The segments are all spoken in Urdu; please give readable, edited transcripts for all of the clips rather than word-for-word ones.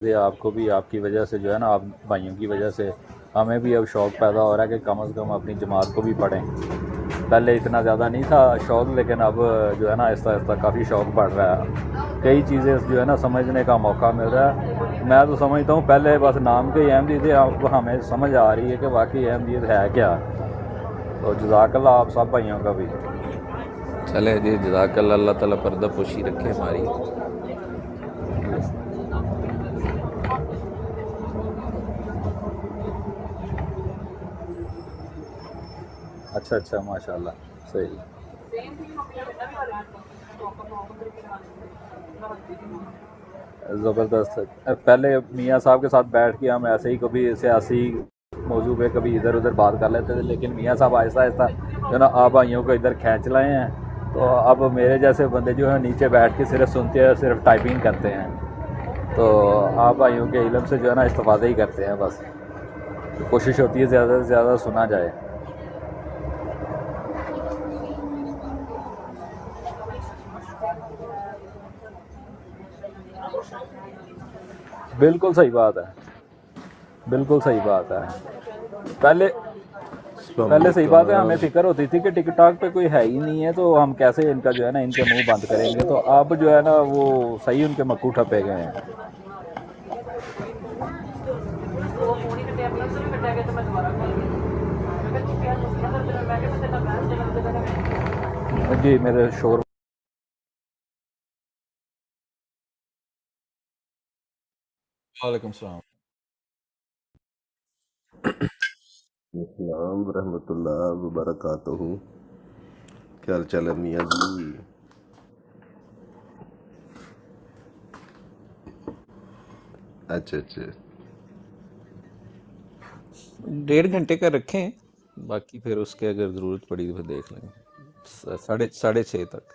آپ کو بھی آپ کی وجہ سے جو ہے نا، آپ بھائیوں کی وجہ سے ہمیں بھی اب شوق پیدا ہو رہا ہے کہ کم از کم اپنی جماعت کو بھی پڑھیں. پہلے اتنا زیادہ نہیں تھا شوق، لیکن اب جو ہے نا آہستہ آہستہ کافی شوق بڑھ رہا ہے. کئی چیزیں جو ہے نا سمجھنے کا موقع مل رہا ہے. میں تو سمجھتا ہوں پہلے بس نام کے ہی احمدی تھے، اب ہمیں سمجھ آ رہی ہے کہ واقعی احمدیت ہے کیا. تو جزاک اللہ آپ سب بھائیوں کا بھی. چلے جی، جزاک اللہ. اللہ تعالیٰ پردہ پوشی رکھے ہماری. اچھا اچھا، ماشاء اللہ، صحیح. زبردست. پہلے میاں صاحب کے ساتھ بیٹھ کے ہم ایسے ہی کبھی سیاسی موضوع پہ کبھی ادھر ادھر بات کر لیتے تھے، لیکن میاں صاحب آہستہ آہستہ جو ہے نا آپ بھائیوں کو ادھر کھینچ لائے ہیں. تو اب میرے جیسے بندے جو ہیں نیچے بیٹھ کے صرف سنتے ہیں، صرف ٹائپنگ کرتے ہیں. تو آپ بھائیوں کے علم سے جو ہے نا استفادہ ہی کرتے ہیں بس. تو کوشش ہوتی ہے زیادہ سے زیادہ سنا جائے. بالکل صحیح بات ہے، بالکل صحیح بات ہے. پہلے السلام پہلے صحیح بات ہے، ہمیں علیکم. فکر ہوتی تھی کہ ٹک ٹاک پہ کوئی ہے ہی نہیں ہے تو ہم کیسے ان کا جو ہے نا ان کے منہ بند کریں گے. تو اب جو ہے نا وہ صحیح ان کے مکو ٹھپے گئے ہیں. جی میرے شور. وعلیکم السلام. السلام ورحمۃ اللہ وبرکاتہ. کیا حال چال ہے میاں جی؟ اچھا اچھا. 1.5 گھنٹے کا رکھیں، باقی پھر اس کے اگر ضرورت پڑی تو پھر دیکھ لیں گے. 6:30 تک.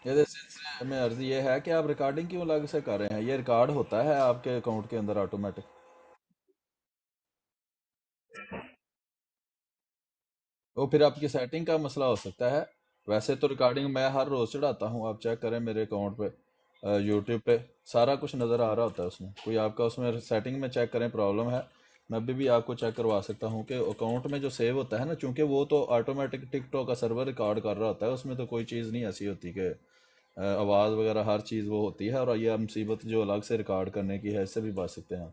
یہ سلسلے میں عرض یہ ہے کہ آپ ریکارڈنگ کیوں الگ سے کر رہے ہیں؟ یہ ریکارڈ ہوتا ہے آپ کے اکاؤنٹ کے اندر آٹومیٹک. وہ پھر آپ کی سیٹنگ کا مسئلہ ہو سکتا ہے. ویسے تو ریکارڈنگ میں ہر روز چڑھاتا ہوں، آپ چیک کریں میرے اکاؤنٹ پہ، یوٹیوب پہ سارا کچھ نظر آ رہا ہوتا ہے. اس میں کوئی آپ کا اس میں سیٹنگ میں چیک کریں پرابلم ہے، میں بھی آپ کو چیک کروا سکتا ہوں کہ اکاؤنٹ میں جو سیو ہوتا ہے نا، چونکہ وہ تو آٹومیٹک ٹک ٹاک کا سرور ریکارڈ کر رہا ہوتا ہے، اس میں تو کوئی چیز نہیں ایسی ہوتی کہ آواز وغیرہ ہر چیز وہ ہوتی ہے. اور یہ مصیبت جو الگ سے ریکارڈ کرنے کی ہے، اس سے بھی بچ سکتے ہیں.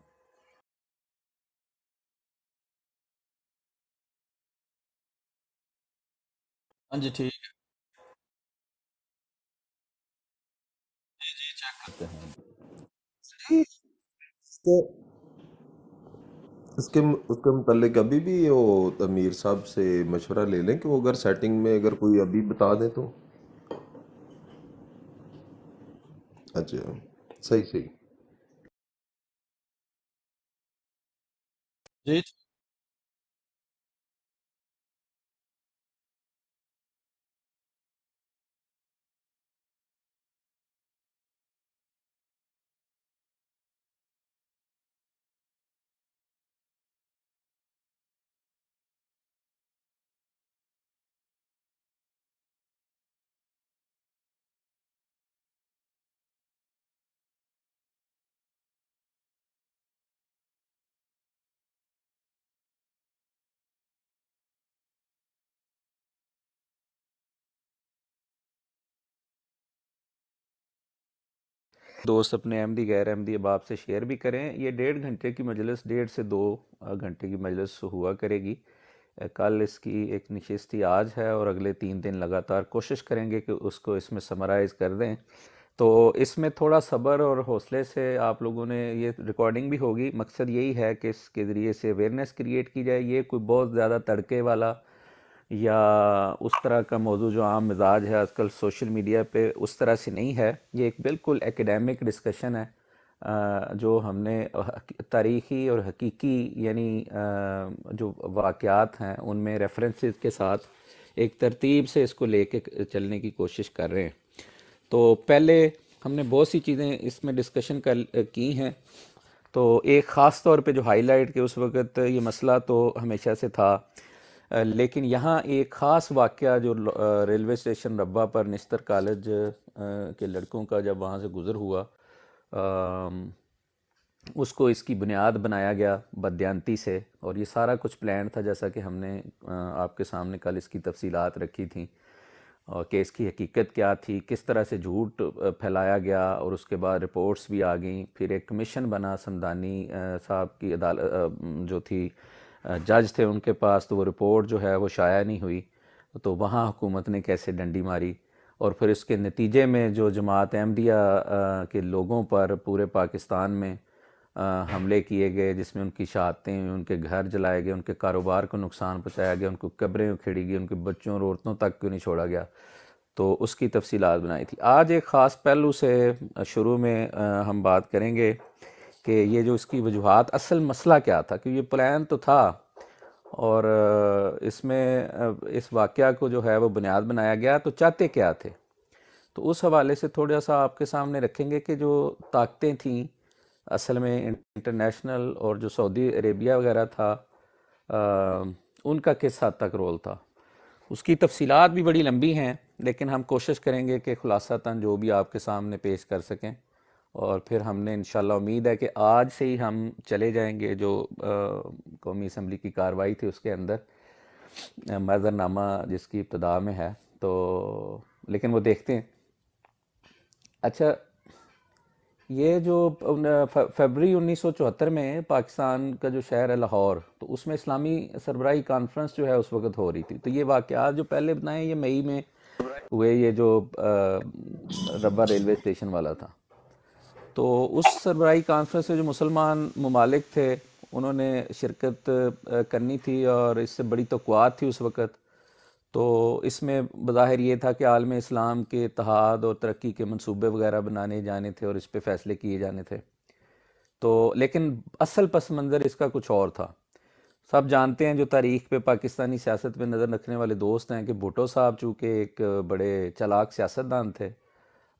ہاں جی ٹھیک ہے، جی چیک کرتے ہیں. جی، اس کے متعلق ابھی بھی وہ امیر صاحب سے مشورہ لے لیں کہ وہ اگر سیٹنگ میں اگر کوئی ابھی بتا دیں تو. اچھا، صحیح صحیح. جی دوست اپنے احمدی غیر احمدی احباب سے شیئر بھی کریں. یہ 1.5 گھنٹے کی مجلس 1.5 سے 2 گھنٹے کی مجلس ہوا کرے گی. کل اس کی ایک نشستی آج ہے، اور اگلے 3 دن لگاتار کوشش کریں گے کہ اس کو اس میں سمرائز کر دیں. تو اس میں تھوڑا صبر اور حوصلے سے آپ لوگوں نے، یہ ریکارڈنگ بھی ہوگی، مقصد یہی ہے کہ اس کے ذریعے سے اویئرنیس کریٹ کی جائے. یہ کوئی بہت زیادہ تڑکے والا یا اس طرح کا موضوع جو عام مزاج ہے آج کل سوشل میڈیا پہ، اس طرح سے نہیں ہے. یہ ایک بالکل ایکیڈیمک ڈسکشن ہے، جو ہم نے تاریخی اور حقیقی یعنی جو واقعات ہیں ان میں ریفرنسز کے ساتھ ایک ترتیب سے اس کو لے کے چلنے کی کوشش کر رہے ہیں. تو پہلے ہم نے بہت سی چیزیں اس میں ڈسکشن کی ہیں. تو ایک خاص طور پہ جو ہائی لائٹ کہ اس وقت یہ مسئلہ تو ہمیشہ سے تھا، لیکن یہاں ایک خاص واقعہ جو ریلوے اسٹیشن ربوہ پر نستر کالج کے لڑکوں کا جب وہاں سے گزر ہوا، اس کو اس کی بنیاد بنایا گیا بددیانتی سے، اور یہ سارا کچھ پلان تھا جیسا کہ ہم نے آپ کے سامنے کل اس کی تفصیلات رکھی تھیں، اور کہ اس کی حقیقت کیا تھی، کس طرح سے جھوٹ پھیلایا گیا، اور اس کے بعد رپورٹس بھی آ گئیں. پھر ایک کمیشن بنا سمدانی صاحب کی عدالت جو تھی، جج تھے ان کے پاس، تو وہ رپورٹ جو ہے وہ شائع نہیں ہوئی. تو وہاں حکومت نے کیسے ڈنڈی ماری، اور پھر اس کے نتیجے میں جو جماعت احمدیہ کے لوگوں پر پورے پاکستان میں حملے کیے گئے، جس میں ان کی شہادتیں ہوئیں، ان کے گھر جلائے گئے، ان کے کاروبار کو نقصان پہنچایا گیا، ان کو قبریں اکھیڑی گئی، ان کے بچوں اور عورتوں تک کیوں نہیں چھوڑا گیا. تو اس کی تفصیلات بنائی تھی. آج ایک خاص پہلو سے شروع میں ہم بات کریں گے کہ یہ جو اس کی وجوہات، اصل مسئلہ کیا تھا، کہ یہ پلان تو تھا، اور اس میں اس واقعہ کو جو ہے وہ بنیاد بنایا گیا، تو چاہتے کیا تھے. تو اس حوالے سے تھوڑا سا آپ کے سامنے رکھیں گے کہ جو طاقتیں تھیں اصل میں انٹرنیشنل، اور جو سعودی عربیہ وغیرہ تھا، ان کا کس حد تک رول تھا. اس کی تفصیلات بھی بڑی لمبی ہیں، لیکن ہم کوشش کریں گے کہ خلاصتاً جو بھی آپ کے سامنے پیش کر سکیں. اور پھر ہم نے انشاءاللہ امید ہے کہ آج سے ہی ہم چلے جائیں گے جو قومی اسمبلی کی کارروائی تھی اس کے اندر، معذرنامہ جس کی ابتدا میں ہے. تو لیکن وہ دیکھتے ہیں. اچھا، یہ جو فیبرری 1974 میں پاکستان کا جو شہر ہے لاہور، تو اس میں اسلامی سربراہی کانفرنس جو ہے اس وقت ہو رہی تھی. تو یہ واقعات جو پہلے بنائے یہ مئی میں ہوئے، یہ جو ربوہ ریلوے اسٹیشن والا تھا. تو اس سربراہی کانفرنس میں جو مسلمان ممالک تھے انہوں نے شرکت کرنی تھی، اور اس سے بڑی توقعات تھی اس وقت. تو اس میں بظاہر یہ تھا کہ عالم اسلام کے اتحاد اور ترقی کے منصوبے وغیرہ بنانے جانے تھے، اور اس پہ فیصلے کیے جانے تھے. تو لیکن اصل پس منظر اس کا کچھ اور تھا. سب جانتے ہیں جو تاریخ پہ پاکستانی سیاست پہ نظر رکھنے والے دوست ہیں کہ بھٹو صاحب چونکہ ایک بڑے چلاک سیاستدان تھے،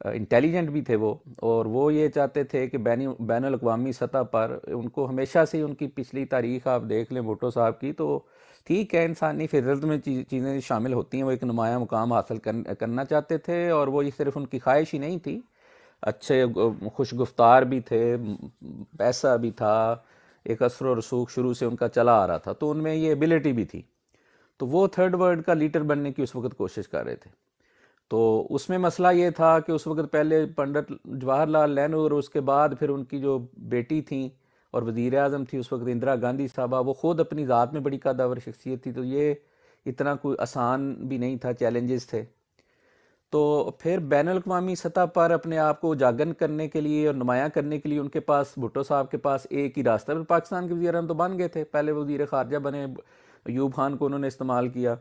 انٹیلیجنٹ بھی تھے وہ، اور وہ یہ چاہتے تھے کہ بین الاقوامی سطح پر ان کو ہمیشہ سے ان کی پچھلی تاریخ آپ دیکھ لیں بھٹو صاحب کی، تو ٹھیک ہے انسانی فطرت میں چیزیں شامل ہوتی ہیں، وہ ایک نمایاں مقام حاصل کرنا چاہتے تھے، اور وہ صرف ان کی خواہش ہی نہیں تھی، اچھے خوش گفتار بھی تھے، پیسہ بھی تھا، ایک اثر و رسوخ شروع سے ان کا چلا آ رہا تھا، تو ان میں یہ ایبلٹی بھی تھی. تو وہ تھرڈ ورلڈ کا لیڈر بننے کی اس وقت کوشش کر رہے تھے. تو اس میں مسئلہ یہ تھا کہ اس وقت پہلے پنڈت جواہر لال نہرو، اور اس کے بعد پھر ان کی جو بیٹی تھیں اور وزیر اعظم تھی اس وقت اندرا گاندھی صاحبہ، وہ خود اپنی ذات میں بڑی قدور شخصیت تھی. تو یہ اتنا کوئی آسان بھی نہیں تھا، چیلنجز تھے. تو پھر بین الاقوامی سطح پر اپنے آپ کو اجاگر کرنے کے لیے اور نمایاں کرنے کے لیے ان کے پاس، بھٹو صاحب کے پاس ایک ہی راستہ. پھر پاکستان کے وزیر اعظم تو بن گئے تھے، پہلے وزیر خارجہ بنے، ایوب خان کو انہوں نے استعمال کیا،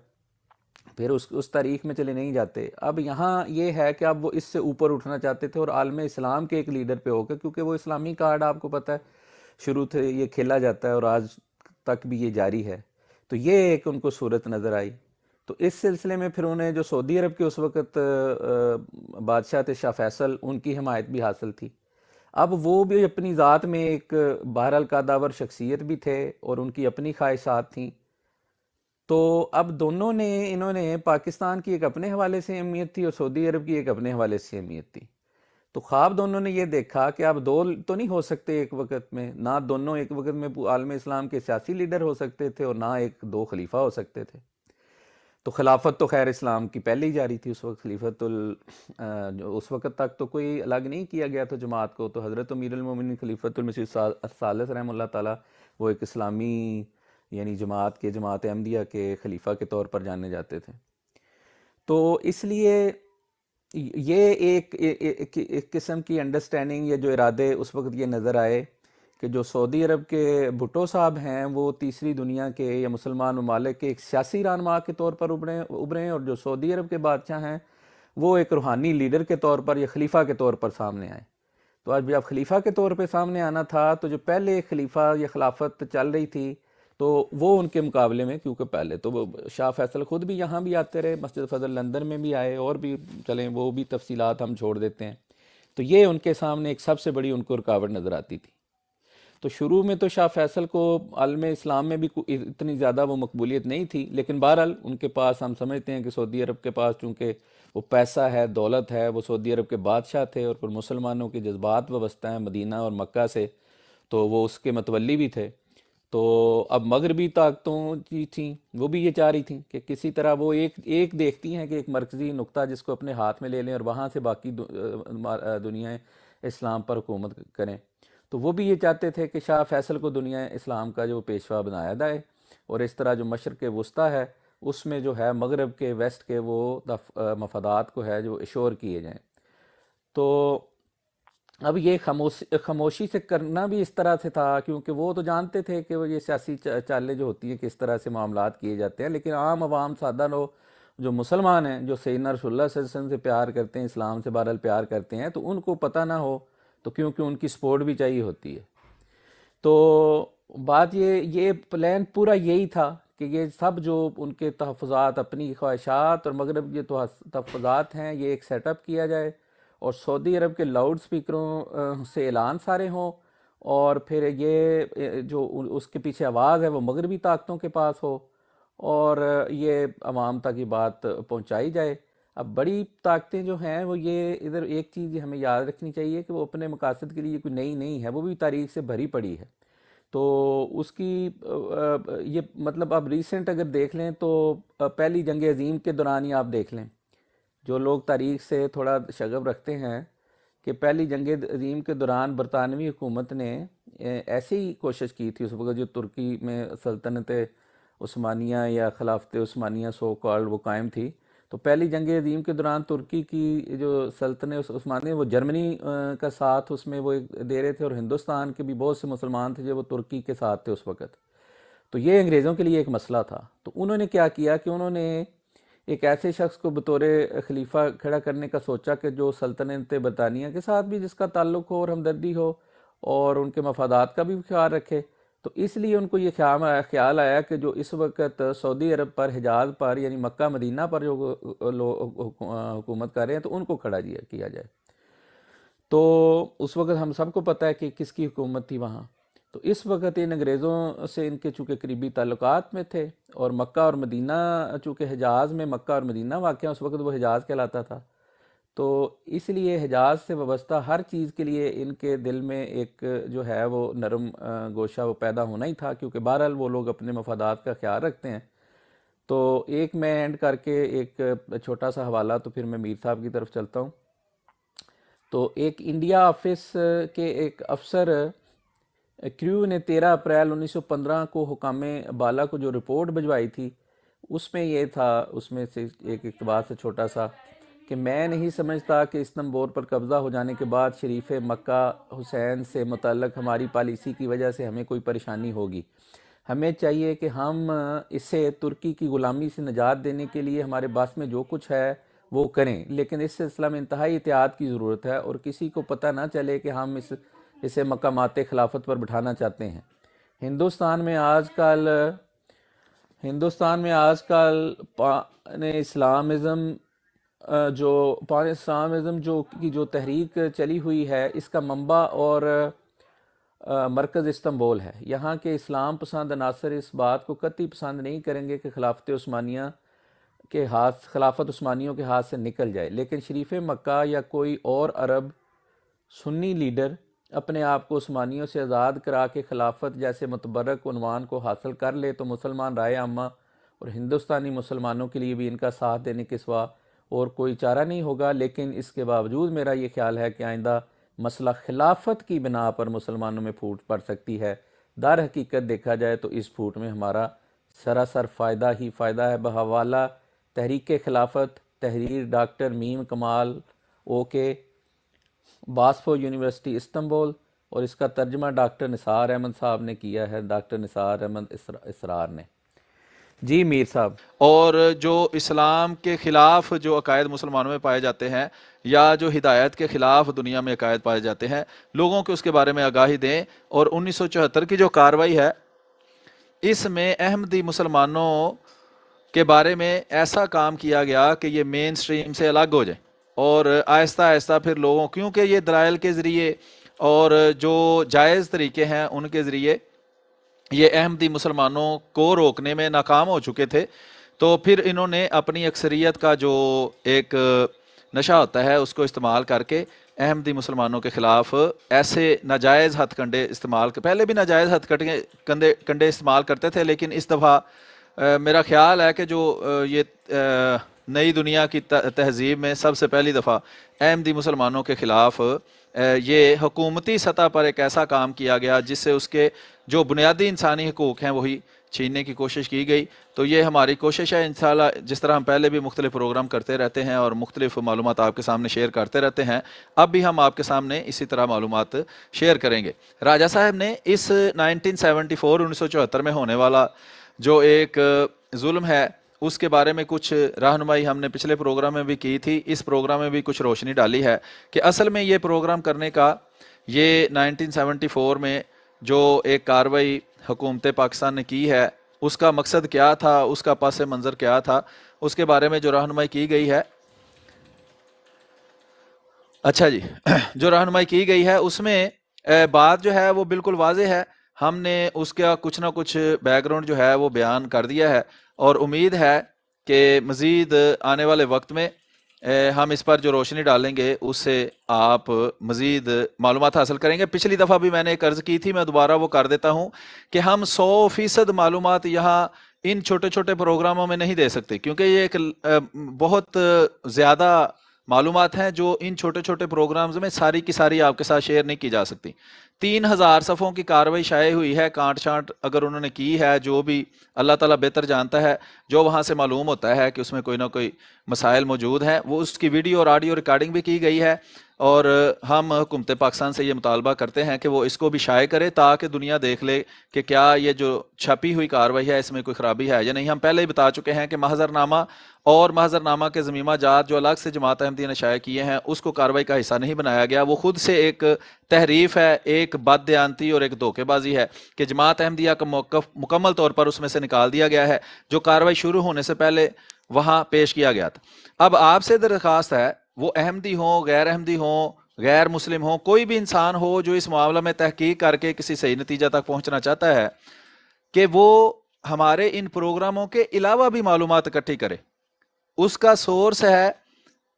پھر اس تاریخ میں چلے نہیں جاتے. اب یہاں یہ ہے کہ اب وہ اس سے اوپر اٹھنا چاہتے تھے، اور عالم اسلام کے ایک لیڈر پہ ہو کے، کیونکہ وہ اسلامی کارڈ آپ کو پتہ ہے شروع سے یہ کھیلا جاتا ہے اور آج تک بھی یہ جاری ہے. تو یہ ایک ان کو صورت نظر آئی. تو اس سلسلے میں پھر انہیں جو سعودی عرب کے اس وقت بادشاہ تھے شاہ فیصل، ان کی حمایت بھی حاصل تھی. اب وہ بھی اپنی ذات میں ایک بہرحال قدور شخصیت بھی تھے، اور ان کی اپنی خواہشات تھیں. تو اب انہوں نے پاکستان کی ایک اپنے حوالے سے اہمیت تھی، اور سعودی عرب کی ایک اپنے حوالے سے اہمیت تھی. تو خواب دونوں نے یہ دیکھا کہ اب دو تو نہیں ہو سکتے ایک وقت میں، نہ دونوں ایک وقت میں عالم اسلام کے سیاسی لیڈر ہو سکتے تھے، اور نہ دو خلیفہ ہو سکتے تھے. تو خلافت تو خیر اسلام کی پہلے ہی جاری تھی اس وقت. خلیفت اس وقت تک تو کوئی الگ نہیں کیا گیا تھا جماعت کو. تو حضرت امیر المومنین خلیفۃ المسیح الثالث رحمہ اللہ تعالیٰ وہ ایک اسلامی یعنی جماعت احمدیہ کے خلیفہ کے طور پر جانے جاتے تھے. تو اس لیے یہ ایک قسم کی انڈرسٹینڈنگ یا جو ارادے اس وقت یہ نظر آئے کہ جو سعودی عرب کے بھٹو صاحب ہیں وہ تیسری دنیا کے یا مسلمان ممالک کے ایک سیاسی رہنما کے طور پر ابھریں، اور جو سعودی عرب کے بادشاہ ہیں وہ ایک روحانی لیڈر کے طور پر یا خلیفہ کے طور پر سامنے آئے. تو آج جب خلیفہ کے طور پہ سامنے آنا تھا، تو جو پہلے خلیفہ یا خلافت چل رہی تھی تو وہ ان کے مقابلے میں، کیونکہ پہلے تو شاہ فیصل خود بھی یہاں بھی آتے رہے، مسجد فضل لندن میں بھی آئے، اور بھی چلیں وہ بھی تفصیلات ہم چھوڑ دیتے ہیں. تو یہ ان کے سامنے ایک سب سے بڑی ان کو رکاوٹ نظر آتی تھی۔ تو شروع میں تو شاہ فیصل کو عالم اسلام میں بھی اتنی زیادہ وہ مقبولیت نہیں تھی، لیکن بہرحال ان کے پاس، ہم سمجھتے ہیں کہ سعودی عرب کے پاس چونکہ وہ پیسہ ہے، دولت ہے، وہ سعودی عرب کے بادشاہ تھے، اور پھر مسلمانوں کے جذبات وابستہ ہیں مدینہ اور مکہ سے، تو وہ اس کے متولی بھی تھے۔ تو اب مغربی طاقتوں کی تھیں، وہ بھی یہ چاہ رہی تھیں کہ کسی طرح وہ ایک دیکھتی ہیں کہ ایک مرکزی نقطہ جس کو اپنے ہاتھ میں لے لیں اور وہاں سے باقی دنیا اسلام پر حکومت کریں۔ تو وہ بھی یہ چاہتے تھے کہ شاہ فیصل کو دنیا اسلام کا جو پیشوا بنایا جائے، اور اس طرح جو مشرق وسطیٰ ہے اس میں جو ہے مغرب کے، ویسٹ کے وہ مفادات کو ہے جو ایشور کیے جائیں۔ تو اب یہ خاموشی سے کرنا بھی اس طرح سے تھا، کیونکہ وہ تو جانتے تھے کہ وہ یہ سیاسی چالیں جو ہوتی ہیں کس طرح سے معاملات کیے جاتے ہیں، لیکن عام عوام سادہ لوگ جو مسلمان ہیں، جو سیدنا رسول اللہ صلی اللہ علیہ وسلم سے پیار کرتے ہیں، اسلام سے بہرحال پیار کرتے ہیں، تو ان کو پتہ نہ ہو، تو کیونکہ ان کی سپورٹ بھی چاہیے ہوتی ہے۔ تو بات یہ پلان پورا یہی تھا کہ یہ سب جو ان کے تحفظات، اپنی خواہشات اور مغرب کے تحفظات ہیں، یہ ایک سیٹ اپ کیا جائے، اور سعودی عرب کے لاؤڈ سپیکروں سے اعلان سارے ہوں، اور پھر یہ جو اس کے پیچھے آواز ہے وہ مغربی طاقتوں کے پاس ہو، اور یہ عوام تک یہ بات پہنچائی جائے۔ اب بڑی طاقتیں جو ہیں وہ یہ ادھر ایک چیز ہمیں یاد رکھنی چاہیے کہ وہ اپنے مقاصد کے لیے کوئی نئی نہیں ہے، وہ بھی تاریخ سے بھری پڑی ہے۔ تو اس کی یہ مطلب اب ریسنٹ اگر دیکھ لیں تو پہلی جنگ عظیم کے دوران ہی آپ دیکھ لیں، جو لوگ تاریخ سے تھوڑا شغف رکھتے ہیں، کہ پہلی جنگ عظیم کے دوران برطانوی حکومت نے ایسی ہی کوشش کی تھی، اس وقت جو ترکی میں سلطنت عثمانیہ یا خلافت عثمانیہ سو کالڈ وہ قائم تھی، تو پہلی جنگ عظیم کے دوران ترکی کی جو سلطنت عثمانیہ وہ جرمنی کا ساتھ اس میں وہ دے رہے تھے، اور ہندوستان کے بھی بہت سے مسلمان تھے جو وہ ترکی کے ساتھ تھے اس وقت۔ تو یہ انگریزوں کے لیے ایک مسئلہ تھا۔ تو انہوں نے کیا کیا کہ انہوں نے ایک ایسے شخص کو بطور خلیفہ کھڑا کرنے کا سوچا کہ جو سلطنت برطانیہ کے ساتھ بھی جس کا تعلق ہو اور ہمدردی ہو، اور ان کے مفادات کا بھی خیال رکھے۔ تو اس لیے ان کو یہ خیال آیا کہ جو اس وقت سعودی عرب پر، حجاز پر، یعنی مکہ مدینہ پر جو لوگ حکومت کر رہے ہیں، تو ان کو کھڑا کیا جائے۔ تو اس وقت ہم سب کو پتہ ہے کہ کس کی حکومت تھی وہاں۔ تو اس وقت ان انگریزوں سے ان کے چونکہ قریبی تعلقات میں تھے، اور مکہ اور مدینہ چونکہ حجاز میں مکہ اور مدینہ واقع، اس وقت وہ حجاز کہلاتا تھا، تو اس لیے حجاز سے وابستہ ہر چیز کے لیے ان کے دل میں ایک جو ہے وہ نرم گوشہ وہ پیدا ہونا ہی تھا، کیونکہ بہرحال وہ لوگ اپنے مفادات کا خیال رکھتے ہیں۔ تو ایک میں اینڈ کر کے ایک چھوٹا سا حوالہ، تو پھر میں میر صاحب کی طرف چلتا ہوں۔ تو ایک انڈیا آفس کے ایک افسر کریو نے 13 اپریل 1915 کو حکام بالا کو جو رپورٹ بھجوائی تھی، اس میں یہ تھا، اس میں سے ایک اقتباس سے چھوٹا سا، کہ میں نہیں سمجھتا کہ استنبول پر قبضہ ہو جانے کے بعد شریف مکہ حسین سے متعلق ہماری پالیسی کی وجہ سے ہمیں کوئی پریشانی ہوگی۔ ہمیں چاہیے کہ ہم اسے ترکی کی غلامی سے نجات دینے کے لیے ہمارے بس میں جو کچھ ہے وہ کریں، لیکن اس سلسلہ میں انتہائی احتیاط کی ضرورت ہے، اور کسی کو پتہ نہ چلے کہ ہم اسے مقامات خلافت پر بٹھانا چاہتے ہیں۔ ہندوستان میں آج کل پان اسلامزم جو تحریک چلی ہوئی ہے، اس کا منبع اور مرکز استنبول ہے۔ یہاں کے اسلام پسند عناصر اس بات کو قطعی پسند نہیں کریں گے کہ خلافت عثمانیوں کے ہاتھ سے نکل جائے، لیکن شریف مکہ یا کوئی اور عرب سنی لیڈر اپنے آپ کو عثمانیوں سے آزاد کرا کے خلافت جیسے متبرک عنوان کو حاصل کر لے تو مسلمان رائے عامہ اور ہندوستانی مسلمانوں کے لیے بھی ان کا ساتھ دینے کے سوا اور کوئی چارہ نہیں ہوگا۔ لیکن اس کے باوجود میرا یہ خیال ہے کہ آئندہ مسئلہ خلافت کی بنا پر مسلمانوں میں پھوٹ پڑ سکتی ہے۔ در حقیقت دیکھا جائے تو اس پھوٹ میں ہمارا سراسر فائدہ ہی فائدہ ہے۔ بحوالہ تحریک خلافت، تحریر ڈاکٹر میم کمال اوکے، باسفو یونیورسٹی استنبول، اور اس کا ترجمہ ڈاکٹر نثار احمد صاحب نے کیا ہے، ڈاکٹر نثار احمد اسرار نے۔ جی میر صاحب۔ اور جو اسلام کے خلاف جو عقائد مسلمانوں میں پائے جاتے ہیں، یا جو ہدایت کے خلاف دنیا میں عقائد پائے جاتے ہیں، لوگوں کو اس کے بارے میں آگاہی دیں۔ اور 1974 کی جو کارروائی ہے، اس میں احمدی مسلمانوں کے بارے میں ایسا کام کیا گیا کہ یہ مین سٹریم سے الگ ہو جائیں۔ اور آہستہ آہستہ پھر لوگوں، کیونکہ یہ دلائل کے ذریعے اور جو جائز طریقے ہیں ان کے ذریعے یہ احمدی مسلمانوں کو روکنے میں ناکام ہو چکے تھے، تو پھر انہوں نے اپنی اکثریت کا جو ایک نشہ ہوتا ہے اس کو استعمال کر کے احمدی مسلمانوں کے خلاف ایسے ناجائز ہتھ کنڈے استعمال، پہلے بھی ناجائز ہتھ کنڈے استعمال کرتے تھے، لیکن اس دفعہ میرا خیال ہے کہ جو یہ نئی دنیا کی تہذیب میں سب سے پہلی دفعہ احمدی مسلمانوں کے خلاف یہ حکومتی سطح پر ایک ایسا کام کیا گیا جس سے اس کے جو بنیادی انسانی حقوق ہیں وہی چھیننے کی کوشش کی گئی۔ تو یہ ہماری کوشش ہے انشاءاللہ، جس طرح ہم پہلے بھی مختلف پروگرام کرتے رہتے ہیں اور مختلف معلومات آپ کے سامنے شیئر کرتے رہتے ہیں، اب بھی ہم آپ کے سامنے اسی طرح معلومات شیئر کریں گے۔ راجہ صاحب نے اس 1974 میں ہونے والا جو ایک ظلم ہے اس کے بارے میں کچھ رہنمائی ہم نے پچھلے پروگرام میں بھی کی تھی، اس پروگرام میں بھی کچھ روشنی ڈالی ہے کہ اصل میں یہ پروگرام کرنے کا، یہ 1974 میں جو ایک کارروائی حکومت پاکستان نے کی ہے اس کا مقصد کیا تھا، اس کا پس منظر کیا تھا، اس کے بارے میں جو رہنمائی کی گئی ہے، اچھا جی، جو رہنمائی کی گئی ہے اس میں بات جو ہے وہ بالکل واضح ہے، ہم نے اس کا کچھ نہ کچھ بیک گراؤنڈ جو ہے وہ بیان کر دیا ہے، اور امید ہے کہ مزید آنے والے وقت میں ہم اس پر جو روشنی ڈالیں گے اس سے آپ مزید معلومات حاصل کریں گے۔ پچھلی دفعہ بھی میں نے ایک عرض کی تھی، میں دوبارہ وہ کر دیتا ہوں کہ ہم 100% معلومات یہاں ان چھوٹے چھوٹے پروگراموں میں نہیں دے سکتے، کیونکہ یہ ایک بہت زیادہ معلومات ہیں جو ان چھوٹے چھوٹے پروگرامز میں ساری کی ساری آپ کے ساتھ شیئر نہیں کی جا سکتی۔ 3000 صفحوں کی کارروائی شائع ہوئی ہے، کانٹ چھانٹ اگر انہوں نے کی ہے، جو بھی اللہ تعالیٰ بہتر جانتا ہے، جو وہاں سے معلوم ہوتا ہے کہ اس میں کوئی نہ کوئی مسائل موجود ہیں، وہ اس کی ویڈیو اور آڈیو ریکارڈنگ بھی کی گئی ہے، اور ہم حکومت پاکستان سے یہ مطالبہ کرتے ہیں کہ وہ اس کو بھی شائع کرے تاکہ دنیا دیکھ لے کہ کیا یہ جو چھپی ہوئی کارروائی ہے اس میں کوئی خرابی ہے یا نہیں۔ ہم پہلے ہی بتا چکے ہیں کہ محضر نامہ اور محضر نامہ کے ضمیمہ جات جو الگ سے جماعت احمدیہ نے شائع کیے ہیں اس کو کارروائی کا حصہ نہیں بنایا گیا، وہ خود سے ایک تحریف ہے، ایک بددیانتی اور ایک دھوکے بازی ہے کہ جماعت احمدیہ کا موقف مکمل طور پر اس میں سے نکال دیا گیا ہے جو کارروائی شروع ہونے سے پہلے وہاں پیش کیا گیا تھا۔ اب آپ سے درخواست ہے، وہ احمدی ہوں، غیر احمدی ہوں، غیر مسلم ہوں، کوئی بھی انسان ہو جو اس معاملہ میں تحقیق کر کے کسی صحیح نتیجہ تک پہنچنا چاہتا ہے، کہ وہ ہمارے ان پروگراموں کے علاوہ بھی معلومات اکٹھی کرے۔ اس کا سورس ہے،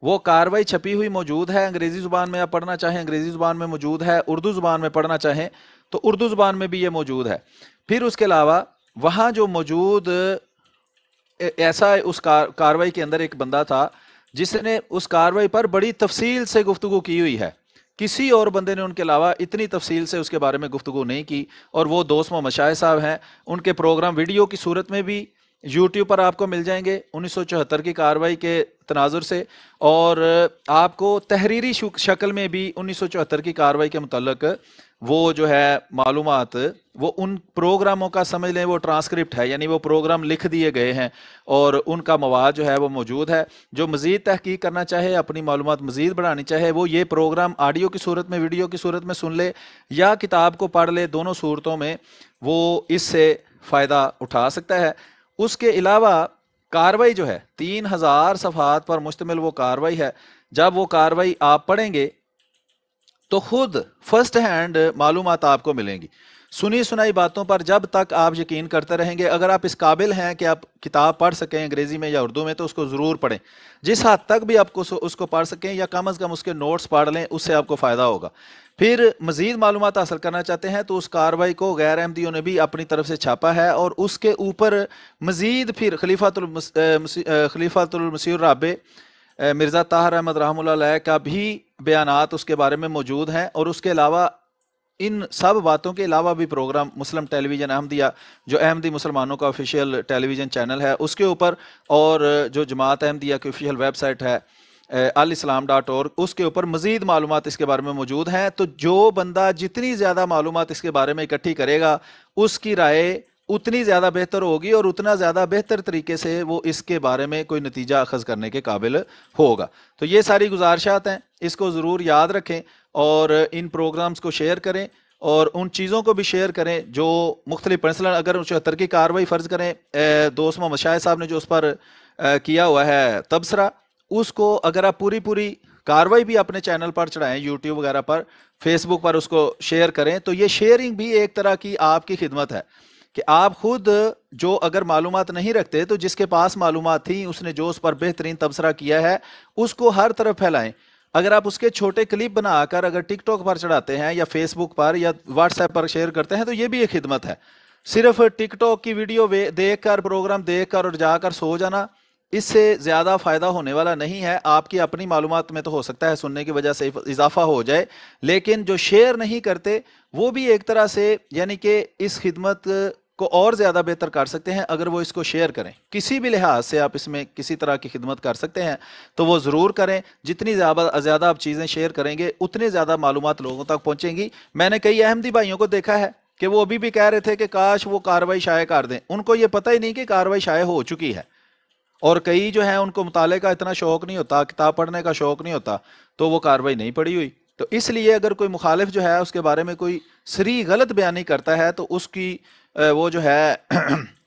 وہ کارروائی چھپی ہوئی موجود ہے، انگریزی زبان میں آپ پڑھنا چاہیں انگریزی زبان میں موجود ہے، اردو زبان میں پڑھنا چاہیں تو اردو زبان میں بھی یہ موجود ہے۔ پھر اس کے علاوہ وہاں جو موجود ایسا اس کارروائی کے اندر ایک بندہ تھا جس نے اس کارروائی پر بڑی تفصیل سے گفتگو کی ہوئی ہے، کسی اور بندے نے ان کے علاوہ اتنی تفصیل سے اس کے بارے میں گفتگو نہیں کی، اور وہ دوست محمد شاہ صاحب ہیں، ان کے پروگرام ویڈیو کی صورت میں بھی یوٹیوب پر آپ کو مل جائیں گے 1974 کی کارروائی کے تناظر سے، اور آپ کو تحریری شکل میں بھی 1974 کی کارروائی کے متعلق وہ جو ہے معلومات، وہ ان پروگراموں کا سمجھ لیں وہ ٹرانسکرپٹ ہے، یعنی وہ پروگرام لکھ دیے گئے ہیں اور ان کا مواد جو ہے وہ موجود ہے۔ جو مزید تحقیق کرنا چاہے، اپنی معلومات مزید بڑھانی چاہے، وہ یہ پروگرام آڈیو کی صورت میں، ویڈیو کی صورت میں سن لے یا کتاب کو پڑھ لے، دونوں صورتوں میں وہ اس سے فائدہ اٹھا سکتا ہے۔ اس کے علاوہ کارروائی جو ہے 3000 صفحات پر مشتمل وہ کارروائی ہے، جب وہ کارروائی آپ پڑھیں گے تو خود فرسٹ ہینڈ معلومات آپ کو ملیں گی، سنی سنائی باتوں پر جب تک آپ یقین کرتے رہیں گے۔ اگر آپ اس قابل ہیں کہ آپ کتاب پڑھ سکیں انگریزی میں یا اردو میں تو اس کو ضرور پڑھیں، جس حد تک بھی آپ کو اس کو پڑھ سکیں یا کم از کم اس کے نوٹس پڑھ لیں، اس سے آپ کو فائدہ ہوگا۔ پھر مزید معلومات حاصل کرنا چاہتے ہیں تو اس کارروائی کو غیر احمدیوں نے بھی اپنی طرف سے چھاپا ہے، اور اس کے اوپر مزید پھر خلیفۃ المسیح الرابع مرزا طاہر احمد رحمہ اللہ علیہ کا بھی بیانات اس کے بارے میں موجود ہیں، اور اس کے علاوہ ان سب باتوں کے علاوہ بھی پروگرام مسلم ٹیلی ویژن احمدیہ جو احمدی مسلمانوں کا آفیشیل ٹیلی ویژن چینل ہے اس کے اوپر، اور جو جماعت احمدیہ کی آفیشیل ویب سائٹ ہے alislam.org، اس کے اوپر مزید معلومات اس کے بارے میں موجود ہیں۔ تو جو بندہ جتنی زیادہ معلومات اس کے بارے میں اکٹھی کرے گا اس کی رائے اتنی زیادہ بہتر ہوگی، اور اتنا زیادہ بہتر طریقے سے وہ اس کے بارے میں کوئی نتیجہ اخذ کرنے کے قابل ہوگا۔ تو یہ ساری گزارشات ہیں، اس کو ضرور یاد رکھیں اور ان پروگرامز کو شیئر کریں، اور ان چیزوں کو بھی شیئر کریں جو مختلف مثلاً اگر 74 کی کارروائی فرض کریں دوست محمد شاہ صاحب نے جو اس پر کیا ہوا ہے تبصرہ، اس کو اگر آپ پوری کاروائی بھی اپنے چینل پر چڑھائیں، یوٹیوب وغیرہ پر، فیس بک پر اس کو شیئر کریں. تو یہ شیئرنگ بھی ایک طرح کی آپ کی خدمت ہے کہ آپ خود جو اگر معلومات نہیں رکھتے تو جس کے پاس معلومات تھیں اس نے جو اس پر بہترین تبصرہ کیا ہے اس کو ہر طرف پھیلائیں. اگر آپ اس کے چھوٹے کلپ بنا کر اگر ٹک ٹاک پر چڑھاتے ہیں یا فیس بک پر یا واٹس ایپ پر شیئر کرتے ہیں تو یہ بھی ایک خدمت ہے. صرف ٹک ٹاک کی ویڈیو دیکھ کر، پروگرام دیکھ کر اور جا کر سو جانا، اس سے زیادہ فائدہ ہونے والا نہیں ہے. آپ کی اپنی معلومات میں تو ہو سکتا ہے سننے کی وجہ سے اضافہ ہو جائے، لیکن جو شیئر نہیں کرتے وہ بھی ایک طرح سے یعنی کہ اس خدمت کو اور زیادہ بہتر کر سکتے ہیں اگر وہ اس کو شیئر کریں. کسی بھی لحاظ سے آپ اس میں کسی طرح کی خدمت کر سکتے ہیں تو وہ ضرور کریں. جتنی زیادہ آپ چیزیں شیئر کریں گے اتنے زیادہ معلومات لوگوں تک پہنچیں گی. میں نے کئی احمدی بھائیوں کو دیکھا ہے کہ وہ ابھی بھی کہہ رہے تھے کہ کاش وہ کاروائی شائع کر دیں. ان کو یہ پتہ ہی نہیں کہ کاروائی شائع ہو چکی ہے. اور کئی جو ہیں ان کو مطالعے کا اتنا شوق نہیں ہوتا، کتاب پڑھنے کا شوق نہیں ہوتا، تو وہ کاروائی نہیں پڑھی ہوئی. تو اس لیے اگر کوئی مخالف جو ہے اس کے بارے میں کوئی صریح غلط بیانی کرتا ہے تو اس کی وہ جو ہے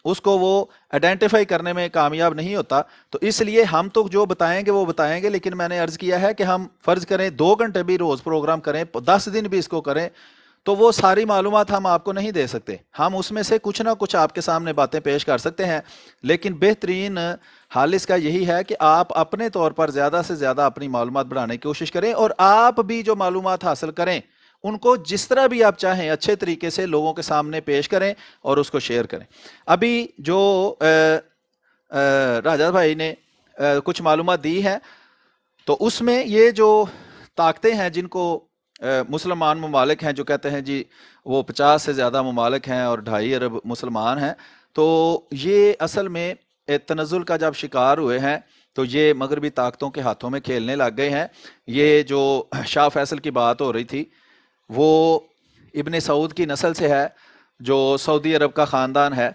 اس کو وہ آئیڈینٹیفائی کرنے میں کامیاب نہیں ہوتا. تو اس لیے ہم تو جو بتائیں گے وہ بتائیں گے، لیکن میں نے عرض کیا ہے کہ ہم فرض کریں 2 گھنٹے بھی روز پروگرام کریں، 10 دن بھی اس کو کریں، تو وہ ساری معلومات ہم آپ کو نہیں دے سکتے. ہم اس میں سے کچھ نہ کچھ آپ کے سامنے باتیں پیش کر سکتے ہیں، لیکن بہترین حال اس کا یہی ہے کہ آپ اپنے طور پر زیادہ سے زیادہ اپنی معلومات بڑھانے کی کوشش کریں، اور آپ بھی جو معلومات حاصل کریں ان کو جس طرح بھی آپ چاہیں اچھے طریقے سے لوگوں کے سامنے پیش کریں اور اس کو شیئر کریں. ابھی جو راجہ بھائی نے کچھ معلومات دی ہے تو اس میں یہ جو طاقتیں ہیں جن کو مسلمان ممالک ہیں جو کہتے ہیں جی وہ 50 سے زیادہ ممالک ہیں اور 2.5 ارب مسلمان ہیں، تو یہ اصل میں تنزل کا جب شکار ہوئے ہیں تو یہ مغربی طاقتوں کے ہاتھوں میں کھیلنے لگ گئے ہیں. یہ جو شاہ فیصل کی بات ہو رہی تھی وہ ابن سعود کی نسل سے ہے جو سعودی عرب کا خاندان ہے.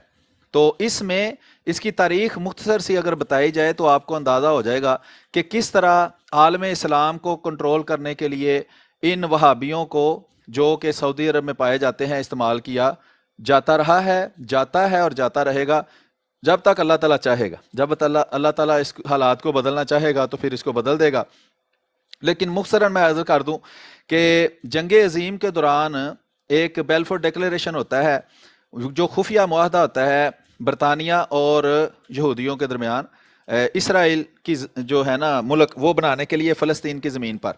تو اس میں اس کی تاریخ مختصر سی اگر بتائی جائے تو آپ کو اندازہ ہو جائے گا کہ کس طرح عالم اسلام کو کنٹرول کرنے کے لیے ان وہابیوں کو جو کہ سعودی عرب میں پائے جاتے ہیں استعمال کیا جاتا رہا ہے، جاتا ہے اور جاتا رہے گا جب تک اللہ تعالیٰ چاہے گا. جب اللہ تعالیٰ اس حالات کو بدلنا چاہے گا تو پھر اس کو بدل دے گا. لیکن مختصراً میں عرض کر دوں کہ جنگ عظیم کے دوران ایک بیلفور ڈیکلیریشن ہوتا ہے جو خفیہ معاہدہ ہوتا ہے برطانیہ اور یہودیوں کے درمیان، اسرائیل کی جو ہے نا ملک وہ بنانے کے لیے فلسطین کی زمین پر.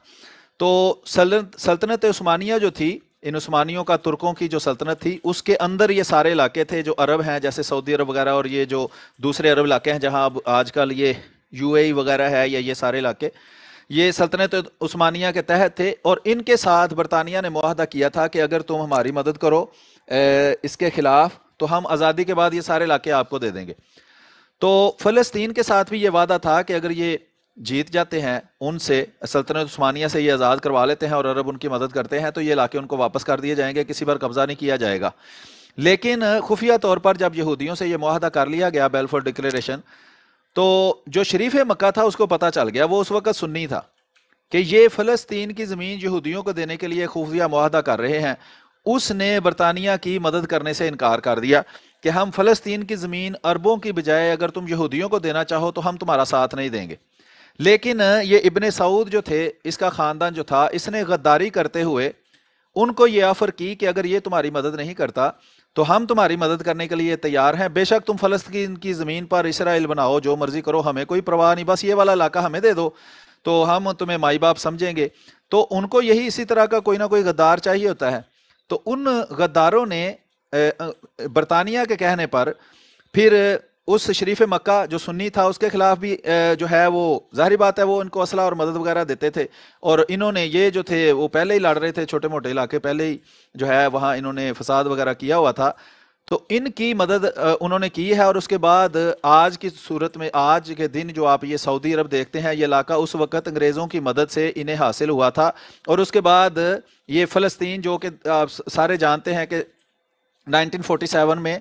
تو سلطنت عثمانیہ جو تھی، ان عثمانیوں کا ترکوں کی جو سلطنت تھی اس کے اندر یہ سارے علاقے تھے جو عرب ہیں جیسے سعودی عرب وغیرہ اور یہ جو دوسرے عرب علاقے ہیں جہاں اب آج کل یہ UAE وغیرہ ہے یا یہ سارے علاقے یہ سلطنت عثمانیہ کے تحت تھے. اور ان کے ساتھ برطانیہ نے معاہدہ کیا تھا کہ اگر تم ہماری مدد کرو اس کے خلاف تو ہم آزادی کے بعد یہ سارے علاقے آپ کو دے دیں گے. تو فلسطین کے ساتھ بھی یہ وعدہ تھا کہ اگر یہ جیت جاتے ہیں ان سے، سلطنت عثمانیہ سے یہ آزاد کروا لیتے ہیں اور عرب ان کی مدد کرتے ہیں تو یہ علاقے ان کو واپس کر دیے جائیں گے، کسی پر قبضہ نہیں کیا جائے گا. لیکن خفیہ طور پر جب یہودیوں سے یہ معاہدہ کر لیا گیا بیلفور ڈکلیریشن، تو جو شریف مکہ تھا اس کو پتہ چل گیا، وہ اس وقت سنی تھا کہ یہ فلسطین کی زمین یہودیوں کو دینے کے لیے خفیہ معاہدہ کر رہے ہیں. اس نے برطانیہ کی مدد کرنے سے انکار کر دیا کہ ہم فلسطین کی زمین عربوں کی بجائے اگر تم یہودیوں کو دینا چاہو تو ہم تمہارا ساتھ نہیں دیں گے. لیکن یہ ابن سعود جو تھے، اس کا خاندان جو تھا، اس نے غداری کرتے ہوئے ان کو یہ آفر کی کہ اگر یہ تمہاری مدد نہیں کرتا تو ہم تمہاری مدد کرنے کے لیے تیار ہیں، بے شک تم فلسطین کی زمین پر اسرائیل بناؤ، جو مرضی کرو، ہمیں کوئی پرواہ نہیں، بس یہ والا علاقہ ہمیں دے دو تو ہم تمہیں مائی باپ سمجھیں گے. تو ان کو یہی اسی طرح کا کوئی نہ کوئی غدار چاہیے ہوتا ہے. تو ان غداروں نے برطانیہ کے کہنے پر پھر اس شریف مکہ جو سنی تھا اس کے خلاف بھی جو ہے وہ ظاہری بات ہے وہ ان کو اسلحہ اور مدد وغیرہ دیتے تھے، اور انہوں نے یہ جو تھے وہ پہلے ہی لڑ رہے تھے، چھوٹے موٹے علاقے پہلے ہی جو ہے وہاں انہوں نے فساد وغیرہ کیا ہوا تھا، تو ان کی مدد انہوں نے کی ہے. اور اس کے بعد آج کی صورت میں آج کے دن جو آپ یہ سعودی عرب دیکھتے ہیں، یہ علاقہ اس وقت انگریزوں کی مدد سے انہیں حاصل ہوا تھا. اور اس کے بعد یہ فلسطین جو کہ آپ سارے جانتے ہیں کہ 1947 میں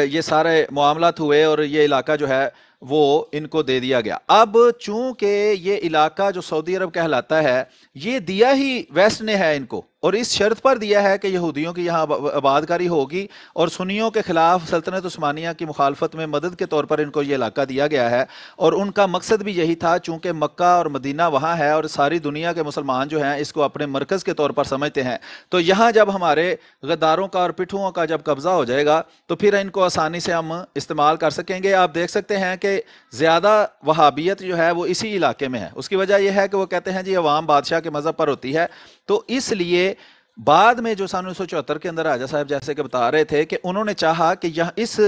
یہ سارے معاملات ہوئے اور یہ علاقہ جو ہے وہ ان کو دے دیا گیا. اب چونکہ یہ علاقہ جو سعودی عرب کہلاتا ہے یہ دیا ہی ویسٹ نے ہے ان کو، اور اس شرط پر دیا ہے کہ یہودیوں کی یہاں آبادکاری ہوگی اور سنیوں کے خلاف سلطنت عثمانیہ کی مخالفت میں مدد کے طور پر ان کو یہ علاقہ دیا گیا ہے، اور ان کا مقصد بھی یہی تھا، چونکہ مکہ اور مدینہ وہاں ہے اور ساری دنیا کے مسلمان جو ہیں اس کو اپنے مرکز کے طور پر سمجھتے ہیں، تو یہاں جب ہمارے غداروں کا اور پٹھوؤں کا جب قبضہ ہو جائے گا تو پھر ان کو آسانی سے ہم استعمال کر سکیں گے۔ آپ دیکھ سکتے ہیں کہ زیادہ وہابیت جو ہے وہ اسی علاقے میں ہے۔ اس کی وجہ یہ ہے کہ وہ کہتے ہیں جی عوام بادشاہ کے مذہب پر ہوتی ہے، تو اس لیے بعد میں جو سن 1974 کے اندر راجہ صاحب جیسے کہ بتا رہے تھے کہ انہوں نے چاہا کہ یہاں اس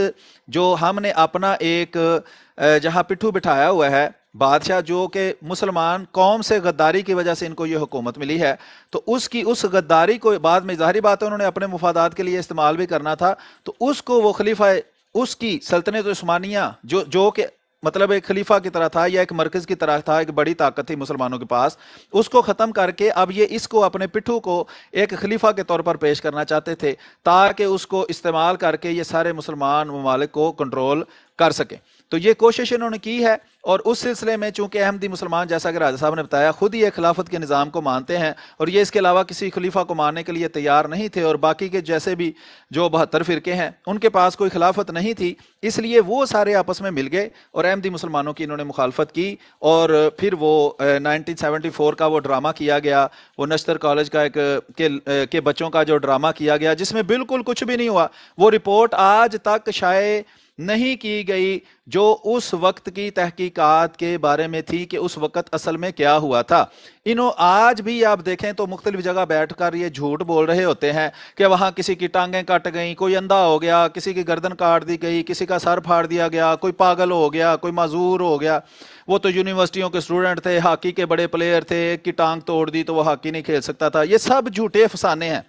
جو ہم نے اپنا ایک جہاں پٹھو بٹھایا ہوا ہے بادشاہ جو کہ مسلمان قوم سے غداری کی وجہ سے ان کو یہ حکومت ملی ہے، تو اس غداری کو بعد میں ظاہری بات ہے انہوں نے اپنے مفادات کے لیے استعمال بھی کرنا تھا، تو اس کو وہ خلیفہ اس کی سلطنت عثمانیہ جو کہ مطلب ایک خلیفہ کی طرح تھا یا ایک مرکز کی طرح تھا، ایک بڑی طاقت تھی مسلمانوں کے پاس، اس کو ختم کر کے اب یہ اس کو اپنے پٹھو کو ایک خلیفہ کے طور پر پیش کرنا چاہتے تھے تاکہ اس کو استعمال کر کے یہ سارے مسلمان ممالک کو کنٹرول کر سکیں۔ تو یہ کوشش انہوں نے کی ہے، اور اس سلسلے میں چونکہ احمدی مسلمان جیسا کہ راجہ صاحب نے بتایا خود ہی ایک خلافت کے نظام کو مانتے ہیں، اور یہ اس کے علاوہ کسی خلیفہ کو ماننے کے لیے تیار نہیں تھے، اور باقی کے جیسے بھی جو 72 فرقے ہیں ان کے پاس کوئی خلافت نہیں تھی، اس لیے وہ سارے آپس میں مل گئے اور احمدی مسلمانوں کی انہوں نے مخالفت کی، اور پھر وہ 1974 کا وہ ڈرامہ کیا گیا، وہ نشتر کالج کا ایک کے بچوں کا جو ڈرامہ کیا گیا جس میں بالکل کچھ بھی نہیں ہوا، وہ رپورٹ آج تک شائع نہیں کی گئی جو اس وقت کی تحقیقات کے بارے میں تھی کہ اس وقت اصل میں کیا ہوا تھا۔ انہوں آج بھی آپ دیکھیں تو مختلف جگہ بیٹھ کر یہ جھوٹ بول رہے ہوتے ہیں کہ وہاں کسی کی ٹانگیں کٹ گئیں، کوئی اندھا ہو گیا، کسی کی گردن کاٹ دی گئی، کسی کا سر پھاڑ دیا گیا، کوئی پاگل ہو گیا، کوئی معذور ہو گیا، وہ تو یونیورسٹیوں کے اسٹوڈنٹ تھے، ہاکی کے بڑے پلیئر تھے، ایک کی ٹانگ توڑ دی تو وہ ہاکی نہیں کھیل سکتا تھا۔ یہ سب جھوٹے افسانے ہیں،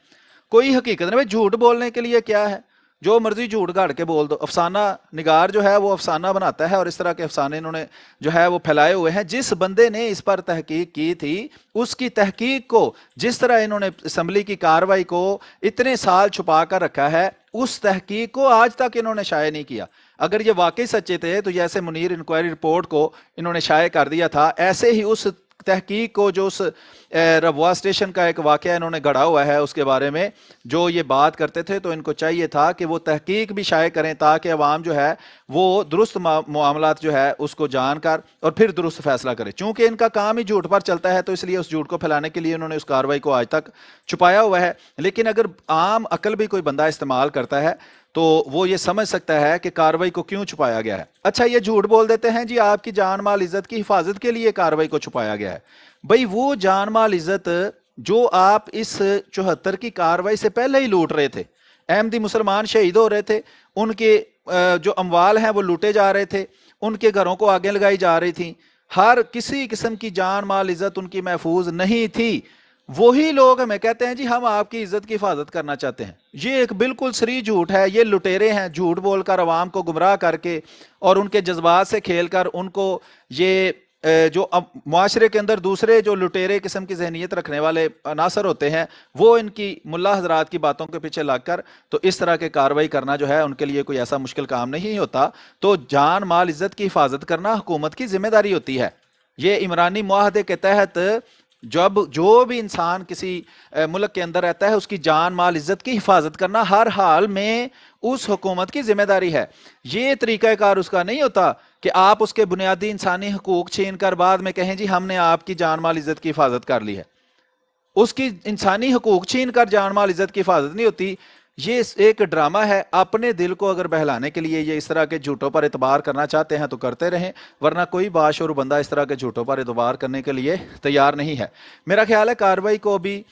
کوئی حقیقت نہیں۔ بھائی جھوٹ بولنے کے لیے کیا ہے، جو مرضی جھوٹ گاڑ کے بول دو۔ افسانہ نگار جو ہے وہ افسانہ بناتا ہے، اور اس طرح کے افسانے انہوں نے جو ہے وہ پھیلائے ہوئے ہیں۔ جس بندے نے اس پر تحقیق کی تھی اس کی تحقیق کو جس طرح انہوں نے اسمبلی کی کارروائی کو اتنے سال چھپا کر رکھا ہے، اس تحقیق کو آج تک انہوں نے شائع نہیں کیا۔ اگر یہ واقعی سچے تھے تو جیسے منیر انکوائری رپورٹ کو انہوں نے شائع کر دیا تھا، ایسے ہی اس تحقیق کو جو اس ربوا اسٹیشن کا ایک واقعہ انہوں نے گھڑا ہوا ہے اس کے بارے میں جو یہ بات کرتے تھے، تو ان کو چاہیے تھا کہ وہ تحقیق بھی شائع کریں تاکہ عوام جو ہے وہ درست معاملات جو ہے اس کو جان کر اور پھر درست فیصلہ کرے۔ چونکہ ان کا کام ہی جھوٹ پر چلتا ہے تو اس لیے اس جھوٹ کو پھیلانے کے لیے انہوں نے اس کارروائی کو آج تک چھپایا ہوا ہے۔ لیکن اگر عام عقل بھی کوئی بندہ استعمال کرتا ہے تو وہ یہ سمجھ سکتا ہے کہ کارروائی کو کیوں چھپایا گیا ہے۔ اچھا یہ جھوٹ بول دیتے ہیں جی آپ کی جان مال عزت کی حفاظت کے لیے کارروائی کو چھپایا گیا ہے۔ بھئی وہ جان مال عزت جو آپ اس 74 کی کارروائی سے پہلے ہی لوٹ رہے تھے، احمدی مسلمان شہید ہو رہے تھے، ان کے جو اموال ہیں وہ لوٹے جا رہے تھے، ان کے گھروں کو آگیں لگائی جا رہی تھیں، ہر کسی قسم کی جان مال عزت ان کی محفوظ نہیں تھی، وہی لوگ ہمیں کہتے ہیں جی ہم آپ کی عزت کی حفاظت کرنا چاہتے ہیں۔ یہ ایک بالکل صریح جھوٹ ہے، یہ لٹیرے ہیں، جھوٹ بول کر عوام کو گمراہ کر کے اور ان کے جذبات سے کھیل کر ان کو یہ جو معاشرے کے اندر دوسرے جو لٹیرے قسم کی ذہنیت رکھنے والے عناصر ہوتے ہیں وہ ان کی ملا حضرات کی باتوں کے پیچھے لگ کر تو اس طرح کے کارروائی کرنا جو ہے ان کے لیے کوئی ایسا مشکل کام نہیں ہوتا۔ تو جان مال عزت کی حفاظت کرنا حکومت کی ذمہ داری ہوتی ہے۔ یہ عمرانی معاہدے کے تحت جب جو بھی انسان کسی ملک کے اندر رہتا ہے اس کی جان مال عزت کی حفاظت کرنا ہر حال میں اس حکومت کی ذمہ داری ہے۔ یہ طریقہ کار اس کا نہیں ہوتا کہ آپ اس کے بنیادی انسانی حقوق چھین کر بعد میں کہیں جی ہم نے آپ کی جان مال عزت کی حفاظت کر لی ہے۔ اس کی انسانی حقوق چھین کر جان مال عزت کی حفاظت نہیں ہوتی۔ یہ ایک ڈرامہ ہے، اپنے دل کو اگر بہلانے کے لیے یہ اس طرح کے جھوٹوں پر اعتبار کرنا چاہتے ہیں تو کرتے رہیں، ورنہ کوئی باشعور بندہ اس طرح کے جھوٹوں پر اعتبار کرنے کے لیے تیار نہیں ہے۔ میرا خیال ہے کارروائی کو بھی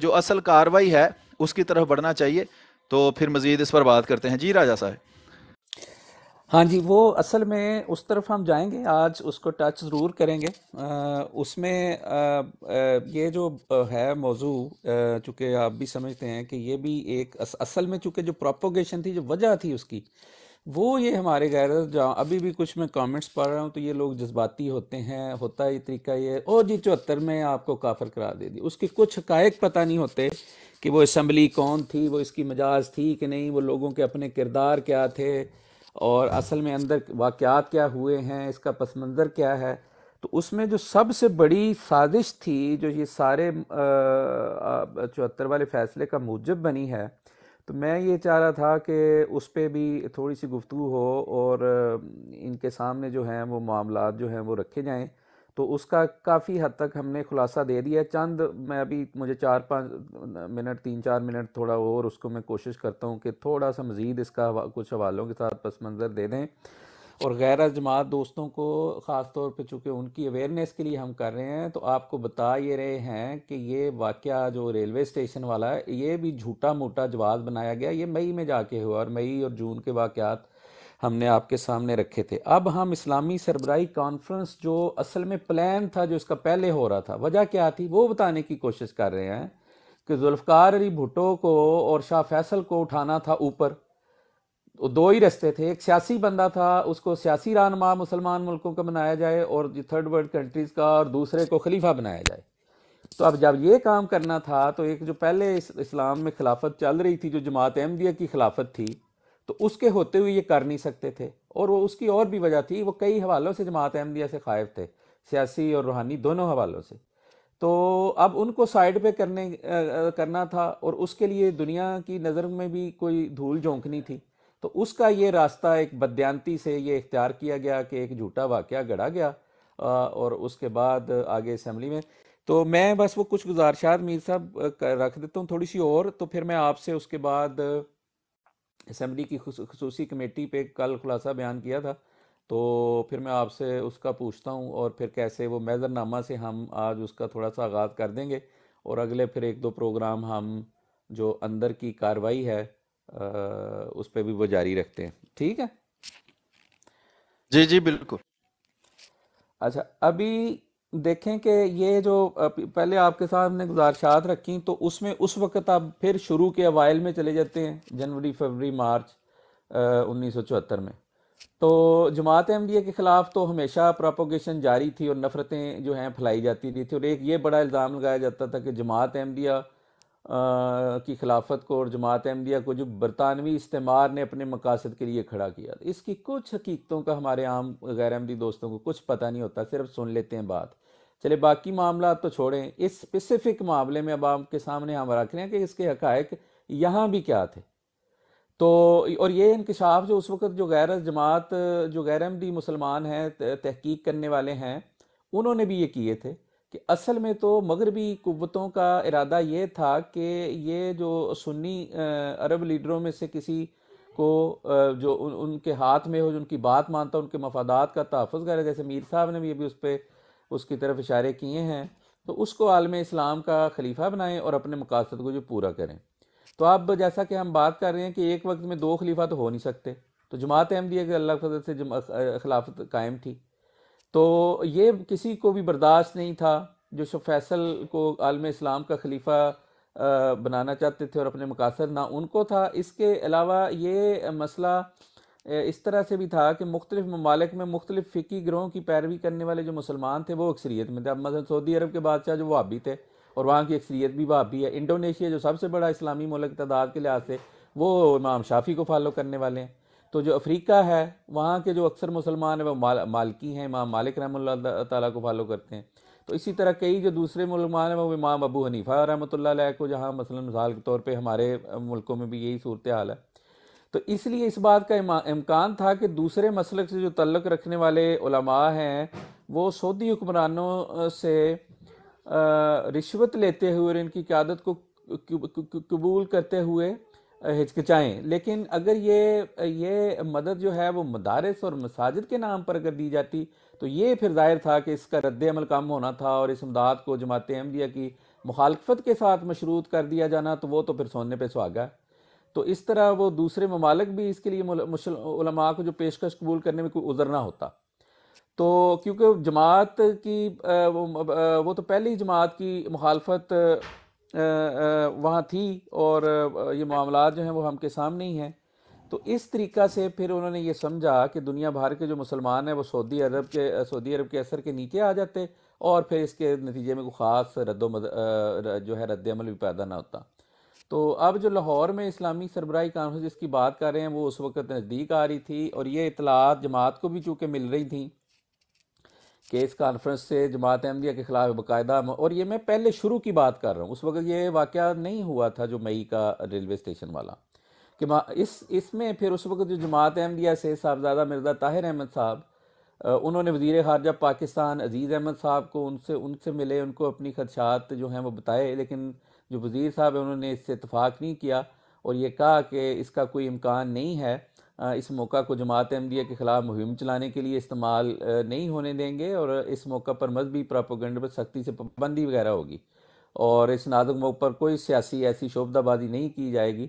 جو اصل کارروائی ہے اس کی طرف بڑھنا چاہیے، تو پھر مزید اس پر بات کرتے ہیں۔ جی راجہ صاحب۔ ہاں جی، وہ اصل میں اس طرف ہم جائیں گے، آج اس کو ٹچ ضرور کریں گے۔ اس میں یہ جو ہے موضوع، چونکہ آپ بھی سمجھتے ہیں کہ یہ بھی ایک اصل میں چونکہ جو پروپوگیشن تھی، جو وجہ تھی اس کی، وہ یہ ہمارے غیر جہاں ابھی بھی کچھ میں کامنٹس پڑھ رہا ہوں تو یہ لوگ جذباتی ہوتے ہیں، ہوتا ہے یہ طریقہ یہ او جی 74 میں آپ کو کافر قرار دے دی، اس کے کچھ حقائق پتہ نہیں ہوتے کہ وہ اسمبلی کون تھی، وہ اس کی مجاز تھی کہ نہیں، وہ لوگوں کے اپنے کردار کیا تھے اور اصل میں اندر واقعات کیا ہوئے ہیں، اس کا پس منظر کیا ہے۔ تو اس میں جو سب سے بڑی سازش تھی جو یہ سارے 74 والے فیصلے کا موجب بنی ہے، تو میں یہ چاہ رہا تھا کہ اس پہ بھی تھوڑی سی گفتگو ہو اور ان کے سامنے جو ہیں وہ معاملات جو ہیں وہ رکھے جائیں. تو اس کا کافی حد تک ہم نے خلاصہ دے دیا ہے. چند میں ابھی مجھے 4-5 منٹ 3-4 منٹ تھوڑا اور اس کو میں کوشش کرتا ہوں کہ تھوڑا سا مزید اس کا کچھ حوالوں کے ساتھ پس منظر دے دیں، اور غیر جماعت دوستوں کو خاص طور پہ چونکہ ان کی اویئرنیس کے لیے ہم کر رہے ہیں تو آپ کو بتا یہ رہے ہیں کہ یہ واقعہ جو ریلوے اسٹیشن والا ہے یہ بھی جھوٹا موٹا جواز بنایا گیا. یہ مئی میں جا کے ہوا اور مئی اور جون کے واقعات ہم نے آپ کے سامنے رکھے تھے. اب ہم اسلامی سربراہی کانفرنس جو اصل میں پلان تھا جو اس کا پہلے ہو رہا تھا، وجہ کیا تھی وہ بتانے کی کوشش کر رہے ہیں کہ ذوالفقار علی بھٹو کو اور شاہ فیصل کو اٹھانا تھا اوپر. دو ہی رستے تھے، ایک سیاسی بندہ تھا اس کو سیاسی رہنما مسلمان ملکوں کا بنایا جائے اور تھرڈ ورلڈ کنٹریز کا، اور دوسرے کو خلیفہ بنایا جائے. تو اب جب یہ کام کرنا تھا تو ایک جو پہلے اسلام میں خلافت چل رہی تھی جو جماعت احمدیہ کی خلافت تھی، تو اس کے ہوتے ہوئے یہ کر نہیں سکتے تھے. اور وہ اس کی اور بھی وجہ تھی، وہ کئی حوالوں سے جماعت احمدیہ سے خائف تھے، سیاسی اور روحانی دونوں حوالوں سے. تو اب ان کو سائیڈ پہ کرنا تھا اور اس کے لیے دنیا کی نظر میں بھی کوئی دھول جھونکنی تھی. تو اس کا یہ راستہ ایک بددیانتی سے یہ اختیار کیا گیا کہ ایک جھوٹا واقعہ گڑھا گیا اور اس کے بعد آگے اسمبلی میں. تو میں بس وہ کچھ گزارشات میر صاحب رکھ دیتا ہوں تھوڑی سی اور، تو پھر میں آپ سے اس کے بعد اسمبلی کی خصوصی کمیٹی پہ کل خلاصہ بیان کیا تھا، تو پھر میں آپ سے اس کا پوچھتا ہوں اور پھر کیسے وہ میزر نامہ سے ہم آج اس کا تھوڑا سا آغاز کر دیں گے، اور اگلے پھر 1-2 پروگرام ہم جو اندر کی کاروائی ہے اس پہ بھی وہ جاری رکھتے ہیں. ٹھیک ہے جی جی بالکل. اچھا، ابھی دیکھیں کہ یہ جو پہلے آپ کے ساتھ ہم نے گزارشات رکھی تو اس میں اس وقت آپ پھر شروع کے اوائل میں چلے جاتے ہیں، جنوری فروری مارچ 1974 میں. تو جماعت احمدیہ کے خلاف تو ہمیشہ پروپوگیشن جاری تھی اور نفرتیں جو ہیں پھیلائی جاتی تھی. اور ایک یہ بڑا الزام لگایا جاتا تھا کہ جماعت احمدیہ کی خلافت کو اور جماعت احمدیہ کو جو برطانوی استعمار نے اپنے مقاصد کے لیے کھڑا کیا. اس کی کچھ حقیقتوں کا ہمارے عام غیر احمدی دوستوں کو کچھ پتہ نہیں ہوتا، صرف سن لیتے ہیں بات. چلے باقی معاملات تو چھوڑیں، اس اسپیسیفک معاملے میں اب آپ کے سامنے ہم رکھ رہے ہیں کہ اس کے حقائق یہاں بھی کیا تھے. تو اور یہ انکشاف جو اس وقت جو غیر جماعت جو غیر احمدی مسلمان ہیں تحقیق کرنے والے ہیں انہوں نے بھی یہ کیے تھے کہ اصل میں تو مغربی قوتوں کا ارادہ یہ تھا کہ یہ جو سنی عرب لیڈروں میں سے کسی کو جو ان کے ہاتھ میں ہو، جو ان کی بات مانتا، ان کے مفادات کا تحفظ کرے، جیسے میر صاحب نے بھی ابھی اس کی طرف اشارے کیے ہیں، تو اس کو عالم اسلام کا خلیفہ بنائیں اور اپنے مقاصد کو جو پورا کریں. تو اب جیسا کہ ہم بات کر رہے ہیں کہ ایک وقت میں 2 خلیفہ تو ہو نہیں سکتے، تو جماعت احمدیہ کے اللہ فضل سے خلافت قائم تھی. تو یہ کسی کو بھی برداشت نہیں تھا جو شاہ فیصل کو عالم اسلام کا خلیفہ بنانا چاہتے تھے اور اپنے مقاصد نہ ان کو تھا. اس کے علاوہ یہ مسئلہ اس طرح سے بھی تھا کہ مختلف ممالک میں مختلف فقہی گروہوں کی پیروی کرنے والے جو مسلمان تھے وہ اکثریت میں تھے. اب مثلا سعودی عرب کے بادشاہ جو وہابی تھے اور وہاں کی اکثریت بھی وہابی ہے. انڈونیشیا جو سب سے بڑا اسلامی ملک تعداد کے لحاظ سے وہ امام شافعی کو فالو کرنے والے ہیں. تو جو افریقہ ہے وہاں کے جو اکثر مسلمان ہیں وہ مالکی ہیں، امام مالک رحمۃ اللہ تعالیٰ کو فالو کرتے ہیں. تو اسی طرح کئی جو دوسرے مسلمان ہیں وہ امام ابو حنیفہ رحمۃ اللہ علیہ کو، جہاں مثلا مثال کے طور پہ ہمارے ملکوں میں بھی یہی صورتحال ہے. تو اس لیے اس بات کا امکان تھا کہ دوسرے مسلک سے جو تعلق رکھنے والے علماء ہیں وہ سعودی حکمرانوں سے رشوت لیتے ہوئے اور ان کی قیادت کو قبول کرتے ہوئے ہچکچائیں. لیکن اگر یہ مدد جو ہے وہ مدارس اور مساجد کے نام پر اگر دی جاتی تو یہ پھر ظاہر تھا کہ اس کا رد عمل کم ہونا تھا، اور اس امداد کو جماعت احمدیہ کی مخالفت کے ساتھ مشروط کر دیا جانا تو وہ تو پھر سونے پہ سہاگا. تو اس طرح وہ دوسرے ممالک بھی اس کے لیے علماء کو جو پیشکش قبول کرنے میں کوئی عذر نہ ہوتا. تو کیونکہ جماعت کی وہ تو پہلی جماعت کی مخالفت وہاں تھی اور یہ معاملات جو ہیں وہ ہم کے سامنے ہی ہیں. تو اس طریقہ سے پھر انہوں نے یہ سمجھا کہ دنیا بھر کے جو مسلمان ہیں وہ سعودی عرب کے اثر کے نیچے آ جاتے اور پھر اس کے نتیجے میں کوئی خاص جو ہے رد عمل بھی پیدا نہ ہوتا. تو اب جو لاہور میں اسلامی سربراہی کانفرنس جس کی بات کر رہے ہیں وہ اس وقت نزدیک آ رہی تھی، اور یہ اطلاعات جماعت کو بھی چونکہ مل رہی تھیں کہ اس کانفرنس سے جماعت احمدیہ کے خلاف باقاعدہ، اور یہ میں پہلے شروع کی بات کر رہا ہوں، اس وقت یہ واقعہ نہیں ہوا تھا جو مئی کا ریلوے اسٹیشن والا، کہ اس میں پھر اس وقت جو جماعت احمدیہ سے صاحبزادہ مرزا طاہر احمد صاحب، انہوں نے وزیر خارجہ پاکستان عزیز احمد صاحب کو ان سے ملے، ان کو اپنی خدشات جو ہیں وہ بتائے، لیکن جو وزیر صاحب ہیں انہوں نے اس سے اتفاق نہیں کیا اور یہ کہا کہ اس کا کوئی امکان نہیں ہے، اس موقع کو جماعت احمدیہ کے خلاف مہم چلانے کے لیے استعمال نہیں ہونے دیں گے، اور اس موقع پر مذہبی پراپیگنڈا پر سختی سے پابندی وغیرہ ہوگی، اور اس نازک موقع پر کوئی سیاسی ایسی شعبدہ بازی نہیں کی جائے گی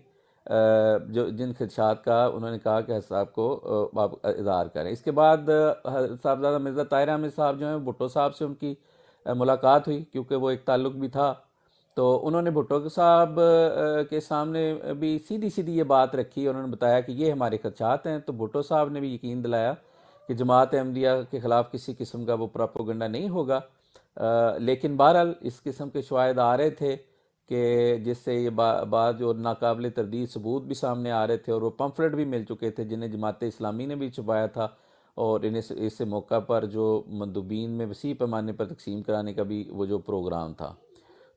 جو جن خدشات کا انہوں نے کہا کہ صاحب کو آپ اظہار کریں۔ اس کے بعد صاحبزادہ مرزا طاہر احمد صاحب جو ہیں بھٹو صاحب سے ان کی ملاقات ہوئی، کیونکہ وہ ایک تعلق بھی تھا، تو انہوں نے بھٹو صاحب کے سامنے بھی سیدھی یہ بات رکھی، اور انہوں نے بتایا کہ یہ ہمارے خدشات ہیں، تو بھٹو صاحب نے بھی یقین دلایا کہ جماعت احمدیہ کے خلاف کسی قسم کا وہ پراپیگنڈا نہیں ہوگا، لیکن بہرحال اس قسم کے شواہد آ رہے تھے کہ جس سے یہ بات جو ناقابل تردید ثبوت بھی سامنے آ رہے تھے، اور وہ پمفلٹ بھی مل چکے تھے جنہیں جماعت اسلامی نے بھی چھپایا تھا، اور انہیں اس موقع پر جو مندوبین میں وسیع پیمانے پر تقسیم کرانے کا بھی وہ جو پروگرام تھا۔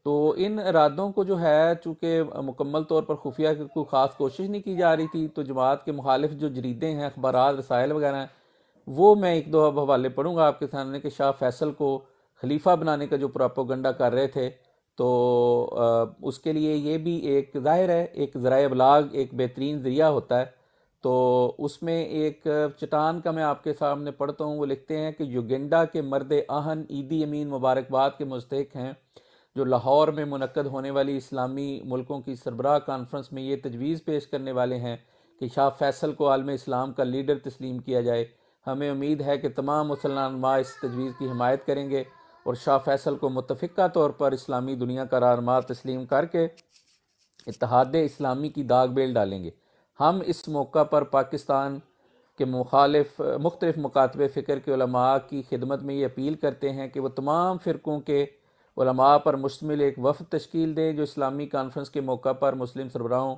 تو ان ارادوں کو جو ہے چونکہ مکمل طور پر خفیہ کوئی خاص کوشش نہیں کی جا رہی تھی، تو جماعت کے مخالف جو جریدے ہیں، اخبارات، رسائل وغیرہ ہیں، وہ میں ایک دو اب حوالے پڑھوں گا آپ کے سامنے کہ شاہ فیصل کو خلیفہ بنانے کا جو پروپیگنڈا کر رہے تھے، تو اس کے لیے یہ بھی ایک ظاہر ہے ایک ذرائع ابلاغ ایک بہترین ذریعہ ہوتا ہے۔ تو اس میں ایک چٹان کا میں آپ کے سامنے پڑھتا ہوں، وہ لکھتے ہیں کہ یوگینڈا کے مرد آہن عیدی امین مبارکباد کے مستحق ہیں، جو لاہور میں منعقد ہونے والی اسلامی ملکوں کی سربراہ کانفرنس میں یہ تجویز پیش کرنے والے ہیں کہ شاہ فیصل کو عالم اسلام کا لیڈر تسلیم کیا جائے۔ ہمیں امید ہے کہ تمام مسلمان علماء اس تجویز کی حمایت کریں گے اور شاہ فیصل کو متفقہ طور پر اسلامی دنیا کا رہنما تسلیم کر کے اتحاد اسلامی کی داغ بیل ڈالیں گے۔ ہم اس موقع پر پاکستان کے مختلف مکاتب فکر کے علماء کی خدمت میں یہ اپیل کرتے ہیں کہ وہ تمام فرقوں کے علماء پر مشتمل ایک وفد تشکیل دیں جو اسلامی کانفرنس کے موقع پر مسلم سربراہوں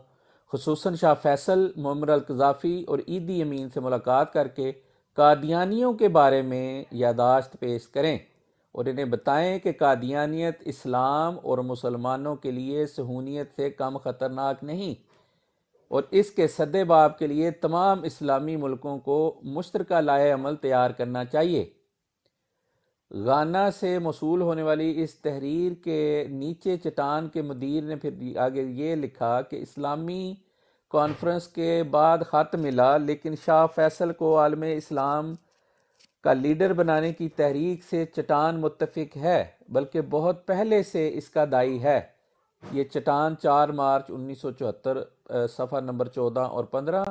خصوصاً شاہ فیصل، معمر القذافی اور عیدی امین سے ملاقات کر کے قادیانیوں کے بارے میں یادداشت پیش کریں اور انہیں بتائیں کہ قادیانیت اسلام اور مسلمانوں کے لیے صہیونیت سے کم خطرناک نہیں، اور اس کے سد باب کے لیے تمام اسلامی ملکوں کو مشترکہ لائحہ عمل تیار کرنا چاہیے۔ غانا سے موصول ہونے والی اس تحریر کے نیچے چٹان کے مدیر نے پھر آگے یہ لکھا کہ اسلامی کانفرنس کے بعد خط ملا، لیکن شاہ فیصل کو عالم اسلام کا لیڈر بنانے کی تحریک سے چٹان متفق ہے، بلکہ بہت پہلے سے اس کا داعی ہے۔ یہ چٹان 4 مارچ 1974 صفحہ نمبر 14 اور 15،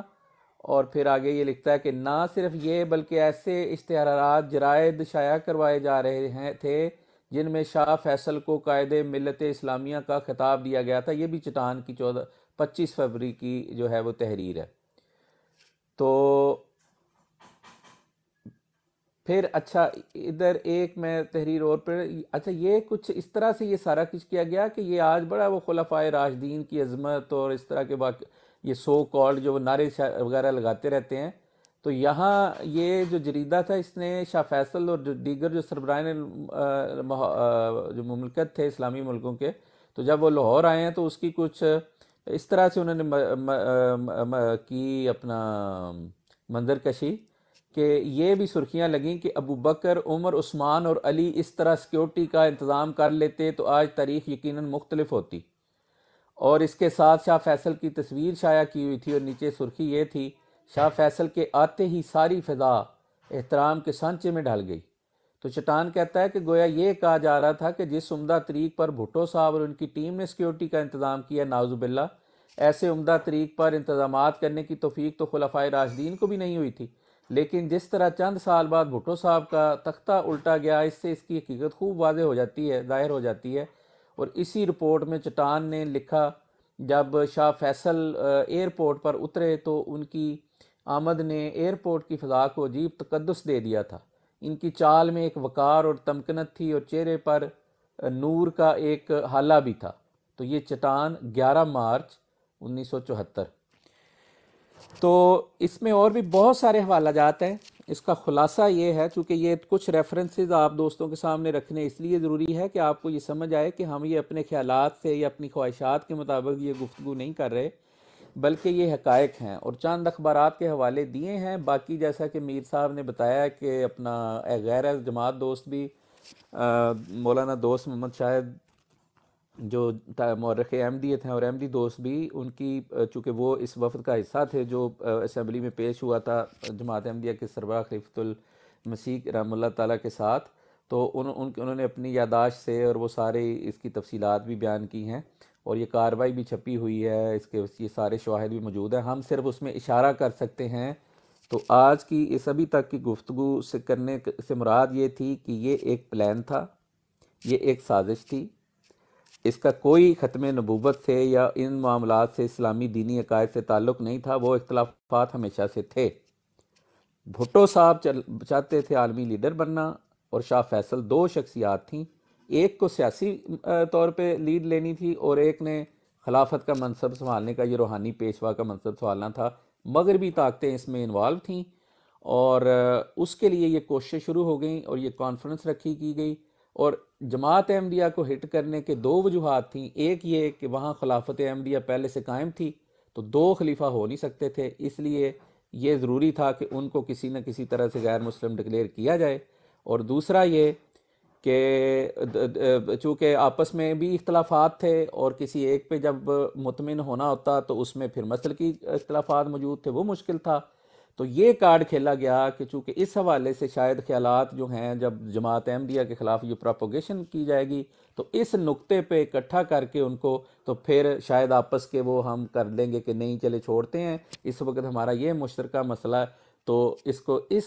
اور پھر آگے یہ لکھتا ہے کہ نہ صرف یہ بلکہ ایسے اشتہارات جرائد شائع کروائے جا رہے تھے جن میں شاہ فیصل کو قائد ملت اسلامیہ کا خطاب دیا گیا تھا۔ یہ بھی چٹان کی 25 فروری کی جو ہے وہ تحریر ہے۔ تو پھر اچھا ادھر ایک میں تحریر اور پر اچھا یہ کچھ اس طرح سے یہ سارا کچھ کیا گیا کہ یہ آج بڑا وہ خلفائے راشدین کی عظمت اور اس طرح کے یہ سو کالڈ جو نعرے وغیرہ لگاتے رہتے ہیں، تو یہاں یہ جو جریدہ تھا اس نے شاہ فیصل اور دیگر جو سربراہان جو مملکت تھے اسلامی ملکوں کے، تو جب وہ لاہور آئے ہیں تو اس کی کچھ اس طرح سے انہوں نے کی اپنا منظر کشی کہ یہ بھی سرخیاں لگیں کہ ابو بکر، عمر، عثمان اور علی اس طرح سیکیورٹی کا انتظام کر لیتے تو آج تاریخ یقیناً مختلف ہوتی، اور اس کے ساتھ شاہ فیصل کی تصویر شائع کی ہوئی تھی اور نیچے سرخی یہ تھی، شاہ فیصل کے آتے ہی ساری فضا احترام کے سانچے میں ڈھل گئی۔ تو چٹان کہتا ہے کہ گویا یہ کہا جا رہا تھا کہ جس عمدہ طریق پر بھٹو صاحب اور ان کی ٹیم نے سیکیورٹی کا انتظام کیا، نعوذ باللہ، ایسے عمدہ طریق پر انتظامات کرنے کی توفیق تو خلفائے راشدین کو بھی نہیں ہوئی تھی، لیکن جس طرح چند سال بعد بھٹو صاحب کا تختہ الٹا گیا، اس سے اس کی حقیقت خوب واضح ہو جاتی ہے، ظاہر ہو جاتی ہے۔ اور اسی رپورٹ میں چٹان نے لکھا جب شاہ فیصل ایئرپورٹ پر اترے تو ان کی آمد نے ایئرپورٹ کی فضا کو عجیب تقدس دے دیا تھا۔ ان کی چال میں ایک وقار اور تمکنت تھی اور چہرے پر نور کا ایک حالہ بھی تھا۔ تو یہ چٹان 11 مارچ 1974۔ تو اس میں اور بھی بہت سارے حوالہ جات ہیں. اس کا خلاصہ یہ ہے، چونکہ یہ کچھ ریفرنسز آپ دوستوں کے سامنے رکھنے اس لیے ضروری ہے کہ آپ کو یہ سمجھ آئے کہ ہم یہ اپنے خیالات سے یا اپنی خواہشات کے مطابق یہ گفتگو نہیں کر رہے، بلکہ یہ حقائق ہیں. اور چند اخبارات کے حوالے دیے ہیں. باقی جیسا کہ میر صاحب نے بتایا کہ اپنا غیر جماعت دوست بھی مولانا دوست محمد شاہد جو مورخ احمدیت ہیں اور احمدی دوست بھی، ان کی چونکہ وہ اس وفد کا حصہ تھے جو اسمبلی میں پیش ہوا تھا جماعت احمدیہ کے سربراہ خلیفۃ المسیح رحمہ اللہ تعالیٰ کے ساتھ، تو انہوں نے اپنی یادداشت سے اور وہ سارے اس کی تفصیلات بھی بیان کی ہیں، اور یہ کارروائی بھی چھپی ہوئی ہے، اس کے یہ سارے شواہد بھی موجود ہیں. ہم صرف اس میں اشارہ کر سکتے ہیں. تو آج کی اس ابھی تک کی گفتگو سے کرنے سے مراد یہ تھی کہ یہ ایک پلان تھا، یہ ایک سازش تھی. اس کا کوئی ختم نبوت سے یا ان معاملات سے اسلامی دینی عقائد سے تعلق نہیں تھا. وہ اختلافات ہمیشہ سے تھے. بھٹو صاحب چاہتے تھے عالمی لیڈر بننا، اور شاہ فیصل، دو شخصیات تھیں. ایک کو سیاسی طور پہ لیڈ لینی تھی اور ایک نے خلافت کا منصب سنبھالنے کا، یہ روحانی پیشوا کا منصب سنبھالنا تھا. مغربی طاقتیں اس میں انوالو تھیں، اور اس کے لیے یہ کوششیں شروع ہو گئیں اور یہ کانفرنس کی گئی. اور جماعت احمدیہ کو ہٹ کرنے کے دو وجوہات تھیں. ایک یہ کہ وہاں خلافت احمدیہ پہلے سے قائم تھی، تو دو خلیفہ ہو نہیں سکتے تھے، اس لیے یہ ضروری تھا کہ ان کو کسی نہ کسی طرح سے غیر مسلم ڈکلیئر کیا جائے. اور دوسرا یہ کہ چونکہ آپس میں بھی اختلافات تھے، اور کسی ایک پہ جب مطمئن ہونا ہوتا تو اس میں پھر مسلکی اختلافات موجود تھے، وہ مشکل تھا. تو یہ کارڈ کھیلا گیا کہ چونکہ اس حوالے سے شاید خیالات جو ہیں جب جماعت احمدیہ کے خلاف یہ پروپیگیشن کی جائے گی تو اس نقطے پہ اکٹھا کر کے ان کو، تو پھر شاید آپس کے وہ ہم کر لیں گے کہ نہیں چلے چھوڑتے ہیں، اس وقت ہمارا یہ مشترکہ مسئلہ ہے. تو اس کو اس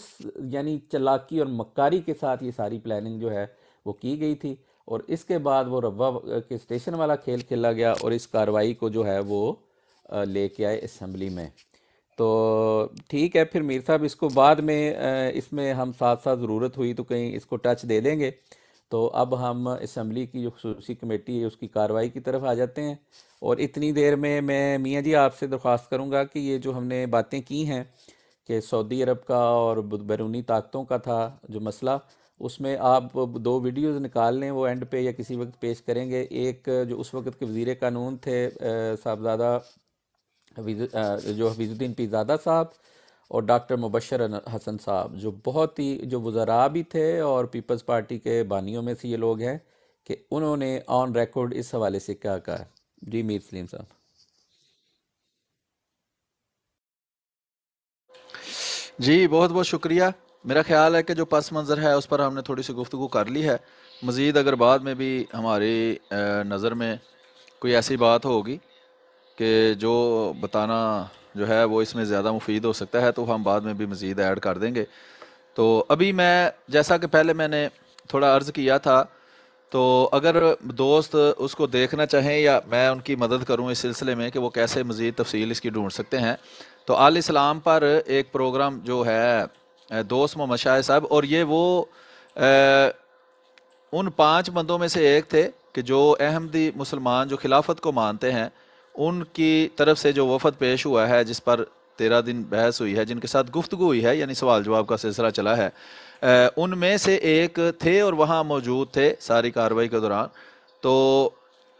یعنی چلاکی اور مکاری کے ساتھ یہ ساری پلاننگ جو ہے وہ کی گئی تھی. اور اس کے بعد وہ روا کے اسٹیشن والا کھیل کھیلا گیا، اور اس کارروائی کو جو ہے وہ لے کے آئے اسمبلی میں. تو ٹھیک ہے، پھر میر صاحب اس کو بعد میں اس میں ہم ساتھ ساتھ ضرورت ہوئی تو کہیں اس کو ٹچ دے دیں گے. تو اب ہم اسمبلی کی جو خصوصی کمیٹی ہے اس کی کارروائی کی طرف آ جاتے ہیں. اور اتنی دیر میں میاں جی آپ سے درخواست کروں گا کہ یہ جو ہم نے باتیں کی ہیں کہ سعودی عرب کا اور بیرونی طاقتوں کا تھا جو مسئلہ، اس میں آپ دو ویڈیوز نکال لیں، وہ اینڈ پہ یا کسی وقت پیش کریں گے. ایک جو اس وقت کے وزیر قانون تھے صاحبزادہ جو حفیظ الدین پیرزادہ صاحب، اور ڈاکٹر مبشر حسن صاحب، جو بہت ہی جو وزراء بھی تھے اور پیپلز پارٹی کے بانیوں میں سے یہ لوگ ہیں، کہ انہوں نے آن ریکارڈ اس حوالے سے کیا کہا ہے. جی میر سلیم صاحب. جی بہت بہت شکریہ. میرا خیال ہے کہ جو پس منظر ہے اس پر ہم نے تھوڑی سی گفتگو کر لی ہے. مزید اگر بعد میں بھی ہماری نظر میں کوئی ایسی بات ہوگی کہ جو بتانا جو ہے وہ اس میں زیادہ مفید ہو سکتا ہے تو ہم بعد میں بھی مزید ایڈ کر دیں گے. تو ابھی میں جیسا کہ پہلے میں نے تھوڑا عرض کیا تھا، تو اگر دوست اس کو دیکھنا چاہیں یا میں ان کی مدد کروں اس سلسلے میں کہ وہ کیسے مزید تفصیل اس کی ڈھونڈ سکتے ہیں، تو آل اسلام پر ایک پروگرام جو ہے دوست محمد شاہ صاحب، اور یہ وہ ان 5 بندوں میں سے ایک تھے کہ جو احمدی مسلمان جو خلافت کو مانتے ہیں ان کی طرف سے جو وفد پیش ہوا ہے، جس پر 13 دن بحث ہوئی ہے، جن کے ساتھ گفتگو ہوئی ہے، یعنی سوال جواب کا سلسلہ چلا ہے، ان میں سے ایک تھے اور وہاں موجود تھے ساری کارروائی کے دوران. تو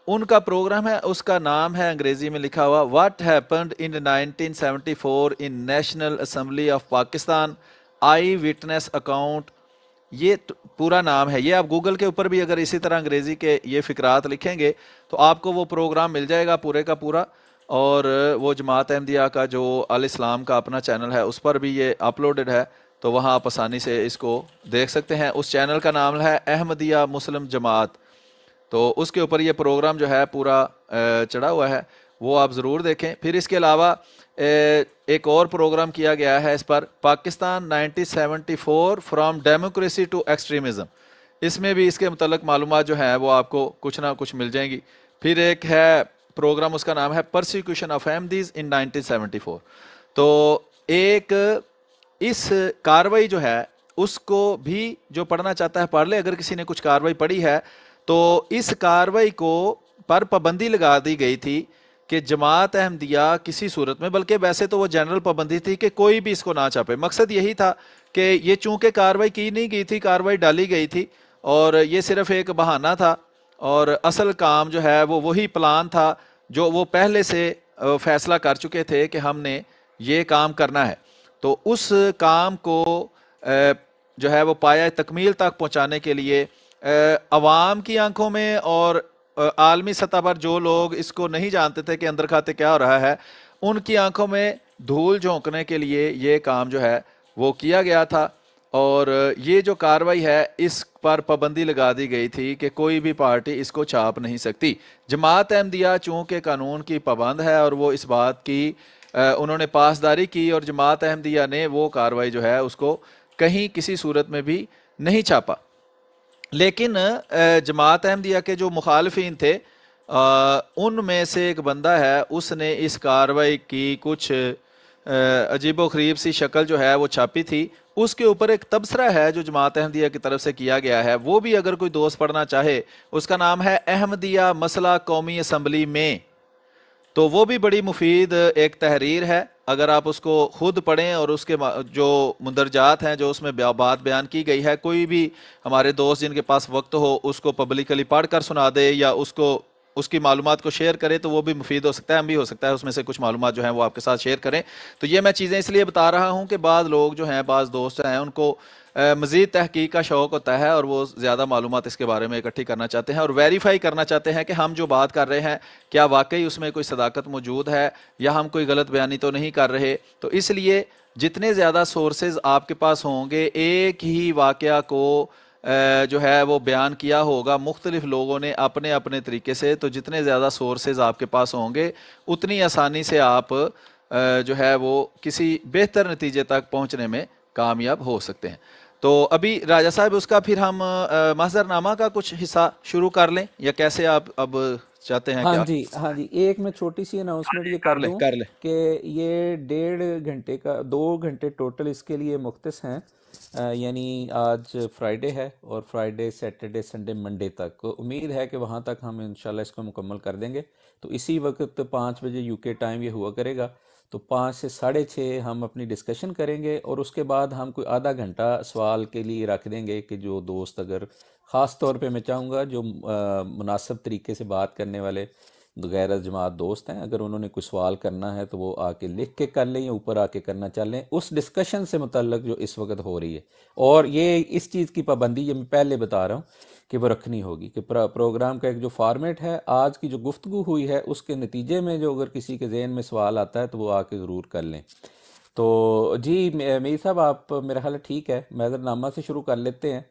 ان کا پروگرام ہے، اس کا نام ہے انگریزی میں لکھا ہوا what happened in 1974 in national assembly of Pakistan I witness account. یہ پورا نام ہے. یہ آپ گوگل کے اوپر بھی اگر اسی طرح انگریزی کے یہ فقرات لکھیں گے تو آپ کو وہ پروگرام مل جائے گا پورے کا پورا. اور وہ جماعت احمدیہ کا جو آل اسلام کا اپنا چینل ہے اس پر بھی یہ اپلوڈڈ ہے، تو وہاں آپ آسانی سے اس کو دیکھ سکتے ہیں. اس چینل کا نام ہے احمدیہ مسلم جماعت. تو اس کے اوپر یہ پروگرام جو ہے پورا چڑھا ہوا ہے، وہ آپ ضرور دیکھیں. پھر اس کے علاوہ ایک اور پروگرام کیا گیا ہے اس پر، Pakistan 1974 from democracy to extremism. اس میں بھی اس کے متعلق معلومات جو ہیں وہ آپ کو کچھ نہ کچھ مل جائیں گی. پھر ایک ہے پروگرام، اس کا نام ہے پرسیکیوشن آف احمدیز ان 1974. تو ایک اس کاروائی جو ہے اس کو بھی جو پڑھنا چاہتا ہے پڑھ لے. اگر کسی نے کچھ کاروائی پڑھی ہے تو اس کاروائی کو پر پابندی لگا دی گئی تھی کہ جماعت احمدیہ کسی صورت میں، بلکہ ویسے تو وہ جنرل پابندی تھی کہ کوئی بھی اس کو نہ چھاپے. مقصد یہی تھا کہ یہ چونکہ کاروائی کی نہیں گئی تھی، کاروائی ڈالی گئی تھی اور یہ صرف ایک بہانہ تھا، اور اصل کام جو ہے وہ وہی پلان تھا جو وہ پہلے سے فیصلہ کر چکے تھے کہ ہم نے یہ کام کرنا ہے. تو اس کام کو جو ہے وہ پایہ تکمیل تک پہنچانے کے لیے عوام کی آنکھوں میں اور عالمی سطح پر جو لوگ اس کو نہیں جانتے تھے کہ اندر کھاتے کیا ہو رہا ہے، ان کی آنکھوں میں دھول جھونکنے کے لیے یہ کام جو ہے وہ کیا گیا تھا. اور یہ جو کاروائی ہے اس پر پابندی لگا دی گئی تھی کہ کوئی بھی پارٹی اس کو چھاپ نہیں سکتی. جماعت احمدیہ چونکہ قانون کی پابند ہے اور وہ اس بات کی انہوں نے پاسداری کی، اور جماعت احمدیہ نے وہ کاروائی جو ہے اس کو کہیں کسی صورت میں بھی نہیں چھاپا. لیکن جماعت احمدیہ کے جو مخالفین تھے ان میں سے ایک بندہ ہے، اس نے اس کاروائی کی کچھ عجیب و غریب سی شکل جو ہے وہ چھاپی تھی. اس کے اوپر ایک تبصرہ ہے جو جماعت احمدیہ کی طرف سے کیا گیا ہے، وہ بھی اگر کوئی دوست پڑھنا چاہے، اس کا نام ہے احمدیہ مسئلہ قومی اسمبلی میں. تو وہ بھی بڑی مفید ایک تحریر ہے، اگر آپ اس کو خود پڑھیں اور اس کے جو مندرجات ہیں جو اس میں بات بیان کی گئی ہے، کوئی بھی ہمارے دوست جن کے پاس وقت ہو اس کو پبلکلی پڑھ کر سنا دے یا اس کی معلومات کو شیئر کرے تو وہ بھی مفید ہو سکتا ہے. ہم بھی ہو سکتا ہے اس میں سے کچھ معلومات جو ہیں وہ آپ کے ساتھ شیئر کریں. تو یہ میں چیزیں اس لیے بتا رہا ہوں کہ بعض لوگ جو ہیں، بعض دوست ہیں، ان کو مزید تحقیق کا شوق ہوتا ہے اور وہ زیادہ معلومات اس کے بارے میں اکٹھی کرنا چاہتے ہیں اور ویریفائی کرنا چاہتے ہیں کہ ہم جو بات کر رہے ہیں کیا واقعی اس میں کوئی صداقت موجود ہے یا ہم کوئی غلط بیانی تو نہیں کر رہے. تو اس لیے جتنے زیادہ سورسز آپ کے پاس ہوں گے، ایک ہی واقعہ کو جو ہے وہ بیان کیا ہوگا مختلف لوگوں نے اپنے اپنے طریقے سے، تو جتنے زیادہ سورسز آپ کے پاس ہوں گے اتنی آسانی سے آپ جو ہے وہ کسی بہتر نتیجے تک پہنچنے میں کامیاب ہو سکتے ہیں. تو ابھی راجہ صاحب اس کا پھر ہم محضر نامہ کا کچھ حصہ شروع کر لیں یا کیسے آپ اب چاہتے ہیں؟ ہاں جی ایک میں چھوٹی سی اناؤنسمنٹ یہ کر دوں کہ یہ 1.5 گھنٹے کا 2 گھنٹے ٹوٹل اس کے لیے مختص ہیں، یعنی آج فرائیڈے ہے اور فرائیڈے سیٹرڈے سنڈے منڈے تک. امید ہے کہ وہاں تک ہم انشاءاللہ اس کو مکمل کر دیں گے. تو اسی وقت 5 بجے یو کے ٹائم یہ ہوا کرے گا. تو 5 سے 6:30 ہم اپنی ڈسکشن کریں گے اور اس کے بعد ہم کوئی آدھا گھنٹہ سوال کے لیے رکھ دیں گے کہ جو دوست، اگر خاص طور پہ میں چاہوں گا جو مناسب طریقے سے بات کرنے والے غیر جماعت دوست ہیں، اگر انہوں نے کوئی سوال کرنا ہے تو وہ آ کے لکھ کے کر لیں یا اوپر آ کے کرنا چاہ لیں اس ڈسکشن سے متعلق جو اس وقت ہو رہی ہے. اور یہ اس چیز کی پابندی یہ میں پہلے بتا رہا ہوں کہ وہ رکھنی ہوگی کہ پروگرام کا ایک جو فارمیٹ ہے، آج کی جو گفتگو ہوئی ہے اس کے نتیجے میں جو اگر کسی کے ذہن میں سوال آتا ہے تو وہ آ کے ضرور کر لیں. تو جی میر صاحب آپ میرا خیال ہے ٹھیک ہے، محضر نامہ سے شروع کر لیتے ہیں.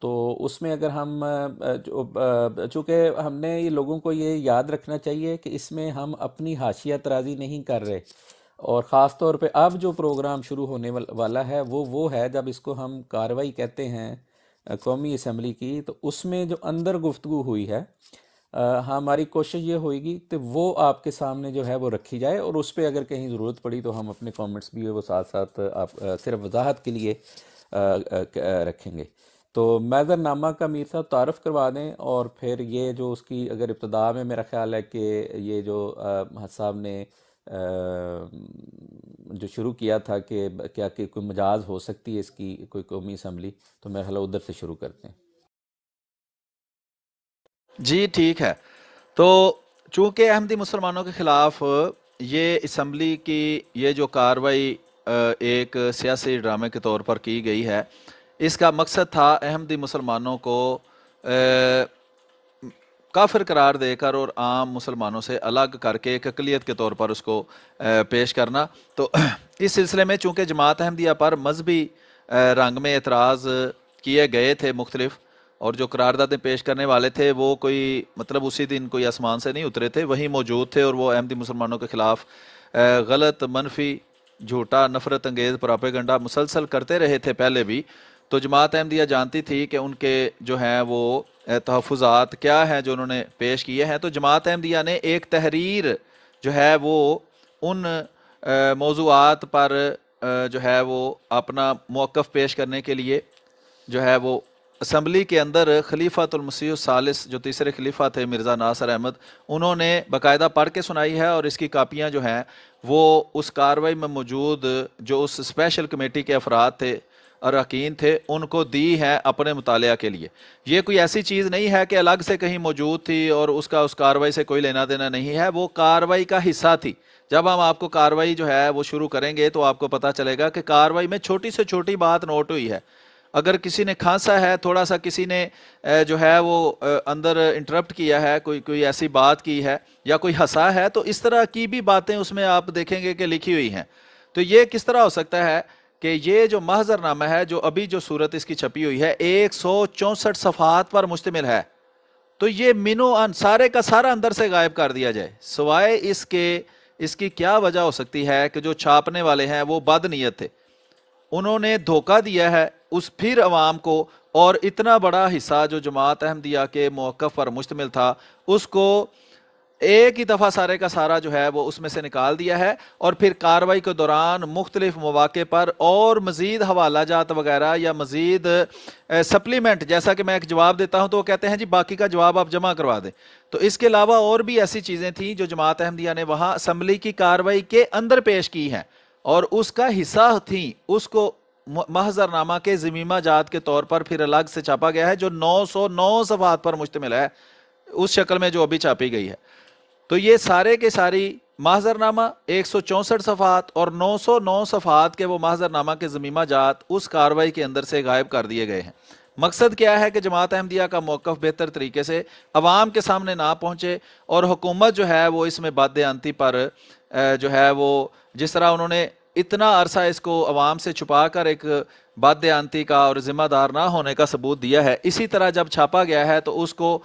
تو اس میں اگر ہم چونکہ ہم نے یہ لوگوں کو یہ یاد رکھنا چاہیے کہ اس میں ہم اپنی حاشیہ ترازی نہیں کر رہے، اور خاص طور پہ اب جو پروگرام شروع ہونے والا ہے وہ ہے جب اس کو ہم کارروائی کہتے ہیں قومی اسمبلی کی، تو اس میں جو اندر گفتگو ہوئی ہے ہماری کوشش یہ ہوئے گی کہ وہ آپ کے سامنے جو ہے وہ رکھی جائے، اور اس پہ اگر کہیں ضرورت پڑی تو ہم اپنے کامنٹس بھی وہ ساتھ ساتھ آپ صرف وضاحت کے لیے رکھیں گے. تو محضر نامہ کا میر صاحب تعارف کروا دیں، اور پھر یہ جو اس کی اگر ابتدا میں میرا خیال ہے کہ یہ جو حد صاحب نے جو شروع کیا تھا کہ کیا کہ کوئی مجاز ہو سکتی ہے اس کی کوئی قومی اسمبلی، تو میرا خیال ادھر سے شروع کرتے ہیں. جی ٹھیک ہے. تو چونکہ احمدی مسلمانوں کے خلاف یہ اسمبلی کی یہ جو کاروائی ایک سیاسی ڈرامے کے طور پر کی گئی ہے، اس کا مقصد تھا احمدی مسلمانوں کو کافر قرار دے کر اور عام مسلمانوں سے الگ کر کے ایک اقلیت کے طور پر اس کو پیش کرنا. تو اس سلسلے میں چونکہ جماعت احمدیہ پر مذہبی رنگ میں اعتراض کیے گئے تھے مختلف، اور جو قراردادیں پیش کرنے والے تھے وہ کوئی مطلب اسی دن کوئی آسمان سے نہیں اترے تھے، وہیں موجود تھے، اور وہ احمدی مسلمانوں کے خلاف غلط، منفی، جھوٹا، نفرت انگیز پراپیگنڈا مسلسل کرتے رہے تھے پہلے بھی. تو جماعت احمدیہ جانتی تھی کہ ان کے جو ہیں وہ تحفظات کیا ہیں جو انہوں نے پیش کیے ہیں. تو جماعت احمدیہ نے ایک تحریر جو ہے وہ ان موضوعات پر جو ہے وہ اپنا موقف پیش کرنے کے لیے جو ہے وہ اسمبلی کے اندر خلیفۃ المسیح الثالث جو تیسرے خلیفہ تھے مرزا ناصر احمد، انہوں نے باقاعدہ پڑھ کے سنائی ہے، اور اس کی کاپیاں جو ہیں وہ اس کاروائی میں موجود جو اس اسپیشل کمیٹی کے افراد تھے، اراکین تھے، ان کو دی ہے اپنے مطالعہ کے لیے۔ یہ کوئی ایسی چیز نہیں ہے کہ الگ سے کہیں موجود تھی اور اس کا اس کاروائی سے کوئی لینا دینا نہیں ہے، وہ کاروائی کا حصہ تھی۔ جب ہم آپ کو کاروائی جو ہے وہ شروع کریں گے تو آپ کو پتہ چلے گا کہ کاروائی میں چھوٹی سے چھوٹی بات نوٹ ہوئی ہے۔ اگر کسی نے کھانسا ہے، تھوڑا سا کسی نے جو ہے وہ اندر انٹرپٹ کیا ہے، کوئی ایسی بات کی ہے، یا کوئی ہنسا ہے، تو اس طرح کی بھی باتیں اس میں آپ دیکھیں گے کہ لکھی ہوئی ہیں۔ تو یہ کس طرح ہو سکتا ہے کہ یہ جو محضر نامہ ہے، جو ابھی جو صورت اس کی چھپی ہوئی ہے 164 صفحات پر مشتمل ہے، تو یہ منو ان سارے کا سارا اندر سے غائب کر دیا جائے، سوائے اس کے اس کی کیا وجہ ہو سکتی ہے کہ جو چھاپنے والے ہیں وہ بد نیت تھے، انہوں نے دھوکہ دیا ہے اس پھر عوام کو، اور اتنا بڑا حصہ جو جماعت احمدیہ کے موقف پر مشتمل تھا اس کو ایک ہی دفعہ سارے کا سارا جو ہے وہ اس میں سے نکال دیا ہے، اور پھر کاروائی کے دوران مختلف مواقع پر اور مزید حوالہ جات وغیرہ یا مزید سپلیمنٹ، جیسا کہ میں ایک جواب دیتا ہوں تو وہ کہتے ہیں جی باقی کا جواب آپ جمع کروا دیں، تو اس کے علاوہ اور بھی ایسی چیزیں تھیں جو جماعت احمدیہ نے وہاں اسمبلی کی کاروائی کے اندر پیش کی ہیں اور اس کا حصہ تھیں، اس کو محضر نامہ کے ضمیمہ جات کے طور پر پھر الگ سے چھاپا گیا ہے، جو 909 صفحات پر مشتمل ہے اس شکل میں جو ابھی چھاپی گئی ہے۔ تو یہ سارے کے ساری محضر نامہ 164 صفحات اور 909 صفحات کے وہ محضر نامہ کے ضمیمہ جات اس کاروائی کے اندر سے غائب کر دیے گئے ہیں۔ مقصد کیا ہے کہ جماعت احمدیہ کا موقف بہتر طریقے سے عوام کے سامنے نہ پہنچے، اور حکومت جو ہے وہ اس میں بادیانتی پر جو ہے وہ جس طرح انہوں نے اتنا عرصہ اس کو عوام سے چھپا کر ایک بادیانتی کا اور ذمہ دار نہ ہونے کا ثبوت دیا ہے، اسی طرح جب چھاپا گیا ہے تو اس کو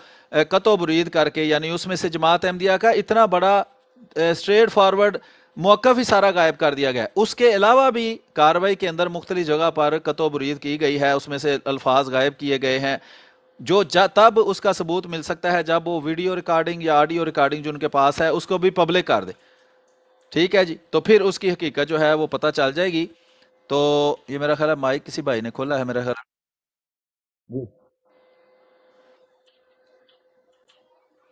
قطع و برید کر کے، یعنی اس میں سے جماعت احمدیہ کا اتنا بڑا اسٹریٹ فارورڈ موقف ہی سارا غائب کر دیا گیا۔ اس کے علاوہ بھی کاروائی کے اندر مختلف جگہ پر قطع و برید کی گئی ہے، اس میں سے الفاظ غائب کیے گئے ہیں، جو تب اس کا ثبوت مل سکتا ہے جب وہ ویڈیو ریکارڈنگ یا آڈیو ریکارڈنگ جو ان کے پاس ہے اس کو بھی پبلک کر دے، ٹھیک ہے جی، تو پھر اس کی حقیقت جو ہے وہ پتہ چل جائے گی۔ تو یہ میرا خیال ہے مائک کسی بھائی نے کھولا ہے میرا خیال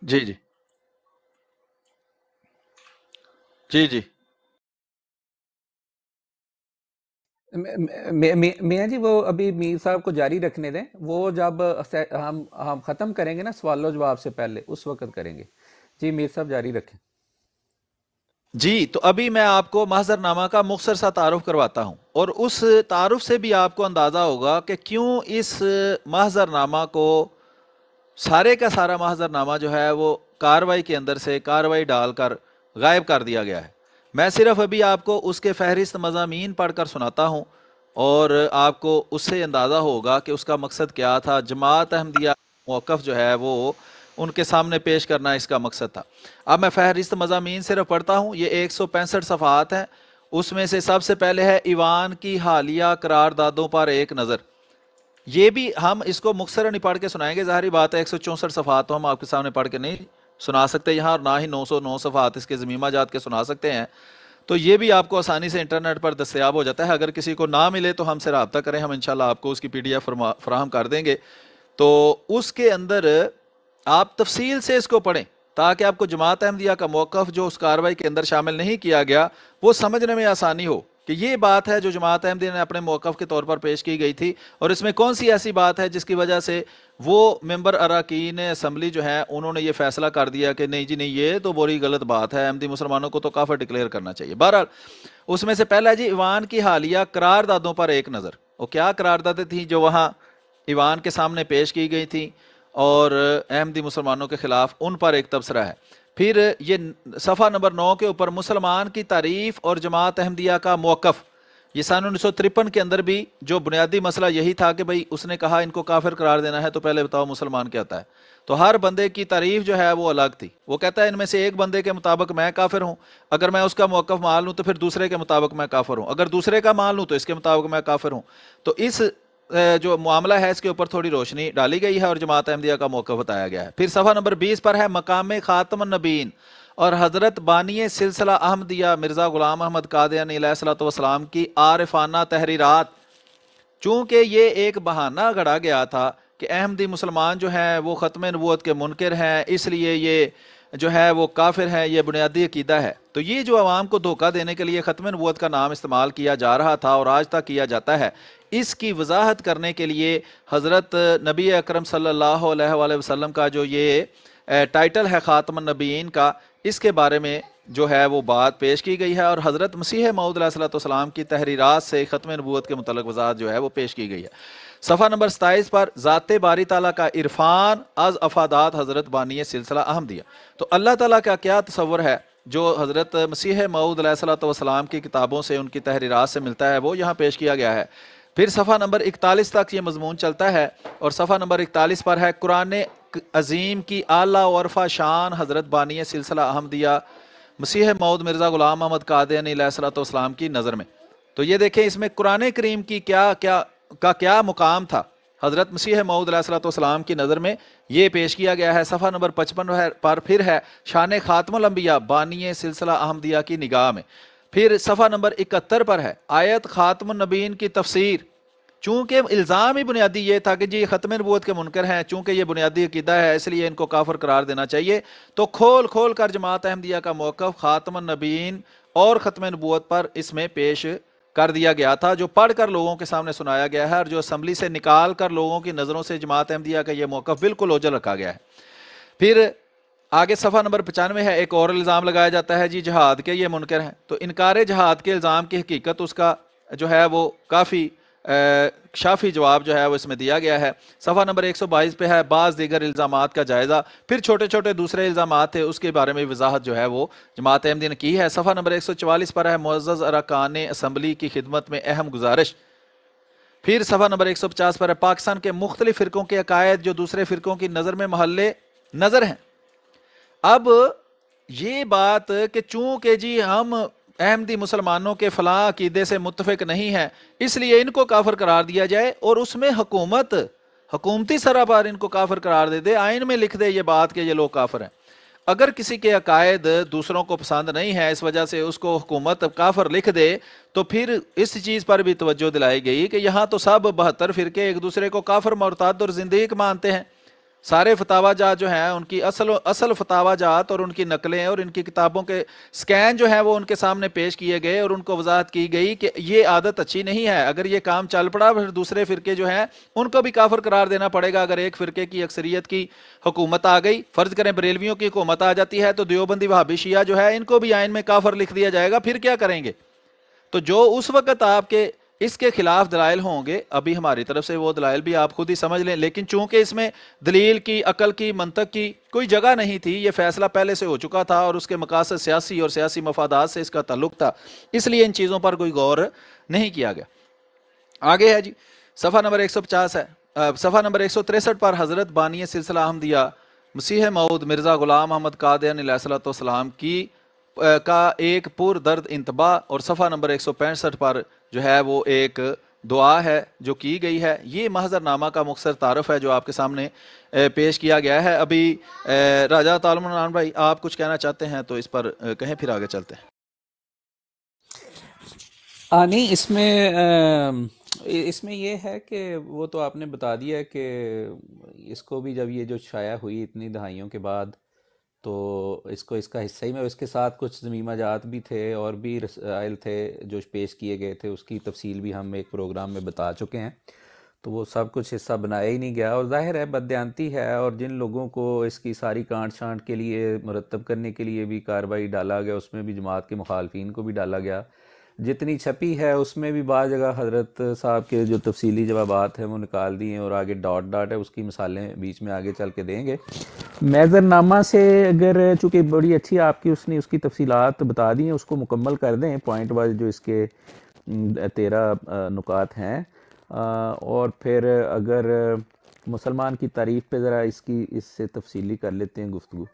جی جی جی جی میاں جی وہ ابھی میر صاحب کو جاری رکھنے دیں، وہ جب ہم ختم کریں گے نا سوال و جواب سے پہلے اس وقت کریں گے۔ جی میر صاحب جاری رکھیں۔ جی، تو ابھی میں آپ کو محضر نامہ کا مختصر سا تعارف کرواتا ہوں، اور اس تعارف سے بھی آپ کو اندازہ ہوگا کہ کیوں اس محضر نامہ کو سارے کا سارا محضر نامہ جو ہے وہ کاروائی کے اندر سے کاروائی ڈال کر غائب کر دیا گیا ہے۔ میں صرف ابھی آپ کو اس کے فہرست مضامین پڑھ کر سناتا ہوں، اور آپ کو اس سے اندازہ ہوگا کہ اس کا مقصد کیا تھا۔ جماعت احمدیہ موقف جو ہے وہ ان کے سامنے پیش کرنا اس کا مقصد تھا۔ اب میں فہرست مضامین صرف پڑھتا ہوں، یہ 165 صفحات ہیں، اس میں سے سب سے پہلے ہے ایوان کی حالیہ قراردادوں پر ایک نظر۔ یہ بھی ہم اس کو مختصر نہیں پڑھ کے سنائیں گے، ظاہری بات ہے 164 صفحات تو ہم آپ کے سامنے پڑھ کے نہیں سنا سکتے یہاں، اور نہ ہی 909 صفحات اس کے ضمیمہ جات کے سنا سکتے ہیں، تو یہ بھی آپ کو آسانی سے انٹرنیٹ پر دستیاب ہو جاتا ہے۔ اگر کسی کو نہ ملے تو ہم سے رابطہ کریں، ہم انشاءاللہ آپ کو اس کی PDF فراہم کر دیں گے۔ تو اس کے اندر آپ تفصیل سے اس کو پڑھیں تاکہ آپ کو جماعت احمدیہ کا موقف جو اس کاروائی کے اندر شامل نہیں کیا گیا وہ سمجھنے میں آسانی ہو کہ یہ بات ہے جو جماعت احمدیہ نے اپنے موقف کے طور پر پیش کی گئی تھی، اور اس میں کون سی ایسی بات ہے جس کی وجہ سے وہ ممبر اراکین اسمبلی جو ہیں انہوں نے یہ فیصلہ کر دیا کہ نہیں جی نہیں، یہ تو بڑی غلط بات ہے، احمدی مسلمانوں کو تو کافر ڈکلیئر کرنا چاہیے۔ بہرحال اس میں سے پہلا جی ایوان کی حالیہ قراردادوں پر ایک نظر۔ وہ کیا قراردادیں تھیں جو وہاں ایوان کے سامنے پیش کی گئی تھیں اور احمدی مسلمانوں کے خلاف، ان پر ایک تبصرہ ہے۔ پھر یہ صفحہ نمبر 9 کے اوپر مسلمان کی تعریف اور جماعت احمدیہ کا موقف، یہ سن 1953 کے اندر بھی جو بنیادی مسئلہ یہی تھا کہ بھئی اس نے کہا ان کو کافر قرار دینا ہے تو پہلے بتاؤ مسلمان کیا ہوتا ہے، تو ہر بندے کی تعریف جو ہے وہ الگ تھی۔ وہ کہتا ہے ان میں سے ایک بندے کے مطابق میں کافر ہوں، اگر میں اس کا موقف مان لوں تو پھر دوسرے کے مطابق میں کافر ہوں، اگر دوسرے کا مان لوں تو اس کے مطابق میں کافر ہوں۔ تو اس جو معاملہ ہے اس کے اوپر تھوڑی روشنی ڈالی گئی ہے اور جماعت احمدیہ کا موقف بتایا گیا ہے۔ پھر صفحہ نمبر 20 پر ہے مقام خاتم النبیین اور حضرت بانی سلسلہ احمدیہ مرزا غلام احمد قادیانی علیہ الصلوۃ والسلام کی عارفانہ تحریرات۔ چونکہ یہ ایک بہانہ گھڑا گیا تھا کہ احمدی مسلمان جو ہیں وہ ختم نبوت کے منکر ہیں، اس لیے یہ جو ہے وہ کافر ہے، یہ بنیادی عقیدہ ہے. تو یہ جو عوام کو دھوکہ دینے کے لیے ختم نبوت کا نام استعمال کیا جا رہا تھا اور آج تک کیا جاتا ہے، اس کی وضاحت کرنے کے لیے حضرت نبی اکرم صلی اللہ علیہ وآلہ وسلم کا جو یہ ٹائٹل ہے خاتم النبیین کا، اس کے بارے میں جو ہے وہ بات پیش کی گئی ہے، اور حضرت مسیح موعود علیہ السلام کی تحریرات سے ختم نبوت کے متعلق وضاحت جو ہے وہ پیش کی گئی ہے. صفحہ نمبر 27 پر ذات باری تعالیٰ کا عرفان از افادات حضرت بانی سلسلہ احمدیہ. تو اللہ تعالیٰ کا کیا تصور ہے جو حضرت مسیح موعود علیہ السلام کی کتابوں سے، ان کی تحریرات سے ملتا ہے، وہ یہاں پیش کیا گیا ہے. پھر صفحہ نمبر 41 تک یہ مضمون چلتا ہے، اور صفحہ نمبر 41 پر ہے قرآن عظیم کی اعلیٰ و عرفہ شان حضرت بانی سلسلہ احمدیہ مسیح موعود مرزا غلام محمد قادیانی علیہ السلام کی نظر میں. تو یہ دیکھیں اس میں قرآن کریم کی کیا مقام تھا حضرت مسیح موعود علیہ السلام کی نظر میں، یہ پیش کیا گیا ہے. صفحہ نمبر 55 پر پھر ہے شان خاتم الانبیاء بانی سلسلہ احمدیہ کی نگاہ میں. پھر صفحہ نمبر 71 پر ہے آیت خاتم النبیین کی تفسیر. چونکہ الزام ہی بنیادی یہ تھا کہ جی یہ ختم نبوت کے منکر ہیں، چونکہ یہ بنیادی عقیدہ ہے اس لیے ان کو کافر قرار دینا چاہیے، تو کھول کھول کر جماعت احمدیہ کا موقف خاتم النبیین اور ختم نبوت پر اس میں پیش کر دیا گیا تھا، جو پڑھ کر لوگوں کے سامنے سنایا گیا ہے، اور جو اسمبلی سے نکال کر لوگوں کی نظروں سے جماعت احمدیہ کا یہ موقف بالکل اوجھل رکھا گیا ہے. پھر آگے صفحہ نمبر 95 ہے، ایک اور الزام لگایا جاتا ہے جی جہاد کے یہ منکر ہیں. تو انکار جہاد کے الزام کی حقیقت اس کا جو ہے وہ کافی شافی جواب جو ہے وہ اس میں دیا گیا ہے. صفحہ نمبر 122 پہ ہے بعض دیگر الزامات کا جائزہ. پھر چھوٹے چھوٹے دوسرے الزامات تھے، اس کے بارے میں وضاحت جو ہے وہ جماعت احمدیہ نے کی ہے. صفحہ نمبر 144 پر ہے معزز ارکان اسمبلی کی خدمت میں اہم گزارش. پھر صفحہ نمبر 150 پر ہے پاکستان کے مختلف فرقوں کے عقائد جو دوسرے فرقوں کی نظر میں محل نظر ہیں. اب یہ بات کہ چونکہ جی ہم احمدی مسلمانوں کے فلاں عقیدے سے متفق نہیں ہیں اس لیے ان کو کافر قرار دیا جائے، اور اس میں حکومتی سرح پر ان کو کافر قرار دے دے، آئین میں لکھ دے یہ بات کہ یہ لوگ کافر ہیں. اگر کسی کے عقائد دوسروں کو پسند نہیں ہے اس وجہ سے اس کو حکومت کافر لکھ دے، تو پھر اس چیز پر بھی توجہ دلائی گئی کہ یہاں تو سب 72 فرقے ایک دوسرے کو کافر مرتد اور زندیق مانتے ہیں. سارے فتاوا جات جو ہیں ان کی اصل فتاوا جات اور ان کی نقلیں اور ان کی کتابوں کے سکین جو ہیں وہ ان کے سامنے پیش کیے گئے، اور ان کو وضاحت کی گئی کہ یہ عادت اچھی نہیں ہے. اگر یہ کام چل پڑا پھر دوسرے فرقے جو ہیں ان کو بھی کافر قرار دینا پڑے گا. اگر ایک فرقے کی اکثریت کی حکومت آ گئی، فرض کریں بریلویوں کی حکومت آ جاتی ہے، تو دیوبندی وہابی شیعہ جو ہے ان کو بھی آئین میں کافر لکھ دیا جائے گا، پھر کیا کریں گے؟ تو جو اس وقت آپ کے اس کے خلاف دلائل ہوں گے، ابھی ہماری طرف سے وہ دلائل بھی آپ خود ہی سمجھ لیں، لیکن چونکہ اس میں دلیل کی، عقل کی، منطق کی کوئی جگہ نہیں تھی، یہ فیصلہ پہلے سے ہو چکا تھا اور اس کے مقاصد سیاسی اور سیاسی مفادات سے اس کا تعلق تھا، اس لیے ان چیزوں پر کوئی غور نہیں کیا گیا. آگے ہے جی صفحہ نمبر 150 ہے، صفحہ نمبر 163 پر حضرت بانی سلسلہ احمدیہ مسیح موعود مرزا غلام محمد قادیانی علیہ السلام کی کا ایک پر درد انتباہ، اور صفحہ نمبر 165 پر جو ہے وہ ایک دعا ہے جو کی گئی ہے. یہ محضر نامہ کا مختصر تعارف ہے جو آپ کے سامنے پیش کیا گیا ہے. ابھی راجہ تعلیم الرحمان بھائی آپ کچھ کہنا چاہتے ہیں تو اس پر کہیں، پھر آگے چلتے ہیں. نہیں، اس میں یہ ہے کہ وہ تو آپ نے بتا دیا ہے کہ اس کو بھی جب یہ جو شائع ہوئی اتنی دہائیوں کے بعد تو اس کا حصہ ہی میں اس کے ساتھ کچھ ضمیمہ جات بھی تھے اور بھی رسائل تھے جو پیش کیے گئے تھے، اس کی تفصیل بھی ہم ایک پروگرام میں بتا چکے ہیں، تو وہ سب کچھ حصہ بنایا ہی نہیں گیا. اور ظاہر ہے بددیانتی ہے، اور جن لوگوں کو اس کی ساری کانٹ چھانٹ کے لیے مرتب کرنے کے لیے بھی کارروائی ڈالا گیا، اس میں بھی جماعت کے مخالفین کو بھی ڈالا گیا. جتنی چھپی ہے اس میں بھی بعض جگہ حضرت صاحب کے جو تفصیلی جوابات ہیں وہ نکال دیے ہیں، اور آگے ڈاٹ ہے، اس کی مثالیں بیچ میں آگے چل کے دیں گے. محضر نامہ سے اگر چونکہ بڑی اچھی آپ کی اس کی تفصیلات بتا دی ہیں، اس کو مکمل کر دیں پوائنٹ وائز جو اس کے 13 نکات ہیں، اور پھر اگر مسلمان کی تعریف پہ ذرا اس سے تفصیلی کر لیتے ہیں گفتگو.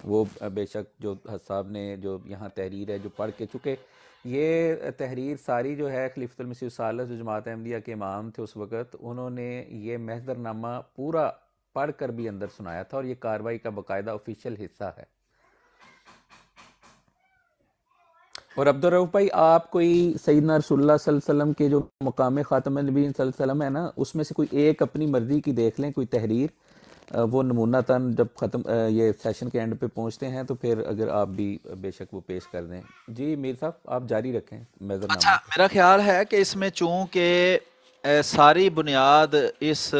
وہ بے شک جو صاحب نے جو یہاں تحریر ہے جو پڑھ کے، چونکہ یہ تحریر ساری جو ہے خلیفۃ المسیح الثالث جو جماعت احمدیہ کے امام تھے اس وقت، انہوں نے یہ محضر نامہ پورا پڑھ کر بھی اندر سنایا تھا، اور یہ کارروائی کا باقاعدہ آفیشیل حصہ ہے. اور عبدالرؤف بھائی آپ کوئی سیدنا رسول اللہ صلی اللہ علیہ وسلم کے جو مقام خاتم النبیین صلی اللہ علیہ وسلم ہے نا، اس میں سے کوئی ایک اپنی مرضی کی دیکھ لیں، کوئی تحریر، وہ نمونہ تن جب ختم یہ سیشن کے اینڈ پہ پہنچتے ہیں تو پھر اگر آپ بھی بے شک وہ پیش کر دیں۔ جی میر صاحب آپ جاری رکھیں میزر اچھا، نامہ۔ میرا خیال ہے کہ اس میں چونکہ ساری بنیاد اس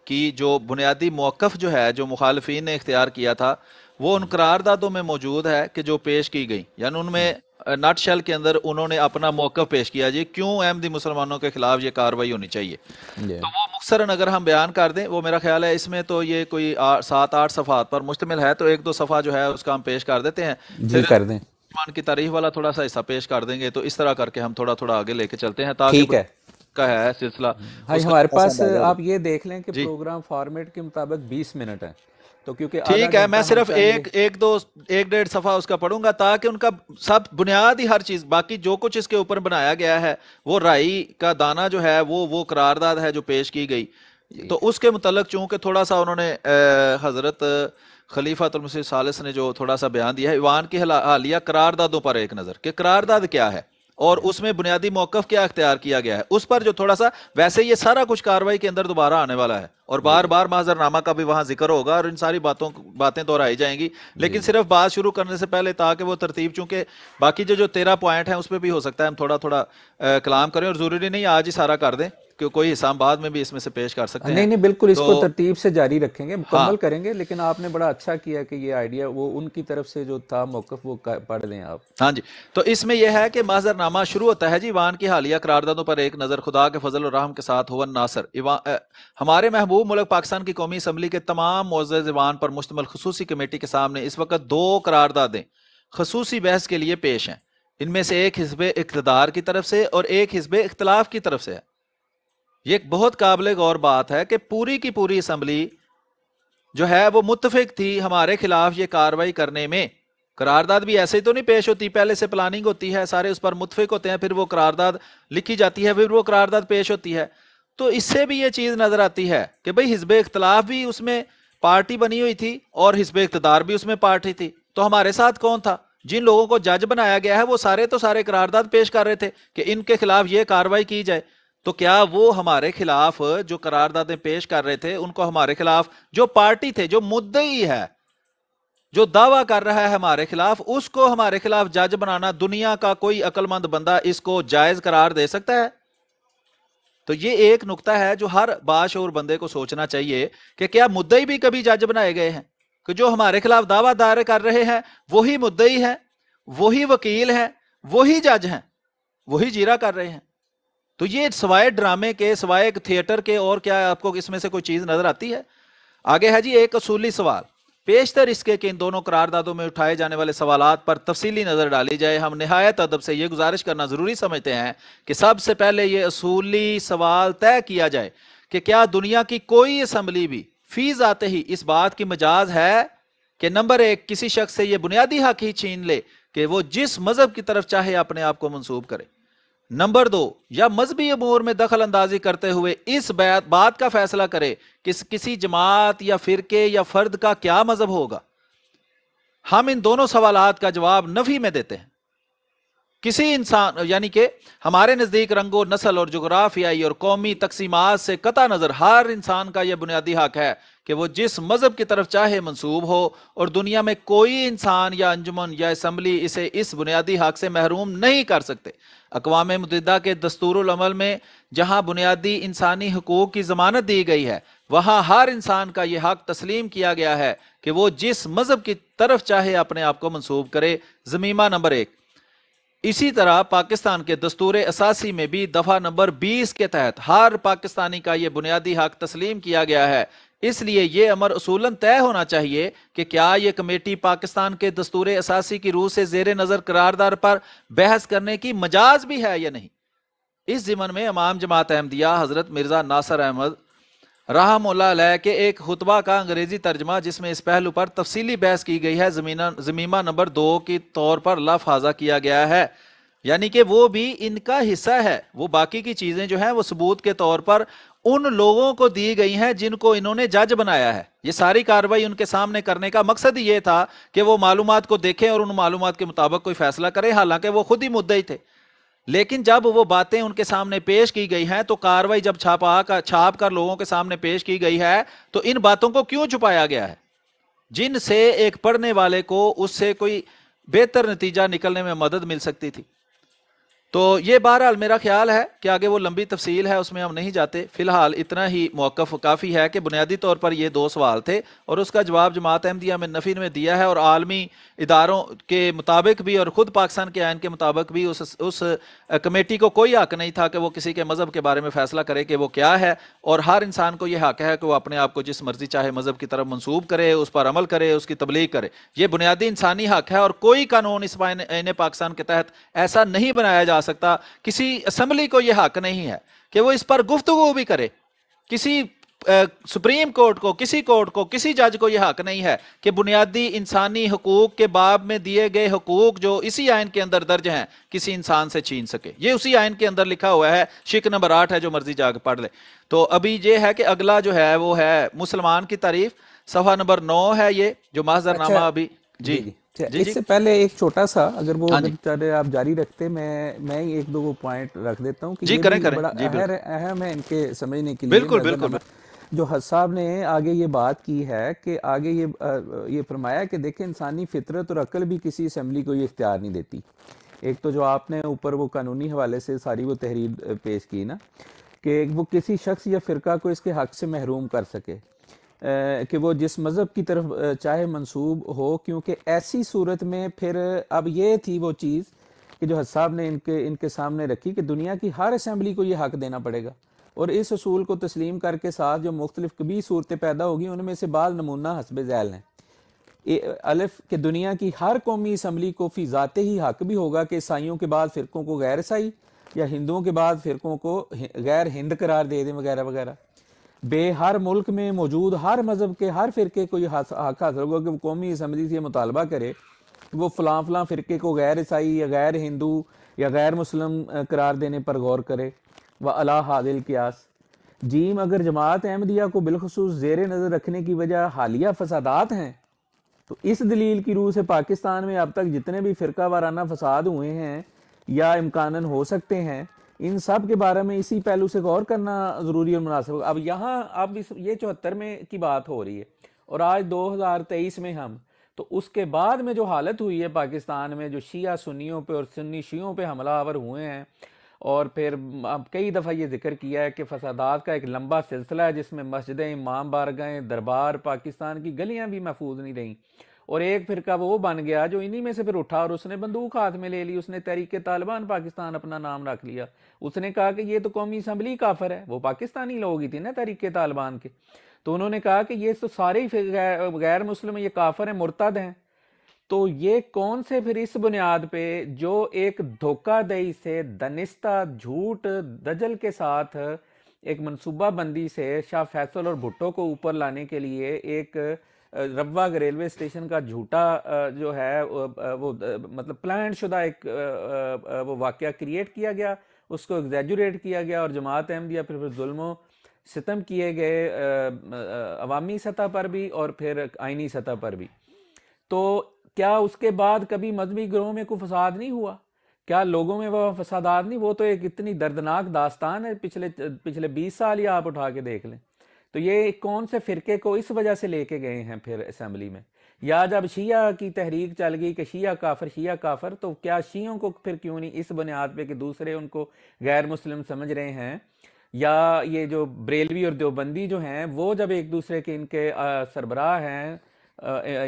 کی جو بنیادی موقف جو ہے جو مخالفین نے اختیار کیا تھا وہ ان قراردادوں میں موجود ہے کہ جو پیش کی گئی، یعنی ان میں نٹ شیل کے اندر انہوں نے اپنا موقف پیش کیا جی کیوں احمدی مسلمانوں کے خلاف یہ کاروائی ہونی چاہیے، تو وہ مختصراً اگر ہم بیان کر دیں، وہ میرا خیال ہے اس میں تو یہ کوئی 7-8 صفحات پر مشتمل ہے، تو 1-2 صفحہ جو ہے اس کا ہم پیش کر دیتے ہیں، جی کر دیں، ایمان کی تاریخ والا تھوڑا سا حصہ پیش کر دیں گے، تو اس طرح کر کے ہم تھوڑا تھوڑا آگے لے کے چلتے ہیں تاکہ ٹھیک ہے۔ کا ہے سلسلہ ہاں اس کا ہمارے پاس پسند آ جائے۔ آپ یہ دیکھ لیں کہ جی پروگرام فارمیٹ کے مطابق 20 منٹ ہے، تو کیونکہ ٹھیک ہے، میں صرف ایک 1-1.5 صفحہ اس کا پڑھوں گا تاکہ ان کا سب بنیادی ہر چیز، باقی جو کچھ اس کے اوپر بنایا گیا ہے وہ رائی کا دانہ جو ہے وہ قرارداد ہے جو پیش کی گئی، تو اس کے متعلق چونکہ تھوڑا سا انہوں نے حضرت خلیفۃ المسیح ثالث نے جو تھوڑا سا بیان دیا ہے، ایوان کی حالیہ قراردادوں پر ایک نظر کہ قرارداد کیا ہے اور اس میں بنیادی موقف کیا اختیار کیا گیا ہے، اس پر جو تھوڑا سا، ویسے یہ سارا کچھ کاروائی کے اندر دوبارہ آنے والا ہے اور بار بار محضر نامہ کا بھی وہاں ذکر ہوگا اور ان ساری باتیں دہرائی جائیں گی، لیکن صرف بات شروع کرنے سے پہلے تاکہ وہ ترتیب، چونکہ باقی جو 13 پوائنٹ ہیں اس پہ بھی ہو سکتا ہے ہم تھوڑا تھوڑا کلام کریں، اور ضروری نہیں آج ہی سارا کر دیں کہ کوئی حصہ بعد میں بھی اس میں سے پیش کر سکتے ہیں۔ نہیں بالکل اس کو ترتیب سے جاری رکھیں گے، مکمل کریں گے، لیکن آپ نے بڑا اچھا کیا کہ یہ آئیڈیا وہ ان کی طرف سے جو تھا موقف وہ پڑھ لیں آپ۔ ہاں جی، تو اس میں یہ ہے کہ محضر نامہ شروع ہوتا ہے جی، ایوان کی حالیہ قراردادوں پر ایک نظر، خدا کے فضل اور رحم کے ساتھ ہوا ناصر، ہمارے محبوب ملک پاکستان کی قومی اسمبلی کے تمام معزز ایوان پر مشتمل خصوصی کمیٹی کے سامنے اس وقت 2 قراردادیں خصوصی بحث کے لیے پیش ہیں، ان میں سے ایک حزب اقتدار کی طرف سے اور ایک حزب اختلاف کی طرف سے ہے۔ یہ ایک بہت قابل غور بات ہے کہ پوری کی پوری اسمبلی جو ہے وہ متفق تھی ہمارے خلاف یہ کاروائی کرنے میں، قرارداد بھی ایسے ہی تو نہیں پیش ہوتی، پہلے سے پلاننگ ہوتی ہے، سارے اس پر متفق ہوتے ہیں، پھر وہ قرارداد لکھی جاتی ہے، پھر وہ قرارداد پیش ہوتی ہے، تو اس سے بھی یہ چیز نظر آتی ہے کہ بھئی حزب اختلاف بھی اس میں پارٹی بنی ہوئی تھی اور حزب اقتدار بھی اس میں پارٹی تھی، تو ہمارے ساتھ کون تھا؟ جن لوگوں کو جج بنایا گیا ہے وہ سارے قرارداد پیش کر رہے تھے کہ ان کے خلاف یہ کاروائی کی جائے، تو کیا وہ ہمارے خلاف جو قراردادیں پیش کر رہے تھے ان کو ہمارے خلاف جو پارٹی تھے، جو مدعی ہے، جو دعویٰ کر رہا ہے ہمارے خلاف، اس کو ہمارے خلاف جج بنانا دنیا کا کوئی عقل مند بندہ اس کو جائز قرار دے سکتا ہے؟ تو یہ ایک نقطہ ہے جو ہر باشعور بندے کو سوچنا چاہیے کہ کیا مدعی بھی کبھی جج بنائے گئے ہیں؟ کہ جو ہمارے خلاف دعویٰ دائر کر رہے ہیں وہی مدعی ہیں، وہی وکیل ہیں، وہی جج ہیں، وہی جیرا کر رہے ہیں، تو یہ سوائے ڈرامے کے، سوائے تھیٹر کے اور کیا آپ کو اس میں سے کوئی چیز نظر آتی ہے؟ آگے ہے جی ایک اصولی سوال، پیشتر اس کے کہ ان دونوں قراردادوں میں اٹھائے جانے والے سوالات پر تفصیلی نظر ڈالی جائے۔ ہم نہایت ادب سے یہ گزارش کرنا ضروری سمجھتے ہیں کہ سب سے پہلے یہ اصولی سوال طے کیا جائے کہ کیا دنیا کی کوئی اسمبلی بھی فی ذاتے ہی اس بات کی مجاز ہے کہ نمبر 1 کسی شخص سے یہ بنیادی حق ہی چھین لے کہ وہ جس مذہب کی طرف چاہے اپنے آپ کو منسوب کرے، نمبر 2 یا مذہبی امور میں دخل اندازی کرتے ہوئے اس بات کا فیصلہ کرے کہ کسی جماعت یا فرقے یا فرد کا کیا مذہب ہوگا۔ ہم ان دونوں سوالات کا جواب نفی میں دیتے ہیں۔ کسی انسان، یعنی کہ ہمارے نزدیک رنگ و نسل اور جغرافیائی اور قومی تقسیمات سے قطع نظر ہر انسان کا یہ بنیادی حق ہے کہ وہ جس مذہب کی طرف چاہے منسوب ہو، اور دنیا میں کوئی انسان یا انجمن یا اسمبلی اسے اس بنیادی حق سے محروم نہیں کر سکتے۔ اقوام متحدہ کے دستور العمل میں جہاں بنیادی انسانی حقوق کی ضمانت دی گئی ہے، وہاں ہر انسان کا یہ حق تسلیم کیا گیا ہے کہ وہ جس مذہب کی طرف چاہے اپنے آپ کو منسوب کرے۔ ضمیمہ نمبر 1۔ اسی طرح پاکستان کے دستور اساسی میں بھی دفعہ نمبر 20 کے تحت ہر پاکستانی کا یہ بنیادی حق تسلیم کیا گیا ہے۔ اس لیے یہ امر اصولاً طے ہونا چاہیے کہ کیا یہ کمیٹی پاکستان کے دستور اساسی کی روح سے زیر نظر قرارداد پر بحث کرنے کی مجاز بھی ہے یا نہیں۔ اس ضمن میں امام جماعت احمدیہ حضرت مرزا ناصر احمد رحم اللہ علیہ کے ایک خطبہ کا انگریزی ترجمہ جس میں اس پہلو پر تفصیلی بحث کی گئی ہے، ضمیمہ نمبر 2 کے طور پر لفظہ کیا گیا ہے، یعنی کہ وہ بھی ان کا حصہ ہے، وہ باقی کی چیزیں جو ہیں وہ ثبوت کے طور پر ان لوگوں کو دی گئی ہیں جن کو انہوں نے جج بنایا ہے. یہ ساری کارروائی ان کے سامنے کرنے کا مقصد ہی یہ تھا کہ وہ معلومات کو دیکھیں اور ان معلومات کے مطابق کوئی فیصلہ کرے، حالانکہ وہ خود ہی مدعی تھے. لیکن جب وہ باتیں ان کے سامنے پیش کی گئی ہیں تو کارروائی جب چھاپ کر لوگوں کے سامنے پیش کی گئی ہے تو ان باتوں کو کیوں چھپایا گیا ہے جن سے ایک پڑھنے والے کو اس سے کوئی بہتر نتیجہ نکلنے میں مدد مل سکتی تھی. تو یہ بہرحال میرا خیال ہے کہ آگے وہ لمبی تفصیل ہے، اس میں ہم نہیں جاتے. فی الحال اتنا ہی موقف کافی ہے کہ بنیادی طور پر یہ 2 سوال تھے اور اس کا جواب جماعت احمدیہ میں نفی میں دیا ہے، اور عالمی اداروں کے مطابق بھی اور خود پاکستان کے آئین کے مطابق بھی اس کمیٹی کو کوئی حق نہیں تھا کہ وہ کسی کے مذہب کے بارے میں فیصلہ کرے کہ وہ کیا ہے. اور ہر انسان کو یہ حق ہے کہ وہ اپنے آپ کو جس مرضی چاہے مذہب کی طرف منسوب کرے، اس پر عمل کرے، اس کی تبلیغ کرے. یہ بنیادی انسانی حق ہے اور کوئی قانون اس آئین پاکستان کے تحت ایسا نہیں بنایا جا سکتا. کسی اسمبلی کو یہ حق نہیں ہے کہ وہ اس پر گفتگو بھی کرے. کسی سپریم کورٹ کو، کسی کورٹ کو، کسی جج کو یہ حق نہیں ہے کہ بنیادی انسانی حقوق کے باب میں دیے گئے حقوق جو اسی آئین کے اندر درج ہیں کسی انسان سے چھین سکے. یہ اسی آئین کے اندر لکھا ہوا ہے، شک نمبر 8 ہے، جو مرضی جا کے پڑھ لے. تو ابھی یہ ہے کہ اگلا جو ہے وہ ہے مسلمان کی تعریف، صفحہ نمبر 9 ہے یہ جو محضر نامہ. ابھی جی اس سے پہلے ایک چھوٹا سا اگر وہ آپ جاری رکھتے میں ایک دو پوائنٹ رکھ دیتا ہوں کہ جی یہ کریں بڑا اہم ہے ان کے سمجھنے کے لیے. بالکل جو حج صاحب نے آگے یہ بات کی ہے کہ آگے یہ فرمایا کہ دیکھیں انسانی فطرت اور عقل بھی کسی اسمبلی کو یہ اختیار نہیں دیتی. ایک تو جو آپ نے اوپر وہ قانونی حوالے سے ساری وہ تحریر پیش کی نا کہ وہ کسی شخص یا فرقہ کو اس کے حق سے محروم کر سکے کہ وہ جس مذہب کی طرف چاہے منسوب ہو، کیونکہ ایسی صورت میں پھر اب یہ تھی وہ چیز کہ جو حج صاحب نے ان کے سامنے رکھی کہ دنیا کی ہر اسمبلی کو یہ حق دینا پڑے گا، اور اس اصول کو تسلیم کر کے ساتھ جو مختلف کبھی صورتیں پیدا ہوگی ان میں سے بعض نمونہ حسب ذیل ہیں. الف کہ دنیا کی ہر قومی اسمبلی کو فی ذاتے ہی حق بھی ہوگا کہ عیسائیوں کے بعد فرقوں کو غیر عیسائی یا ہندوؤں کے بعد فرقوں کو غیر ہند قرار دے دیں وغیرہ وغیرہ. بے ہر ملک میں موجود ہر مذہب کے ہر فرقے کو یہ حق حاصل ہوگا کہ وہ قومی اسمبلی سے یہ مطالبہ کرے کہ وہ فلاں فلاں فرقے کو غیر عیسائی یا غیر ہندو یا غیر مسلم قرار دینے پر غور کرے. وَعَلَىٰ هَٰذِهِ الْقِيَاسِ جیم اگر جماعت احمدیہ کو بالخصوص زیر نظر رکھنے کی وجہ حالیہ فسادات ہیں تو اس دلیل کی روح سے پاکستان میں اب تک جتنے بھی فرقہ وارانہ فساد ہوئے ہیں یا امکاناً ہو سکتے ہیں ان سب کے بارے میں اسی پہلو سے غور کرنا ضروری اور مناسب. اب یہاں اب یہ 74 میں کی بات ہو رہی ہے اور آج 2023 میں ہم تو اس کے بعد میں جو حالت ہوئی ہے پاکستان میں جو شیعہ سنیوں پہ اور سنی شیعوں پہ حملہ آور ہوئے ہیں، اور پھر اب کئی دفعہ یہ ذکر کیا ہے کہ فسادات کا ایک لمبا سلسلہ ہے جس میں مسجدیں، امام بارگاہیں، دربار، پاکستان کی گلیاں بھی محفوظ نہیں رہیں. اور ایک فرقہ وہ بن گیا جو انہی میں سے پھر اٹھا اور اس نے بندوق ہاتھ میں لے لی، اس نے تحریک طالبان پاکستان اپنا نام رکھ لیا. اس نے کہا کہ یہ تو قومی اسمبلی کافر ہے، وہ پاکستانی لوگ ہی تھے نا تحریک طالبان کے، تو انہوں نے کہا کہ یہ تو سارے ہی غیر مسلم یہ کافر ہیں، مرتد ہیں. تو یہ کون سے پھر اس بنیاد پہ جو ایک دھوکہ دہی سے دنستہ جھوٹ دجل کے ساتھ ایک منصوبہ بندی سے شاہ فیصل اور بھٹو کو اوپر لانے کے لیے ایک روا ریلوے اسٹیشن کا جھوٹا جو ہے وہ مطلب پلان شدہ ایک وہ واقعہ کریٹ کیا گیا، اس کو ایگزیجوریٹ کیا گیا، اور جماعت احمدیہ پھر ظلم و ستم کیے گئے عوامی سطح پر بھی اور پھر آئینی سطح پر بھی. تو کیا اس کے بعد کبھی مذہبی گروہوں میں کوئی فساد نہیں ہوا؟ کیا لوگوں میں وہ فسادات نہیں؟ وہ تو ایک اتنی دردناک داستان ہے پچھلے 20 سال ہی آپ اٹھا کے دیکھ لیں. تو یہ کون سے فرقے کو اس وجہ سے لے کے گئے ہیں پھر اسمبلی میں؟ یا جب شیعہ کی تحریک چل گئی کہ شیعہ کافر تو کیا شیعوں کو پھر کیوں نہیں اس بنیاد پہ کہ دوسرے ان کو غیر مسلم سمجھ رہے ہیں؟ یا یہ جو بریلوی اور دیوبندی جو ہیں وہ جب ایک دوسرے کے ان کے سربراہ ہیں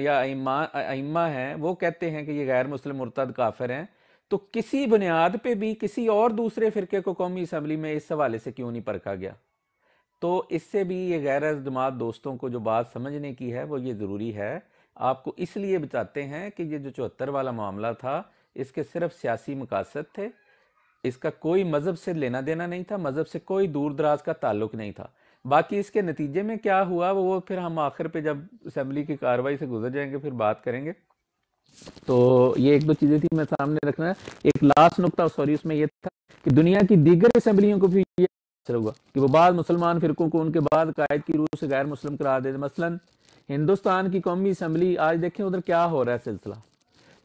یا ائمہ ہیں وہ کہتے ہیں کہ یہ غیر مسلم مرتد کافر ہیں، تو کسی بنیاد پہ بھی کسی اور دوسرے فرقے کو قومی اسمبلی میں اس حوالے سے کیوں نہیں پرکھا گیا؟ تو اس سے بھی یہ غیر جماعت دوستوں کو جو بات سمجھنے کی ہے وہ یہ ضروری ہے. آپ کو اس لیے بتاتے ہیں کہ یہ جو 74 والا معاملہ تھا اس کے صرف سیاسی مقاصد تھے، اس کا کوئی مذہب سے لینا دینا نہیں تھا، مذہب سے کوئی دور دراز کا تعلق نہیں تھا. باقی اس کے نتیجے میں کیا ہوا وہ پھر ہم آخر پہ جب اسمبلی کی کارروائی سے گزر جائیں گے پھر بات کریں گے. تو یہ ایک دو چیزیں تھی میں سامنے رکھنا ہے. ایک لاسٹ نقطہ اس میں یہ تھا کہ دنیا کی دیگر اسمبلیوں کو بھی ہوا کہ وہ بعض مسلمان فرقوں کو ان کے بعد قائد کی روح سے غیر مسلم قرار دے دیں. مثلاً ہندوستان کی قومی اسمبلی، آج دیکھیں ادھر کیا ہو رہا ہے سلسلہ.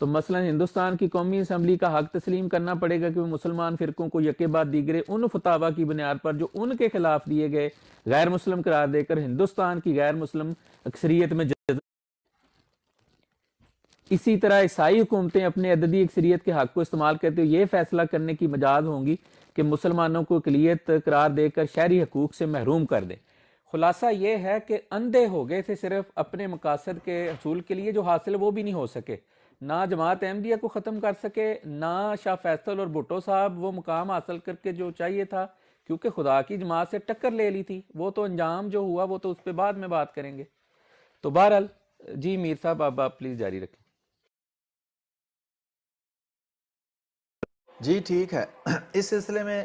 تو مثلاً ہندوستان کی قومی اسمبلی کا حق تسلیم کرنا پڑے گا کہ وہ مسلمان فرقوں کو یکے بعد دیگرے ان فتاوا کی بنیاد پر جو ان کے خلاف دیے گئے غیر مسلم قرار دے کر ہندوستان کی غیر مسلم اکثریت میں اسی طرح عیسائی حکومتیں اپنے عددی اکثریت کے حق کو استعمال کرتے ہوئے یہ فیصلہ کرنے کی مجاز ہوں گی کہ مسلمانوں کو اقلیت قرار دے کر شہری حقوق سے محروم کر دیں. خلاصہ یہ ہے کہ اندھے ہو گئے تھے صرف اپنے مقاصد کے حصول کے لیے، جو حاصل وہ بھی نہیں ہو سکے. نہ جماعت احمدیہ کو ختم کر سکے، نہ شاہ فیصل اور بھٹو صاحب وہ مقام حاصل کر کے جو چاہیے تھا، کیونکہ خدا کی جماعت سے ٹکر لے لی تھی. وہ تو انجام جو ہوا وہ تو اس پہ بعد میں بات کریں گے. تو بہرحال جی میر صاحب اب آپ پلیز جاری رکھیں. جی ٹھیک ہے. اس سلسلے میں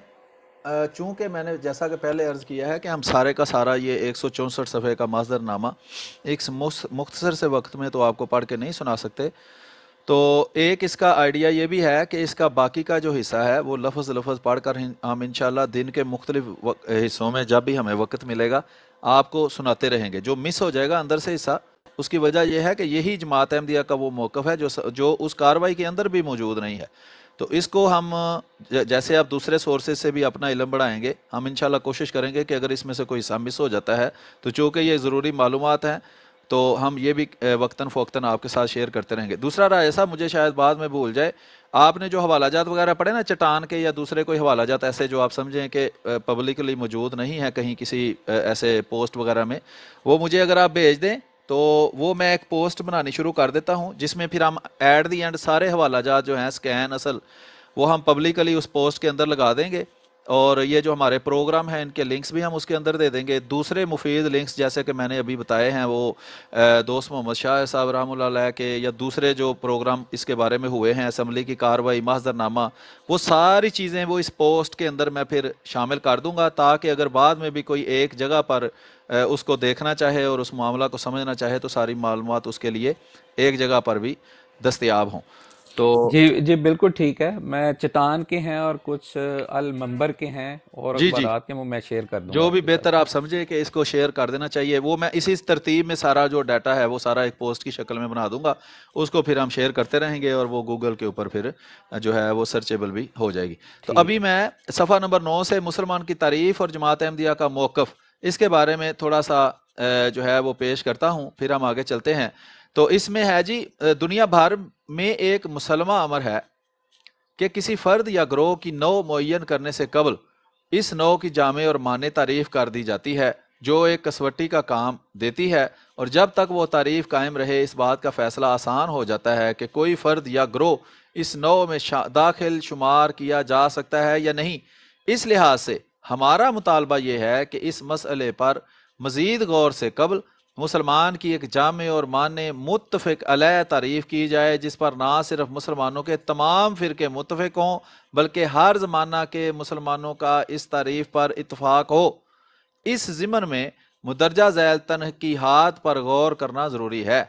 چونکہ میں نے جیسا کہ پہلے عرض کیا ہے کہ ہم سارے کا سارا یہ 164 صفحے کا مصدر نامہ ایک مختصر سے وقت میں تو آپ کو پڑھ کے نہیں سنا سکتے. تو ایک اس کا آئیڈیا یہ بھی ہے کہ اس کا باقی کا جو حصہ ہے وہ لفظ پڑھ کر ہم انشاءاللہ دن کے مختلف حصوں میں جب بھی ہمیں وقت ملے گا آپ کو سناتے رہیں گے. جو مس ہو جائے گا اندر سے حصہ، اس کی وجہ یہ ہے کہ یہی جماعت احمدیہ کا وہ موقف ہے جو اس کارروائی کے اندر بھی موجود نہیں ہے. تو اس کو ہم جیسے آپ دوسرے سورسز سے بھی اپنا علم بڑھائیں گے، ہم انشاءاللہ کوشش کریں گے کہ اگر اس میں سے کوئی حصہ مس ہو جاتا ہے تو چونکہ یہ ضروری معلومات ہیں تو ہم یہ بھی وقتاً فوقتاً آپ کے ساتھ شیئر کرتے رہیں گے. دوسرا رائے ایسا مجھے شاید بعد میں بھول جائے، آپ نے جو حوالہ جات وغیرہ پڑھے نا چٹان کے یا دوسرے کوئی حوالہ جات ایسے جو آپ سمجھیں کہ پبلکلی موجود نہیں ہے کہیں کسی ایسے پوسٹ وغیرہ میں، وہ مجھے اگر آپ بھیج دیں تو وہ میں ایک پوسٹ بنانی شروع کر دیتا ہوں جس میں پھر ہم ایٹ دی اینڈ سارے حوالہ جات جو ہیں اسکین اصل وہ ہم پبلکلی اس پوسٹ کے اندر لگا دیں گے. اور یہ جو ہمارے پروگرام ہیں ان کے لنکس بھی ہم اس کے اندر دے دیں گے. دوسرے مفید لنکس جیسے کہ میں نے ابھی بتائے ہیں وہ دوست محمد شاہ صاحب رحمہ اللہ علیہ کے یا دوسرے جو پروگرام اس کے بارے میں ہوئے ہیں، اسمبلی کی کارروائی، محضر نامہ، وہ ساری چیزیں وہ اس پوسٹ کے اندر میں پھر شامل کر دوں گا تاکہ اگر بعد میں بھی کوئی ایک جگہ پر اس کو دیکھنا چاہے اور اس معاملہ کو سمجھنا چاہے تو ساری معلومات اس کے لیے ایک جگہ پر بھی دستیاب ہوں. تو جی بالکل ٹھیک ہے. میں چٹان کے ہیں اور کچھ المنبر کے ہیں اور اخبارات کے وہ میں شیئر کر دوں گا. جو بھی بہتر آپ سمجھے کہ اس کو شیئر کر دینا چاہیے، وہ میں اسی ترتیب میں سارا جو ڈیٹا ہے وہ سارا ایک پوسٹ کی شکل میں بنا دوں گا. اس کو پھر ہم شیئر کرتے رہیں گے اور وہ گوگل کے اوپر پھر جو ہے وہ سرچیبل بھی ہو جائے گی. تو ابھی میں صفحہ نمبر 9 سے مسلمان کی تعریف اور جماعت احمدیہ کا موقف، اس کے بارے میں تھوڑا سا جو ہے وہ پیش کرتا ہوں، پھر ہم آگے چلتے ہیں. تو اس میں ہے جی، دنیا بھر میں ایک مسلمہ امر ہے کہ کسی فرد یا گروہ کی نوع معین کرنے سے قبل اس نوع کی جامع اور معنی تعریف کر دی جاتی ہے جو ایک کسوٹی کا کام دیتی ہے، اور جب تک وہ تعریف قائم رہے اس بات کا فیصلہ آسان ہو جاتا ہے کہ کوئی فرد یا گروہ اس نوع میں داخل شمار کیا جا سکتا ہے یا نہیں. اس لحاظ سے ہمارا مطالبہ یہ ہے کہ اس مسئلے پر مزید غور سے قبل مسلمان کی ایک جامع اور معنی متفق علیہ تعریف کی جائے جس پر نہ صرف مسلمانوں کے تمام فرقے متفق ہوں بلکہ ہر زمانہ کے مسلمانوں کا اس تعریف پر اتفاق ہو. اس ضمن میں مندرجہ ذیل تنقیحات پر غور کرنا ضروری ہے.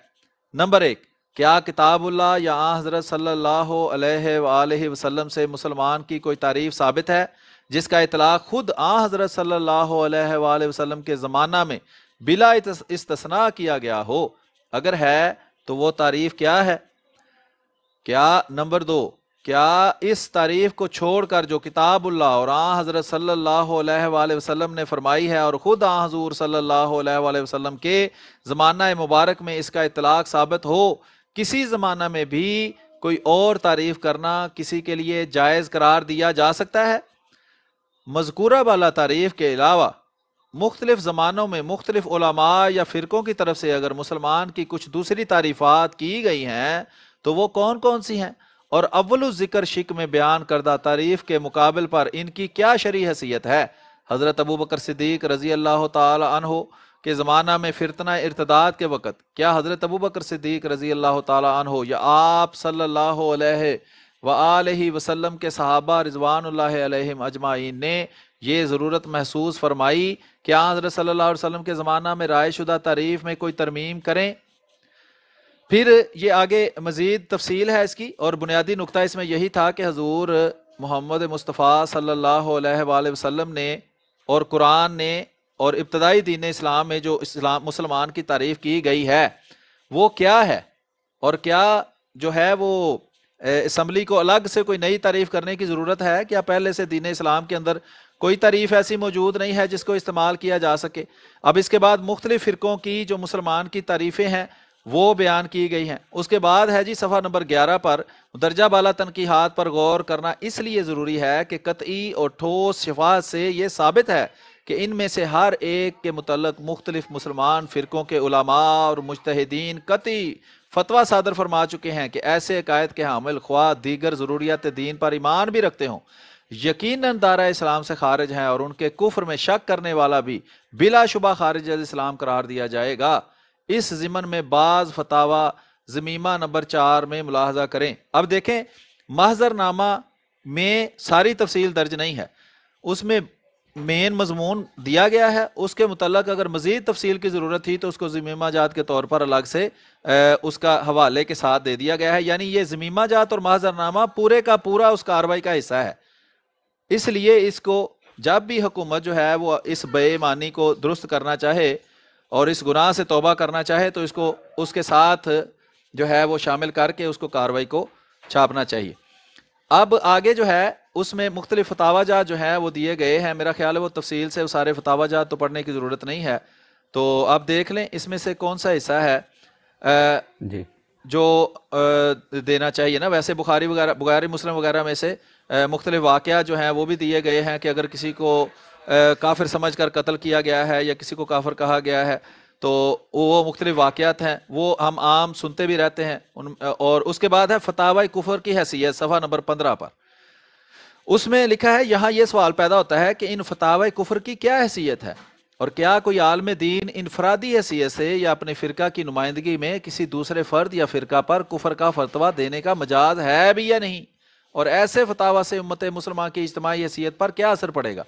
نمبر 1، کیا کتاب اللہ یا آن حضرت صلی اللہ علیہ وآلہ وسلم سے مسلمان کی کوئی تعریف ثابت ہے جس کا اطلاق خود آن حضرت صلی اللہ علیہ وآلہ وسلم کے زمانہ میں بلا استثناء کیا گیا ہو؟ اگر ہے تو وہ تعریف کیا ہے؟ نمبر 2، کیا اس تعریف کو چھوڑ کر جو کتاب اللہ اور آن حضرت صلی اللہ علیہ وآلہ وسلم نے فرمائی ہے اور خود آن حضور صلی اللہ علیہ وآلہ وسلم کے زمانہ مبارک میں اس کا اطلاق ثابت ہو، کسی زمانہ میں بھی کوئی اور تعریف کرنا کسی کے لیے جائز قرار دیا جا سکتا ہے؟ مذکورہ بالا تعریف کے علاوہ مختلف زمانوں میں مختلف علماء یا فرقوں کی طرف سے اگر مسلمان کی کچھ دوسری تعریفات کی گئی ہیں تو وہ کون کون سی ہیں، اور اول الذکر شک میں بیان کردہ تعریف کے مقابل پر ان کی کیا شرعی حیثیت ہے؟ حضرت ابوبکر صدیق رضی اللہ تعالی عنہ کے زمانہ میں فتنہ ارتداد کے وقت کیا حضرت ابوبکر صدیق رضی اللہ تعالی عنہ یا آپ صلی اللہ علیہ وآلہ وسلم کے صحابہ رضوان اللہ علیہم اجمعین نے یہ ضرورت محسوس فرمائی کہ حضرت صلی اللہ علیہ وسلم کے زمانہ میں رائے شدہ تعریف میں کوئی ترمیم کریں؟ پھر یہ آگے مزید تفصیل ہے اس کی، اور بنیادی نقطہ اس میں یہی تھا کہ حضور محمد مصطفیٰ صلی اللہ علیہ وآلہ وسلم نے اور قرآن نے اور ابتدائی دین اسلام میں جو مسلمان کی تعریف کی گئی ہے وہ کیا ہے، اور کیا جو ہے وہ اسمبلی کو الگ سے کوئی نئی تعریف کرنے کی ضرورت ہے؟ کیا پہلے سے دین اسلام کے اندر کوئی تعریف ایسی موجود نہیں ہے جس کو استعمال کیا جا سکے؟ اب اس کے بعد مختلف فرقوں کی جو مسلمان کی تعریفیں ہیں وہ بیان کی گئی ہیں۔ اس کے بعد ہے جی صفحہ نمبر 11 پر درجہ بالا تنقیحات پر غور کرنا اس لیے ضروری ہے کہ قطعی اور ٹھوس شفاعت سے یہ ثابت ہے کہ ان میں سے ہر ایک کے متعلق مختلف مسلمان فرقوں کے علماء اور مجتہدین قطعی فتویٰ صادر فرما چکے ہیں کہ ایسے عقائد کے حامل خواہ دیگر ضروریات دین پر ایمان بھی رکھتے ہوں یقیناً دائرہ اسلام سے خارج ہیں، اور ان کے کفر میں شک کرنے والا بھی بلا شبہ خارج از اسلام قرار دیا جائے گا۔ اس ضمن میں بعض فتاویٰ ضمیمہ نمبر 4 میں ملاحظہ کریں۔ اب دیکھیں محضر نامہ میں ساری تفصیل درج نہیں ہے، اس میں مین مضمون دیا گیا ہے، اس کے متعلق اگر مزید تفصیل کی ضرورت تھی تو اس کو ضمیمہ جات کے طور پر الگ سے اس کا حوالے کے ساتھ دے دیا گیا ہے، یعنی یہ ضمیمہ جات اور محضر نامہ پورے کا پورا اس کارروائی کا حصہ ہے۔ اس لیے اس کو جب بھی حکومت جو ہے وہ اس بے ایمانی کو درست کرنا چاہے اور اس گناہ سے توبہ کرنا چاہے تو اس کو اس کے ساتھ جو ہے وہ شامل کر کے اس کو کارروائی کو چھاپنا چاہیے۔ اب آگے جو ہے اس میں مختلف فتاویٰ جات جو ہیں وہ دیے گئے ہیں، میرا خیال ہے وہ تفصیل سے وہ سارے فتاویٰ جات تو پڑھنے کی ضرورت نہیں ہے، تو آپ دیکھ لیں اس میں سے کون سا حصہ ہے جی جو دینا چاہیے نا۔ ویسے بخاری مسلم وغیرہ میں سے مختلف واقعات جو ہیں وہ بھی دیے گئے ہیں کہ اگر کسی کو کافر سمجھ کر قتل کیا گیا ہے یا کسی کو کافر کہا گیا ہے تو وہ مختلف واقعات ہیں، وہ ہم عام سنتے بھی رہتے ہیں۔ اور اس کے بعد ہے فتاوی کفر کی حیثیت، صفحہ نمبر 15 پر اس میں لکھا ہے، یہاں یہ سوال پیدا ہوتا ہے کہ ان فتاوی کفر کی کیا حیثیت ہے، اور کیا کوئی عالم دین انفرادی حیثیت سے یا اپنے فرقہ کی نمائندگی میں کسی دوسرے فرد یا فرقہ پر کفر کا فتویٰ دینے کا مجاز ہے بھی یا نہیں، اور ایسے فتاویٰ سے امت مسلمہ کی اجتماعی حیثیت پر کیا اثر پڑے گا؟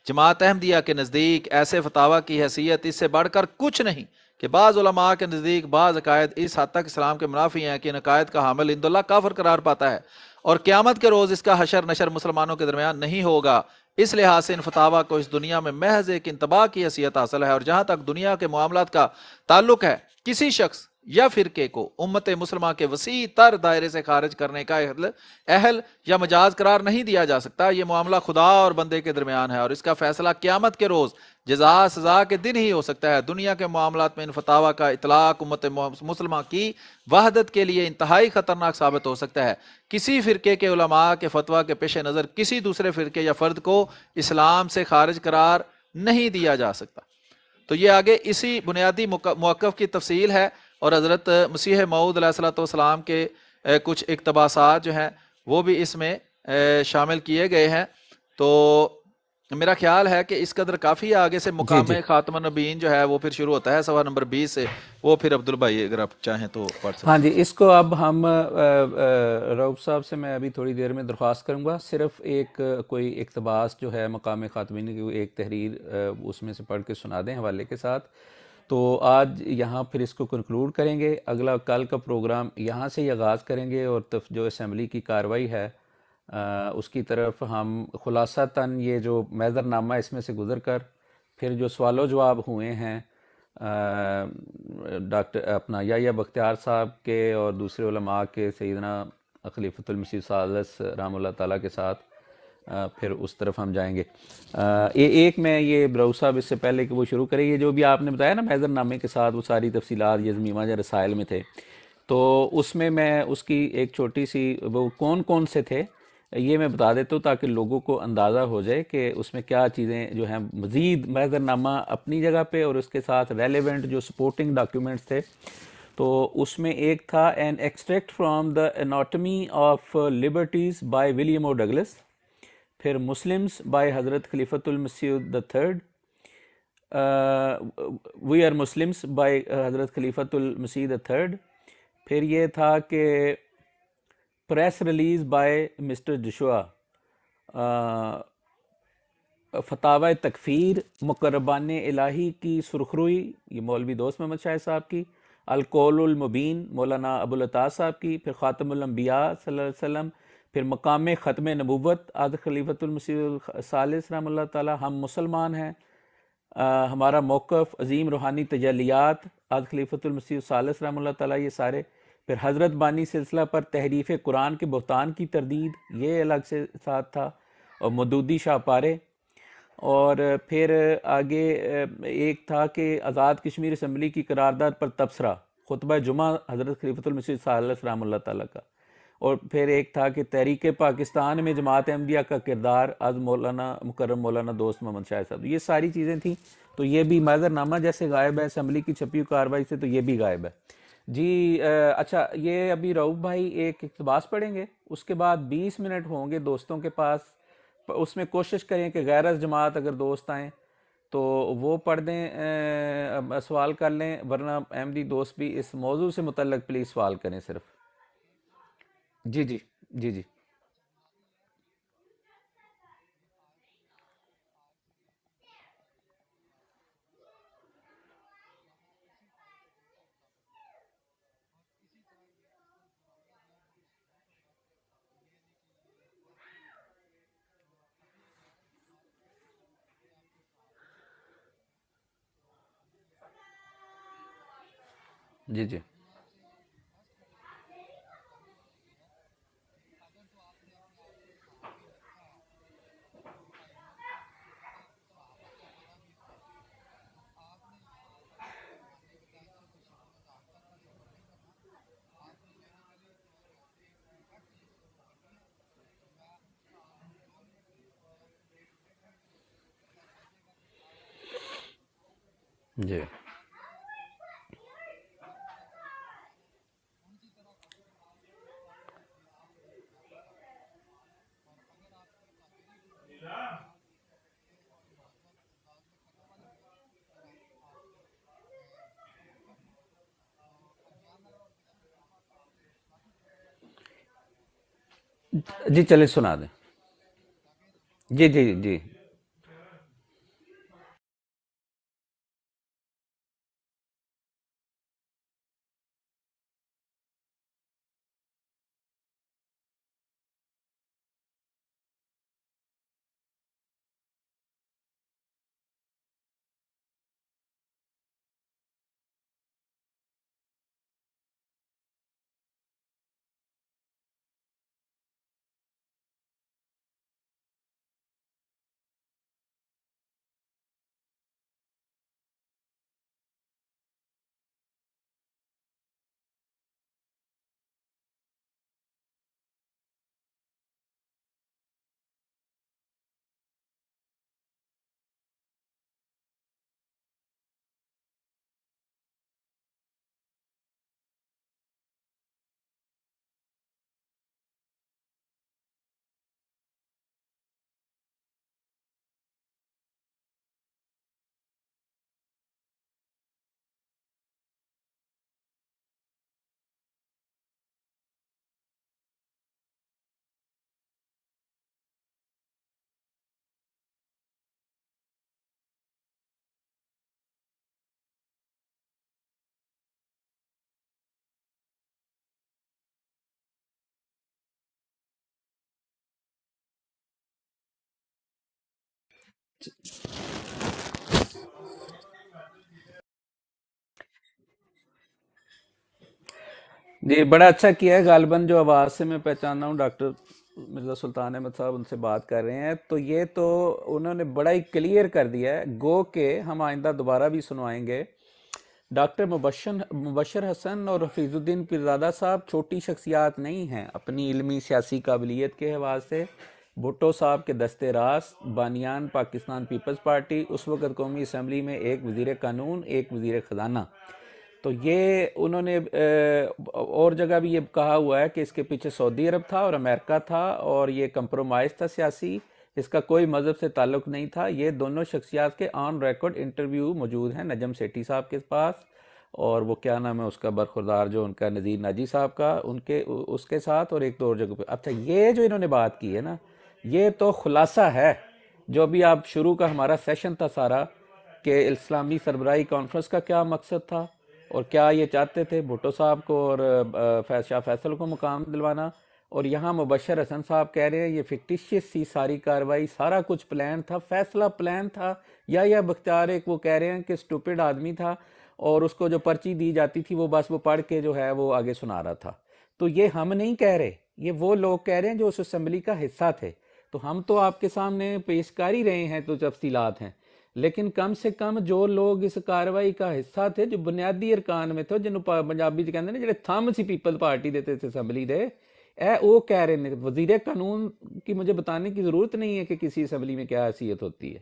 جماعت احمدیہ کے نزدیک ایسے فتاویٰ کی حیثیت اس سے بڑھ کر کچھ نہیں کہ بعض علماء کے نزدیک بعض عقائد اس حد تک اسلام کے منافی ہیں کہ ان عقائد کا حامل عند اللہ کافر قرار پاتا ہے، اور قیامت کے روز اس کا حشر نشر مسلمانوں کے درمیان نہیں ہوگا۔ اس لحاظ سے ان فتاویٰ کو اس دنیا میں محض ایک انتباہ کی حیثیت حاصل ہے، اور جہاں تک دنیا کے معاملات کا تعلق ہے کسی شخص یا فرقے کو امت مسلمہ کے وسیع تر دائرے سے خارج کرنے کا اہل یا مجاز قرار نہیں دیا جا سکتا۔ یہ معاملہ خدا اور بندے کے درمیان ہے، اور اس کا فیصلہ قیامت کے روز جزا سزا کے دن ہی ہو سکتا ہے۔ دنیا کے معاملات میں ان فتاویٰ کا اطلاق امت مسلمہ کی وحدت کے لیے انتہائی خطرناک ثابت ہو سکتا ہے۔ کسی فرقے کے علماء کے فتویٰ کے پیش نظر کسی دوسرے فرقے یا فرد کو اسلام سے خارج قرار نہیں دیا جا سکتا۔ تو یہ آگے اسی بنیادی موقف کی تفصیل ہے، اور حضرت مسیح موعود علیہ الصلوۃ والسلام کے کچھ اقتباسات جو ہیں وہ بھی اس میں شامل کیے گئے ہیں۔ تو میرا خیال ہے کہ اس قدر کافی آگے سے مقام خاتم النبیین جو ہے وہ پھر شروع ہوتا ہے صفحہ نمبر 20 سے، وہ پھر عبد البھائی اگر آپ چاہیں تو پڑھ سکتے ہیں۔ ہاں جی، اس کو اب ہم رؤف صاحب سے میں ابھی تھوڑی دیر میں درخواست کروں گا، صرف ایک کوئی اقتباس جو ہے مقام خاتمین کی ایک تحریر اس میں سے پڑھ کے سنا دیں حوالے کے ساتھ، تو آج یہاں پھر اس کو کنکلوڈ کریں گے۔ اگلا کل کا پروگرام یہاں سے ہی آغاز کریں گے، اور جو اسمبلی کی کارروائی ہے اس کی طرف ہم خلاصتاً یہ جو محضر نامہ اس میں سے گزر کر پھر جو سوال و جواب ہوئے ہیں ڈاکٹر اپنا یحییٰ بختیار صاحب کے اور دوسرے علماء کے، سیدنا خلیفۃ المسیح ثالث رحمہ اللہ تعالیٰ کے ساتھ، پھر اس طرف ہم جائیں گے۔ ایک میں یہ برؤ صاحب اس سے پہلے کہ وہ شروع کریں، یہ جو بھی آپ نے بتایا نا محضر نامے کے ساتھ وہ ساری تفصیلات یہ ضمیمہ یا رسائل میں تھے، تو اس میں اس کی ایک چھوٹی سی وہ کون کون سے تھے یہ میں بتا دیتا ہوں تاکہ لوگوں کو اندازہ ہو جائے کہ اس میں کیا چیزیں جو ہیں مزید محضر نامہ اپنی جگہ پہ اور اس کے ساتھ ریلیونٹ جو سپورٹنگ ڈاکیومنٹس تھے۔ تو اس میں ایک تھا an extract from the anatomy of liberties by William O Douglas, پھر مسلمس بائی حضرت خلیفۃ المسیح the third، we are Muslims by حضرت خلیفۃ المسیح the third، پھر یہ تھا کہ press release by mister Joshua, فتاوی تکفیر مقربان الہی کی سرخروئی یہ مولوی دوست محمد شاہد صاحب کی، القول المبین مولانا ابوالعطا صاحب کی، پھر خاتم الانبیاء صلی اللہ علیہ وسلم، پھر مقام ختم نبوت حضرت خلیفۃ المسیح الثالث رحمہ اللہ تعالی، ہم مسلمان ہیں، ہمارا موقف عظیم روحانی تجلیات حضرت خلیفۃ المسیح الثالث رحمہ اللہ تعالی، یہ سارے. پھر حضرت بانی سلسلہ پر تحریف قرآن کے بہتان کی تردید، یہ الگ سے ساتھ تھا، اور مودودی شاہ پارے. اور پھر آگے ایک تھا کہ آزاد کشمیر اسمبلی کی قرارداد پر تبصرہ، خطبہ جمعہ حضرت خلیفۃ المسیح الثالث رحمہ اللہ تعالیٰ کا. اور پھر ایک تھا کہ تحریک پاکستان میں جماعت احمدیہ کا کردار، از مولانا مکرم مولانا دوست محمد شاہ صاحب. یہ ساری چیزیں تھیں. تو یہ بھی معذر نامہ جیسے غائب ہے، اسمبلی کی چھپی ہوئی کارروائی سے، تو یہ بھی غائب ہے. جی اچھا، یہ ابھی رعوف بھائی ایک اقتباس پڑھیں گے، اس کے بعد 20 منٹ ہوں گے دوستوں کے پاس. اس میں کوشش کریں کہ غیر از جماعت اگر دوست آئیں تو وہ پڑھ دیں، سوال کر لیں، ورنہ احمدی دوست بھی اس موضوع سے متعلق پلیز سوال کریں صرف. جی جی جی جی جی جی جی جی چلیں سنا دیں. جی جی جی جی بڑا اچھا کیا ہے. غالباً جو آواز سے میں پہچان رہا ہوں ڈاکٹر مرزا سلطان احمد صاحب ان سے بات کر رہے ہیں، تو یہ تو انہوں نے بڑا ہی کلیئر کر دیا ہے. گو کہ ہم آئندہ دوبارہ بھی سنوائیں گے. ڈاکٹر مبشر حسن اور حفیظ الدین پیرزادہ صاحب چھوٹی شخصیات نہیں ہیں اپنی علمی سیاسی قابلیت کے حوالے سے. بھٹو صاحب کے دستے راست، بانیان پاکستان پیپلز پارٹی، اس وقت قومی اسمبلی میں ایک وزیر قانون، ایک وزیر خزانہ. تو یہ انہوں نے اور جگہ بھی یہ کہا ہوا ہے کہ اس کے پیچھے سعودی عرب تھا اور امریکہ تھا، اور یہ کمپرومائز تھا سیاسی، اس کا کوئی مذہب سے تعلق نہیں تھا. یہ دونوں شخصیات کے آن ریکارڈ انٹرویو موجود ہیں نجم سیٹھی صاحب کے پاس، اور وہ کیا نام ہے اس کا برخوردار جو ان کا نذیر ناجی صاحب کا، ان کے اس کے ساتھ، اور ایک دو اور جگہ پہ. اچھا یہ جو انہوں نے بات کی ہے نا، یہ تو خلاصہ ہے جو ابھی آپ شروع کا ہمارا سیشن تھا سارا، کہ اسلامی سربراہی کانفرنس کا کیا مقصد تھا، اور کیا یہ چاہتے تھے بھٹو صاحب کو اور شاہ فیصل کو مقام دلوانا، اور یہاں مبشر حسن صاحب کہہ رہے ہیں یہ فکٹیشیس سی ساری کاروائی، سارا کچھ پلان تھا، فیصلہ پلان تھا، یا بختیار ایک وہ کہہ رہے ہیں کہ سٹوپڈ آدمی تھا اور اس کو جو پرچی دی جاتی تھی وہ بس وہ پڑھ کے جو ہے وہ آگے سنا رہا تھا. تو یہ ہم نہیں کہہ رہے، یہ وہ لوگ کہہ رہے ہیں جو اس اسمبلی کا حصہ تھے. تو ہم تو آپ کے سامنے پیش کر ہی رہے ہیں تو تفصیلات ہیں، لیکن کم سے کم جو لوگ اس کاروائی کا حصہ تھے، جو بنیادی ارکان میں تھے، جنہوں پنجابی کہتے ہیں نا جڑے تھم سی پیپل پارٹی دیتے تھے اسمبلی دے، وہ کہہ رہے ہیں. وزیر قانون کی مجھے بتانے کی ضرورت نہیں ہے کہ کسی اسمبلی میں کیا حیثیت ہوتی ہے.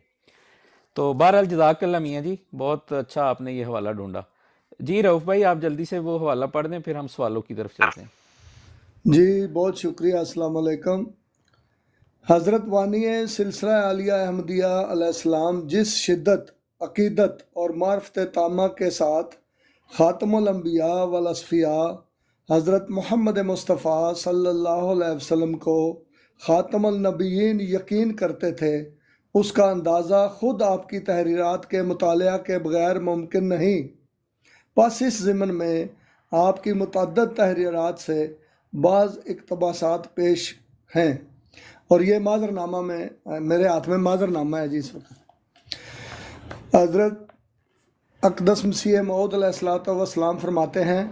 تو بہرحال جزاک اللہ میاں جی، بہت اچھا آپ نے یہ حوالہ ڈھونڈا. جی رؤف بھائی آپ جلدی سے وہ حوالہ پڑھ دیں پھر ہم سوالوں کی طرف چلتے ہیں. جی بہت شکریہ. السلام علیکم. حضرت وانی سلسلہ عالیہ احمدیہ علیہ السلام جس شدت، عقیدت اور معرفت تامہ کے ساتھ خاتم الانبیاء والاصفیاء حضرت محمد مصطفیٰ صلی اللہ علیہ وسلم کو خاتم النبیین یقین کرتے تھے، اس کا اندازہ خود آپ کی تحریرات کے مطالعہ کے بغیر ممکن نہیں. پس اس ضمن میں آپ کی متعدد تحریرات سے بعض اقتباسات پیش ہیں، اور یہ معذر نامہ میں میرے ہاتھ میں معذر نامہ ہے جی اس وقت. حضرت اقدس مسیح موعود علیہ الصلوۃ والسلام فرماتے ہیں،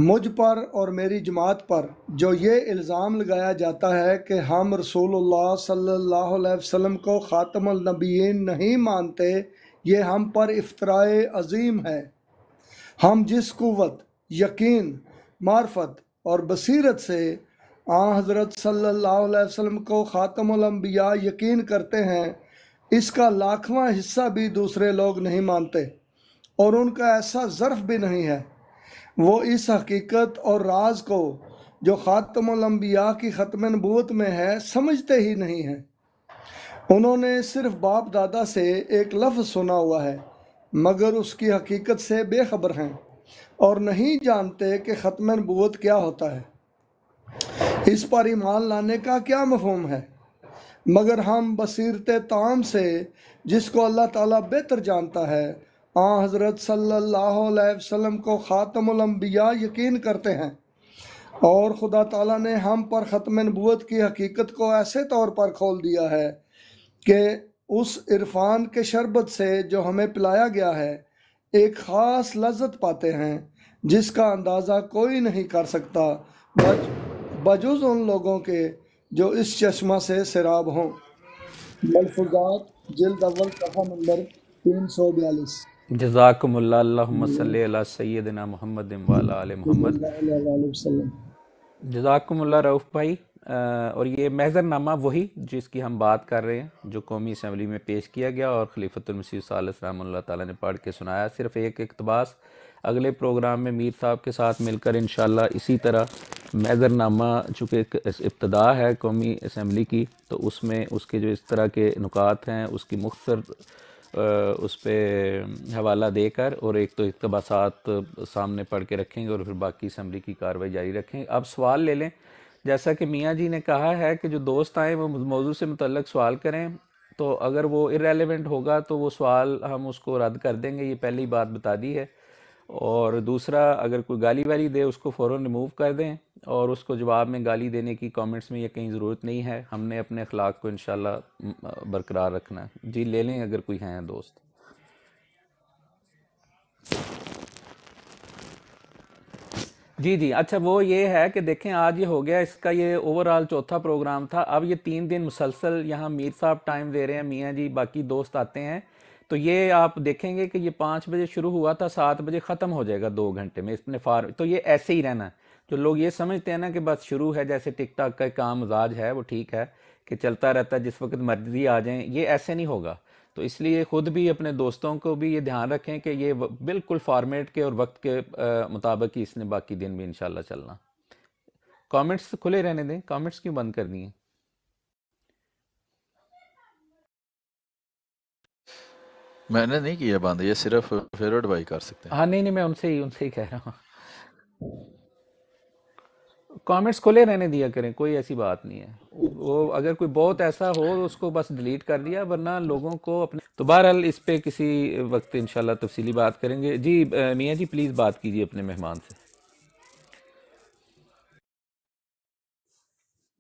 مجھ پر اور میری جماعت پر جو یہ الزام لگایا جاتا ہے کہ ہم رسول اللہ صلی اللہ علیہ وسلم کو خاتم النبیین نہیں مانتے، یہ ہم پر افتراء عظیم ہے. ہم جس قوت، یقین، معرفت اور بصیرت سے حضرت صلی اللہ علیہ وسلم کو خاتم الانبیاء یقین کرتے ہیں، اس کا لاکھواں حصہ بھی دوسرے لوگ نہیں مانتے، اور ان کا ایسا ظرف بھی نہیں ہے. وہ اس حقیقت اور راز کو جو خاتم الانبیاء کی ختم نبوت میں ہے سمجھتے ہی نہیں ہیں. انہوں نے صرف باپ دادا سے ایک لفظ سنا ہوا ہے، مگر اس کی حقیقت سے بے خبر ہیں اور نہیں جانتے کہ ختم نبوت کیا ہوتا ہے، اس پر ایمان لانے کا کیا مفہوم ہے. مگر ہم بصیرت تام سے، جس کو اللہ تعالیٰ بہتر جانتا ہے، حضرت صلی اللہ علیہ وسلم کو خاتم الانبیاء یقین کرتے ہیں، اور خدا تعالیٰ نے ہم پر ختم نبوت کی حقیقت کو ایسے طور پر کھول دیا ہے کہ اس عرفان کے شربت سے جو ہمیں پلایا گیا ہے ایک خاص لذت پاتے ہیں جس کا اندازہ کوئی نہیں کر سکتا بجز ان لوگوں کے جو اس چشمہ سے سیراب ہوں. ملفوظات جلد اول صفحہ نمبر 342. جزاکم اللہ. اللہم صلی علی سیدنا محمد وعلی آل محمد. صلی اللہ علیہ وسلم. جزاکم اللہ رؤف بھائی. اور یہ محضر نامہ وہی جس کی ہم بات کر رہے ہیں جو قومی اسمبلی میں پیش کیا گیا اور خلیفۃ المسیح ثالث رحمہ اللہ تعالیٰ نے پڑھ کے سنایا. صرف ایک اقتباس اگلے پروگرام میں میر صاحب کے ساتھ مل کر انشاءاللہ اسی طرح محضر نامہ چونکہ ایک ابتدا ہے قومی اسمبلی کی، تو اس میں اس کے جو اس طرح کے نکات ہیں اس کی مختصر اس پہ حوالہ دے کر اور ایک تو اقتباسات سامنے پڑھ کے رکھیں گے اور پھر باقی اسمبلی کی کارروائی جاری رکھیں گے. اب سوال لے لیں. جیسا کہ میاں جی نے کہا ہے کہ جو دوست آئیں وہ موضوع سے متعلق سوال کریں، تو اگر وہ irrelevant ہوگا تو وہ سوال ہم اس کو رد کر دیں گے، یہ پہلی بات بتا دی ہے. اور دوسرا، اگر کوئی گالی والی دے اس کو فوراً ریموو کر دیں، اور اس کو جواب میں گالی دینے کی کامنٹس میں یہ کہیں ضرورت نہیں ہے. ہم نے اپنے اخلاق کو انشاءاللہ برقرار رکھنا ہے. جی لے لیں اگر کوئی ہیں دوست. جی اچھا، وہ یہ ہے کہ دیکھیں آج یہ ہو گیا، اس کا یہ اوورال چوتھا پروگرام تھا. اب یہ 3 دن مسلسل یہاں میر صاحب ٹائم دے رہے ہیں، میاں جی باقی دوست آتے ہیں، تو یہ آپ دیکھیں گے کہ یہ 5 بجے شروع ہوا تھا، 7 بجے ختم ہو جائے گا 2 گھنٹے میں. اس نے تو یہ ایسے ہی رہنا ہے. جو لوگ یہ سمجھتے ہیں نا کہ بس شروع ہے جیسے ٹک ٹاک کا کام مزاج ہے، وہ ٹھیک ہے کہ چلتا رہتا ہے جس وقت مرضی آ جائیں، یہ ایسے نہیں ہوگا. تو اس لیے خود بھی اپنے دوستوں کو بھی یہ دھیان رکھیں کہ یہ بالکل فارمیٹ کے اور وقت کے مطابق ہی اس نے باقی دن بھی انشاءاللہ چلنا. کامنٹس کھلے رہنے دیں، کامنٹس کیوں بند کر دیے؟ میں نے نہیں کیا بند، یہ صرف فیروڈ بھائی کر سکتے ہیں. ہاں نہیں میں ان سے ہی کہہ رہا ہوں. کامنٹس کھلے رہنے دیا کریں، کوئی ایسی بات نہیں ہے. وہ اگر کوئی بہت ایسا ہو اس کو بس ڈیلیٹ کر دیا، ورنہ لوگوں کو اپنے تو بہرحال اس پہ کسی وقت انشاءاللہ تفصیلی بات کریں گے. جی میاں جی پلیز بات کیجیے اپنے مہمان سے.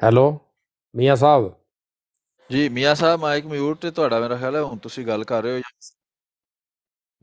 ਹੈਲੋ ਮੀਆਂ ਸਾਹਿਬ। ਜੀ ਮੀਆਂ ਸਾਹਿਬ ਮਾਈਕ ਮਿਊਟ ਤੇ ਤੁਹਾਡਾ ਮੇਰਾ ਖਿਆਲ ਹੈ ਹੁਣ ਤੁਸੀਂ ਗੱਲ ਕਰ ਰਹੇ ਹੋ।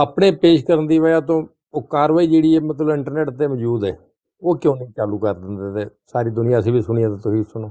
ਆਪਣੇ ਪੇਸ਼ ਕਰਨ ਦੀ ਵਜ੍ਹਾ ਤੋਂ ਉਹ ਕਾਰਵਾਈ ਜਿਹੜੀ ਹੈ ਮਤਲਬ ਇੰਟਰਨੈਟ ਤੇ ਮੌਜੂਦ ਹੈ, ਉਹ ਕਿਉਂ ਨਹੀਂ ਚਾਲੂ ਕਰ ਦਿੰਦੇ? ਤੇ ਸਾਰੀ ਦੁਨੀਆ ਅਸੀਂ ਵੀ ਸੁਣੀ ਹੈ, ਤੇ ਤੁਸੀਂ ਸੁਣੋ।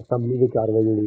ਅਸੈਂਬਲੀ ਦੀ ਕਾਰਵਾਈ ਜਿਹੜੀ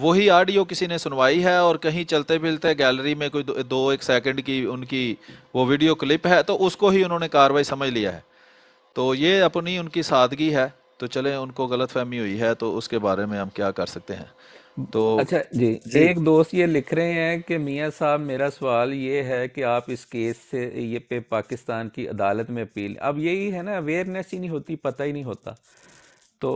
وہی آڈیو کسی نے سنوائی ہے اور کہیں چلتے پھرتے گیلری میں کوئی دو ایک سیکنڈ کی ان کی وہ ویڈیو کلپ ہے تو اس کو ہی انہوں نے کاروائی سمجھ لیا ہے. تو یہ اپنی ان کی سادگی ہے. تو چلیں ان کو غلط فہمی ہوئی ہے تو اس کے بارے میں ہم کیا کر سکتے ہیں. تو اچھا جی، جی ایک دوست یہ لکھ رہے ہیں کہ میاں صاحب میرا سوال یہ ہے کہ آپ اس کیس سے یہ پہ پاکستان کی عدالت میں اپیل، اب یہی ہے نا، اویئرنیس ہی نہیں ہوتی، پتہ ہی نہیں ہوتا. تو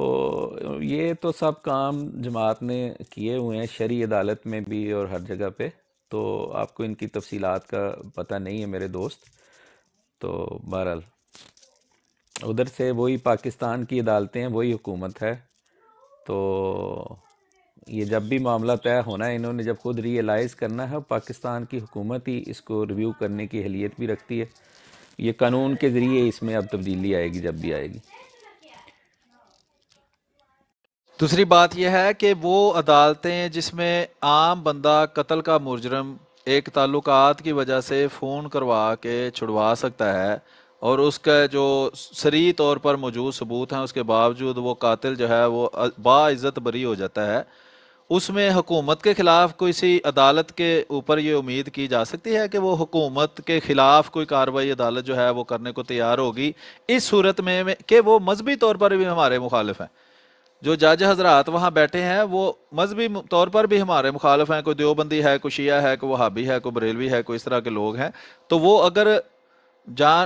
یہ تو سب کام جماعت نے کیے ہوئے ہیں، شرعی عدالت میں بھی اور ہر جگہ پہ. تو آپ کو ان کی تفصیلات کا پتہ نہیں ہے میرے دوست. تو بہرحال ادھر سے وہی پاکستان کی عدالتیں ہیں، وہی حکومت ہے. تو یہ جب بھی معاملہ طے ہونا ہے، انہوں نے جب خود ریئلائز کرنا ہے، پاکستان کی حکومت ہی اس کو ریویو کرنے کی اہلیت بھی رکھتی ہے. یہ قانون کے ذریعے اس میں اب تبدیلی آئے گی جب بھی آئے گی. دوسری بات یہ ہے کہ وہ عدالتیں جس میں عام بندہ قتل کا مجرم ایک تعلقات کی وجہ سے فون کروا کے چھڑوا سکتا ہے اور اس کا جو صریح طور پر موجود ثبوت ہیں اس کے باوجود وہ قاتل جو ہے وہ باعزت بری ہو جاتا ہے، اس میں حکومت کے خلاف کوئی سی عدالت کے اوپر یہ امید کی جا سکتی ہے کہ وہ حکومت کے خلاف کوئی کارروائی عدالت جو ہے وہ کرنے کو تیار ہوگی اس صورت میں کہ وہ مذہبی طور پر بھی ہمارے مخالف ہیں. جو جج حضرات وہاں بیٹھے ہیں وہ مذہبی طور پر بھی ہمارے مخالف ہیں، کوئی دیوبندی ہے، کوئی شیعہ ہے، کوئی وہابی ہے، کوئی بریلوی ہے، کوئی اس طرح کے لوگ ہیں. تو وہ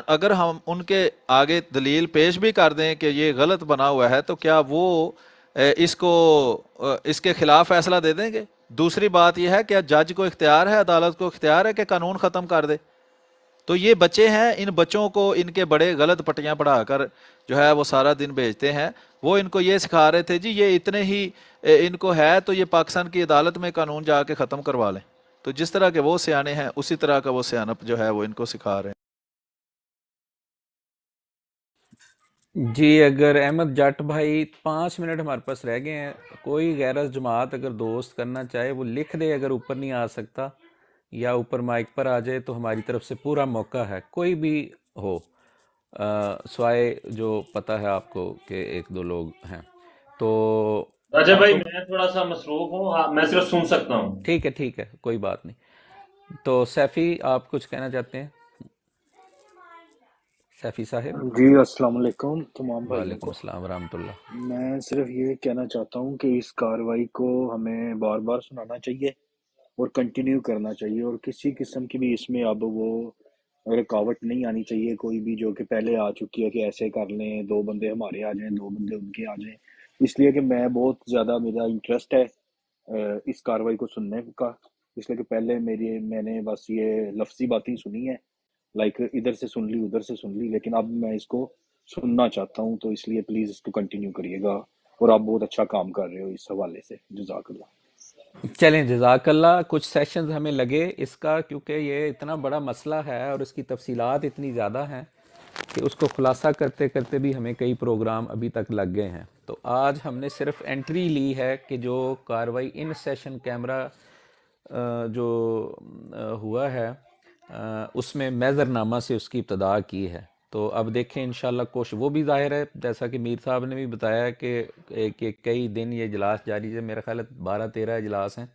اگر ہم ان کے آگے دلیل پیش بھی کر دیں کہ یہ غلط بنا ہوا ہے تو کیا وہ اس کے خلاف فیصلہ دے دیں گے؟ دوسری بات یہ ہے کہ جج کو اختیار ہے، عدالت کو اختیار ہے کہ قانون ختم کر دے. تو یہ بچے ہیں، ان بچوں کو ان کے بڑے غلط پٹیاں پڑھا کر جو ہے وہ سارا دن بھیجتے ہیں. وہ ان کو یہ سکھا رہے تھے جی یہ اتنے ہی ان کو ہے تو یہ پاکستان کی عدالت میں قانون جا کے ختم کروا لیں. تو جس طرح کے وہ سیانے ہیں اسی طرح کا وہ سیانپ جو ہے وہ ان کو سکھا رہے ہیں. جی اگر احمد جٹ بھائی 5 منٹ ہمارے پاس رہ گئے ہیں، کوئی غیر جماعت اگر دوست کرنا چاہے وہ لکھ دے، اگر اوپر نہیں آ سکتا یا اوپر مائک پر آ جائے تو ہماری طرف سے پورا موقع ہے، کوئی بھی ہو سوائے جو پتہ ہے آپ کو کہ ایک دو لوگ ہیں. تو راجہ آپ بھائی کو میں تھوڑا سا مصروف ہوں، ہاں میں صرف سن سکتا ہوں. ٹھیک ہے کوئی بات نہیں. تو سیفی آپ کچھ کہنا چاہتے ہیں؟ سیفی صاحب. جی السلام علیکم تمام بھائیوں وعلیکم کو. السلام ورحمۃ اللہ. میں صرف یہ کہنا چاہتا ہوں کہ اس کارروائی کو ہمیں بار بار سنانا چاہیے اور کنٹینیو کرنا چاہیے، اور کسی قسم کی بھی اس میں اب وہ رکاوٹ نہیں آنی چاہیے کوئی بھی جو کہ پہلے آ چکی ہے کہ ایسے کر لیں، 2 بندے ہمارے آ جائیں، 2 بندے ان کے آ جائیں. اس لیے کہ میں بہت زیادہ میرا انٹرسٹ ہے اس کارروائی کو سننے کا، اس لیے کہ پہلے میں نے بس یہ لفظی باتیں سنی ہیں، لائک ادھر سے سن لی ادھر سے سن لی، لیکن اب میں اس کو سننا چاہتا ہوں. تو اس لیے پلیز اس کو کنٹینیو کریے گا، اور آپ بہت اچھا کام کر رہے ہو اس حوالے سے. جزاک اللہ. چلیں جزاک اللہ. کچھ سیشنز ہمیں لگے اس کا کیونکہ یہ اتنا بڑا مسئلہ ہے اور اس کی تفصیلات اتنی زیادہ ہیں کہ اس کو خلاصہ کرتے کرتے بھی ہمیں کئی پروگرام ابھی تک لگ گئے ہیں. تو آج ہم نے صرف انٹری لی ہے کہ جو کاروائی ان سیشن کیمرہ جو ہوا ہے اس میں میزر نامہ سے اس کی ابتدا کی ہے. تو اب دیکھیں انشاءاللہ وہ بھی ظاہر ہے جیسا کہ میر صاحب نے بھی بتایا کہ کئی دن یہ اجلاس جاری ہے، میرا خیال ہے 12-13 اجلاس ہیں،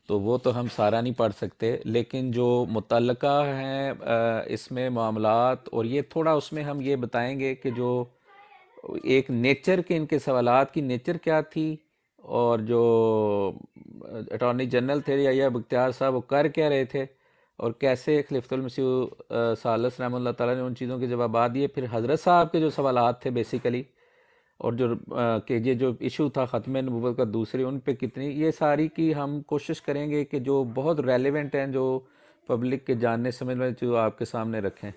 تو وہ تو ہم سارا نہیں پڑھ سکتے، لیکن جو متعلقہ ہیں اس میں معاملات، اور یہ تھوڑا اس میں ہم یہ بتائیں گے کہ جو ایک نیچر کے ان کے سوالات کی نیچر کیا تھی، اور جو اٹارنی جنرل تھے یا بختیار صاحب وہ کر کیا رہے تھے، اور کیسے خلیفۃ المسیح ثالث رحمۃ اللہ تعالیٰ نے ان چیزوں کے جوابات دیے. پھر حضرت صاحب کے جو سوالات تھے بیسیکلی، اور جو کہ یہ جو ایشو تھا ختم نبوت کا دوسرے، ان پہ کتنی، یہ ساری کی ہم کوشش کریں گے کہ جو بہت ریلیونٹ ہیں، جو پبلک کے جاننے سمجھنے جو آپ کے سامنے رکھیں.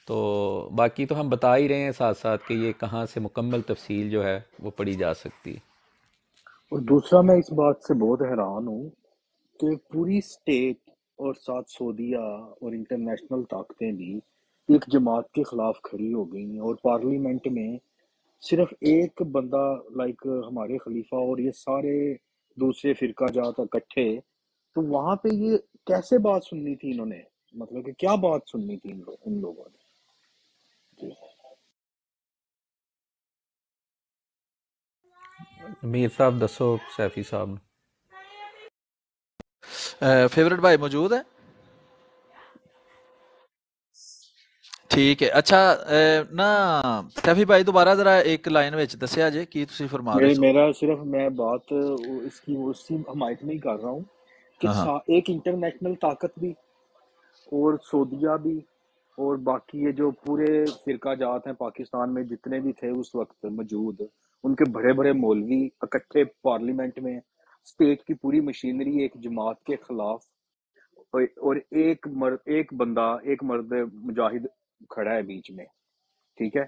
تو باقی تو ہم بتا ہی رہے ہیں ساتھ ساتھ کہ یہ کہاں سے مکمل تفصیل جو ہے وہ پڑھی جا سکتی ہے. اور دوسرا میں اس بات سے بہت حیران ہوں کہ پوری اسٹیٹ اور ساتھ سعودیہ اور انٹرنیشنل طاقتیں بھی ایک جماعت کے خلاف کھڑی ہو گئی ہیں، اور پارلیمنٹ میں صرف ایک بندہ لائک ہمارے خلیفہ اور یہ سارے دوسرے فرقہ جات اکٹھے. تو وہاں پہ یہ کیسے بات سننی تھی انہوں نے، مطلب کہ کیا بات سننی تھی ان لوگوں نے. جی میر صاحب دسو سیفی صاحب. فیورٹ بھائی موجود ہے؟ ٹھیک ہے. اچھا نا سیفی بھائی دوبارہ ذرا ایک لائن وچ دسیا جے کی تسی فرما رہے سو. میرا صرف میں بات اس کی اس کی حمایت میں ہی کر رہا ہوں کہ ہاں ہاں ایک انٹرنیشنل طاقت بھی اور سعودیہ بھی اور باقی یہ جو پورے فرقہ جات ہیں پاکستان میں جتنے بھی تھے اس وقت موجود، ان کے بڑے بڑے مولوی اکٹھے پارلیمنٹ میں، اسٹیٹ کی پوری مشینری ایک جماعت کے خلاف، اور ایک بندہ، ایک مرد مجاہد کھڑا ہے بیچ میں. ٹھیک ہے،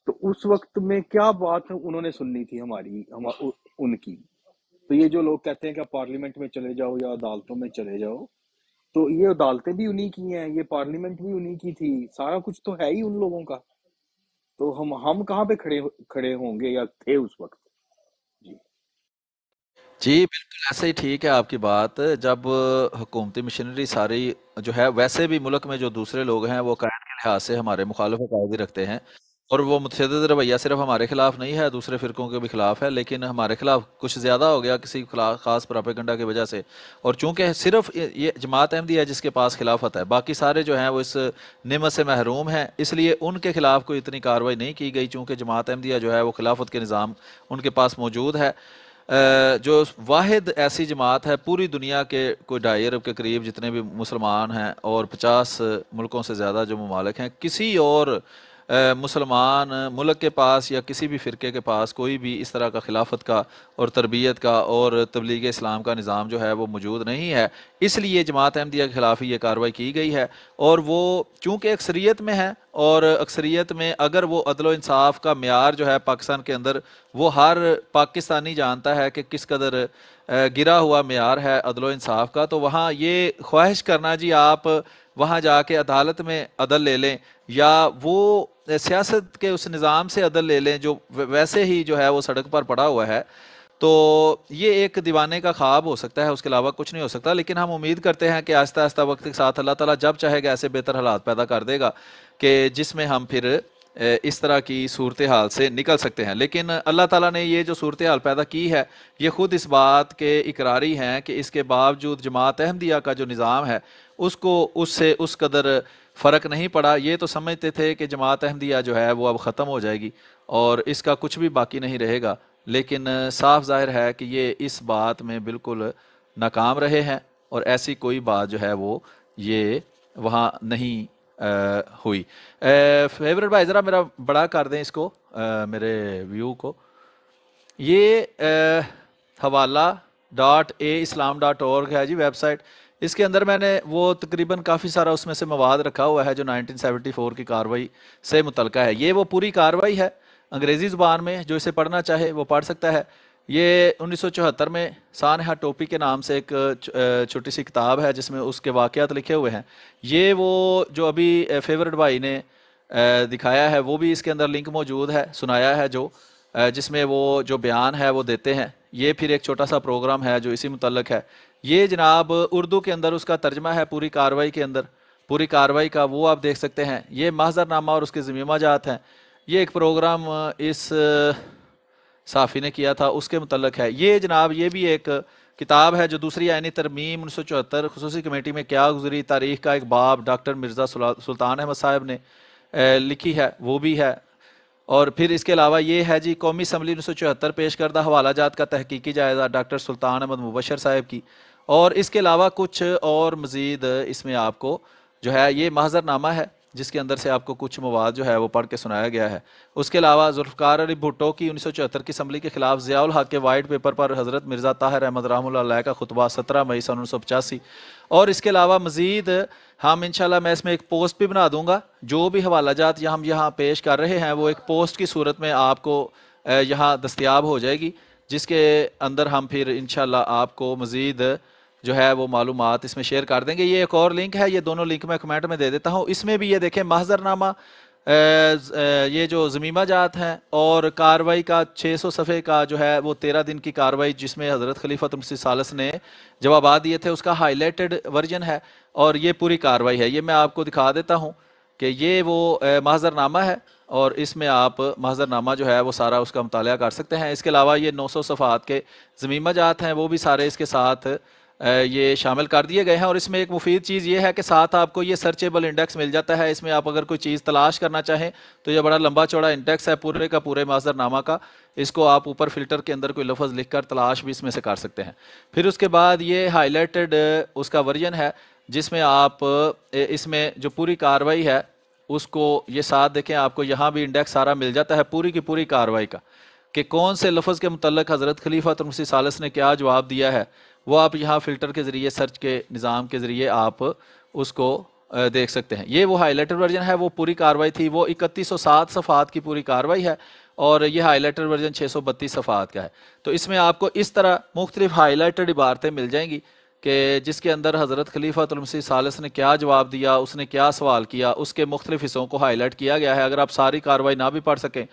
تو اس وقت میں کیا بات انہوں نے سننی تھی ان کی. تو یہ جو لوگ کہتے ہیں کہ پارلیمنٹ میں چلے جاؤ یا عدالتوں میں چلے جاؤ، تو یہ عدالتیں بھی انہی کی ہیں، یہ پارلیمنٹ بھی انہی کی تھی، سارا کچھ تو ہے ہی ان لوگوں کا. تو ہم کہاں پہ کھڑے ہوں گے یا تھے اس وقت؟ جی جی بالکل ایسے ہی ٹھیک ہے آپ کی بات. جب حکومتی مشینری ساری جو ہے، ویسے بھی ملک میں جو دوسرے لوگ ہیں وہ قائد کے لحاظ سے ہمارے مخالف عقائد رکھتے ہیں، اور وہ متشدد رویہ صرف ہمارے خلاف نہیں ہے، دوسرے فرقوں کے بھی خلاف ہے، لیکن ہمارے خلاف کچھ زیادہ ہو گیا کسی خاص پراپیگنڈا کی وجہ سے. اور چونکہ صرف یہ جماعت احمدیہ ہے جس کے پاس خلافت ہے، باقی سارے جو ہیں وہ اس نعمت سے محروم ہیں، اس لیے ان کے خلاف کوئی اتنی کارروائی نہیں کی گئی، چونکہ جماعت احمدیہ جو ہے وہ خلافت کے نظام ان کے پاس موجود ہے. جو واحد ایسی جماعت ہے پوری دنیا کے کوئی 2.5 ارب کے قریب جتنے بھی مسلمان ہیں اور 50 ملکوں سے زیادہ جو ممالک ہیں، کسی اور مسلمان ملک کے پاس یا کسی بھی فرقے کے پاس کوئی بھی اس طرح کا خلافت کا اور تربیت کا اور تبلیغ اسلام کا نظام جو ہے وہ موجود نہیں ہے. اس لیے جماعت احمدیہ کے خلاف ہی یہ کارروائی کی گئی ہے، اور وہ چونکہ اکثریت میں ہے، اور اکثریت میں اگر وہ عدل و انصاف کا معیار جو ہے پاکستان کے اندر، وہ ہر پاکستانی جانتا ہے کہ کس قدر گرا ہوا معیار ہے عدل و انصاف کا، تو وہاں یہ خواہش کرنا جی آپ وہاں جا کے عدالت میں عدل لے لیں یا وہ سیاست کے اس نظام سے عدل لے لیں جو ویسے ہی جو ہے وہ سڑک پر پڑا ہوا ہے، تو یہ ایک دیوانے کا خواب ہو سکتا ہے، اس کے علاوہ کچھ نہیں ہو سکتا. لیکن ہم امید کرتے ہیں کہ آہستہ آہستہ وقت کے ساتھ اللہ تعالیٰ جب چاہے گا ایسے بہتر حالات پیدا کر دے گا کہ جس میں ہم پھر اس طرح کی صورتحال سے نکل سکتے ہیں. لیکن اللہ تعالیٰ نے یہ جو صورتحال پیدا کی ہے، یہ خود اس بات کے اقراری ہیں کہ اس کے باوجود جماعت احمدیہ کا جو نظام ہے اس کو اس سے اس قدر فرق نہیں پڑا. یہ تو سمجھتے تھے کہ جماعت احمدیہ جو ہے وہ اب ختم ہو جائے گی اور اس کا کچھ بھی باقی نہیں رہے گا، لیکن صاف ظاہر ہے کہ یہ اس بات میں بالکل ناکام رہے ہیں، اور ایسی کوئی بات جو ہے وہ یہ وہاں نہیں ہوئی. فیورٹ بھائی ذرا میرا بڑا کر دیں اس کو، میرے ویو کو. یہ حوالہ .aislam.org ہے جی ویب سائٹ. اس کے اندر میں نے وہ تقریباً کافی سارا اس میں سے مواد رکھا ہوا ہے جو 1974 کی کارروائی سے متعلقہ ہے. یہ وہ پوری کارروائی ہے انگریزی زبان میں، جو اسے پڑھنا چاہے وہ پڑھ سکتا ہے. یہ 1974 میں سانحہ ٹوپی کے نام سے ایک چھوٹی سی کتاب ہے جس میں اس کے واقعات لکھے ہوئے ہیں. یہ وہ جو ابھی فیورٹ بھائی نے دکھایا ہے وہ بھی اس کے اندر لنک موجود ہے، سنایا ہے جو جس میں وہ جو بیان ہے وہ دیتے ہیں. یہ پھر ایک چھوٹا سا پروگرام ہے جو اسی متعلق ہے. یہ جناب اردو کے اندر اس کا ترجمہ ہے پوری کارروائی کے اندر، پوری کارروائی کا وہ آپ دیکھ سکتے ہیں. یہ محضر نامہ اور اس کے ضمیمہ جات ہیں. یہ ایک پروگرام اس صحافی نے کیا تھا، اس کے متعلق ہے. یہ جناب یہ بھی ایک کتاب ہے جو دوسری آئینی ترمیم 1974 خصوصی کمیٹی میں کیا گزری تاریخ کا ایک باب ڈاکٹر مرزا سلطان احمد صاحب نے لکھی ہے، وہ بھی ہے. اور پھر اس کے علاوہ یہ ہے جی قومی اسمبلی 1974 پیش کردہ حوالہ جات کا تحقیقی جائزہ ڈاکٹر سلطان احمد مبشر صاحب کی. اور اس کے علاوہ کچھ اور مزید اس میں آپ کو جو ہے یہ محضر نامہ ہے جس کے اندر سے آپ کو کچھ مواد جو ہے وہ پڑھ کے سنایا گیا ہے. اس کے علاوہ ذوالفقار علی بھٹو کی 1974 کی اسمبلی کے خلاف ضیاء الحق کے وائٹ پیپر پر حضرت مرزا طاہر احمد رحمہ اللہ علیہ کا خطبہ 17 مئی 1985. اور اس کے علاوہ مزید ہم انشاءاللہ میں اس میں ایک پوسٹ بھی بنا دوں گا، جو بھی حوالہ جات ہم یہاں پیش کر رہے ہیں وہ ایک پوسٹ کی صورت میں آپ کو یہاں دستیاب ہو جائے گی، جس کے اندر ہم پھر انشاءاللہ آپ کو مزید جو ہے وہ معلومات اس میں شیئر کر دیں گے. یہ ایک اور لنک ہے، یہ دونوں لنک میں کمنٹ میں دے دیتا ہوں. اس میں بھی یہ دیکھیں محضر نامہ، یہ جو ضمیمہ جات ہیں اور کاروائی کا 600 صفحے کا جو ہے وہ 13 دن کی کاروائی جس میں حضرت خلیفۃ المسیح ثالث نے جوابات دیے تھے، اس کا ہائی لائٹڈ ورژن ہے. اور یہ پوری کاروائی ہے. یہ میں آپ کو دکھا دیتا ہوں کہ یہ وہ محضر نامہ ہے، اور اس میں آپ محضر نامہ جو ہے وہ سارا اس کا مطالعہ کر سکتے ہیں. اس کے علاوہ یہ 900 صفحات کے ضمیمہ جات ہیں، وہ بھی سارے اس کے ساتھ یہ شامل کر دیے گئے ہیں، اور اس میں ایک مفید چیز یہ ہے کہ ساتھ آپ کو یہ سرچیبل انڈیکس مل جاتا ہے. اس میں آپ اگر کوئی چیز تلاش کرنا چاہیں تو یہ بڑا لمبا چوڑا انڈیکس ہے پورے کا پورے مصدر نامہ کا. اس کو آپ اوپر فلٹر کے اندر کوئی لفظ لکھ کر تلاش بھی اس میں سے کر سکتے ہیں. پھر اس کے بعد یہ ہائی لائٹڈ اس کا ورژن ہے جس میں آپ اس میں جو پوری کاروائی ہے اس کو یہ ساتھ دیکھیں، آپ کو یہاں بھی انڈیکس سارا مل جاتا ہے پوری کی پوری کاروائی کا، کہ کون سے لفظ کے متعلق حضرت خلیفہ مسیح ثالث نے کیا جواب دیا ہے. وہ آپ یہاں فلٹر کے ذریعے سرچ کے نظام کے ذریعے آپ اس کو دیکھ سکتے ہیں. یہ وہ ہائی لائٹر ورژن ہے، وہ پوری کاروائی تھی، وہ 3107 صفحات کی پوری کاروائی ہے، اور یہ ہائی لائٹر ورژن 632 صفحات کا ہے. تو اس میں آپ کو اس طرح مختلف ہائی لائٹڈ عبارتیں مل جائیں گی کہ جس کے اندر حضرت خلیفہ المسیح ثالث نے کیا جواب دیا، اس نے کیا سوال کیا، اس کے مختلف حصوں کو ہائی لائٹ کیا گیا ہے. اگر آپ ساری کاروائی نہ بھی پڑھ سکیں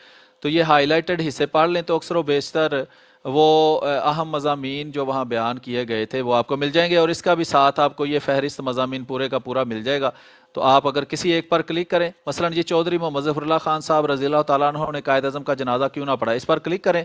تو یہ ہائی لائٹڈ حصے پڑھ لیں تو اکثر و بیشتر وہ اہم مضامین جو وہاں بیان کیے گئے تھے وہ آپ کو مل جائیں گے. اور اس کا بھی ساتھ آپ کو یہ فہرست مضامین پورے کا پورا مل جائے گا. تو آپ اگر کسی ایک پر کلک کریں، مثلا یہ چودھری محمد ظفر اللہ خان صاحب رضی اللہ تعالیٰ عنہ نے قائد اعظم کا جنازہ کیوں نہ پڑھا، اس پر کلک کریں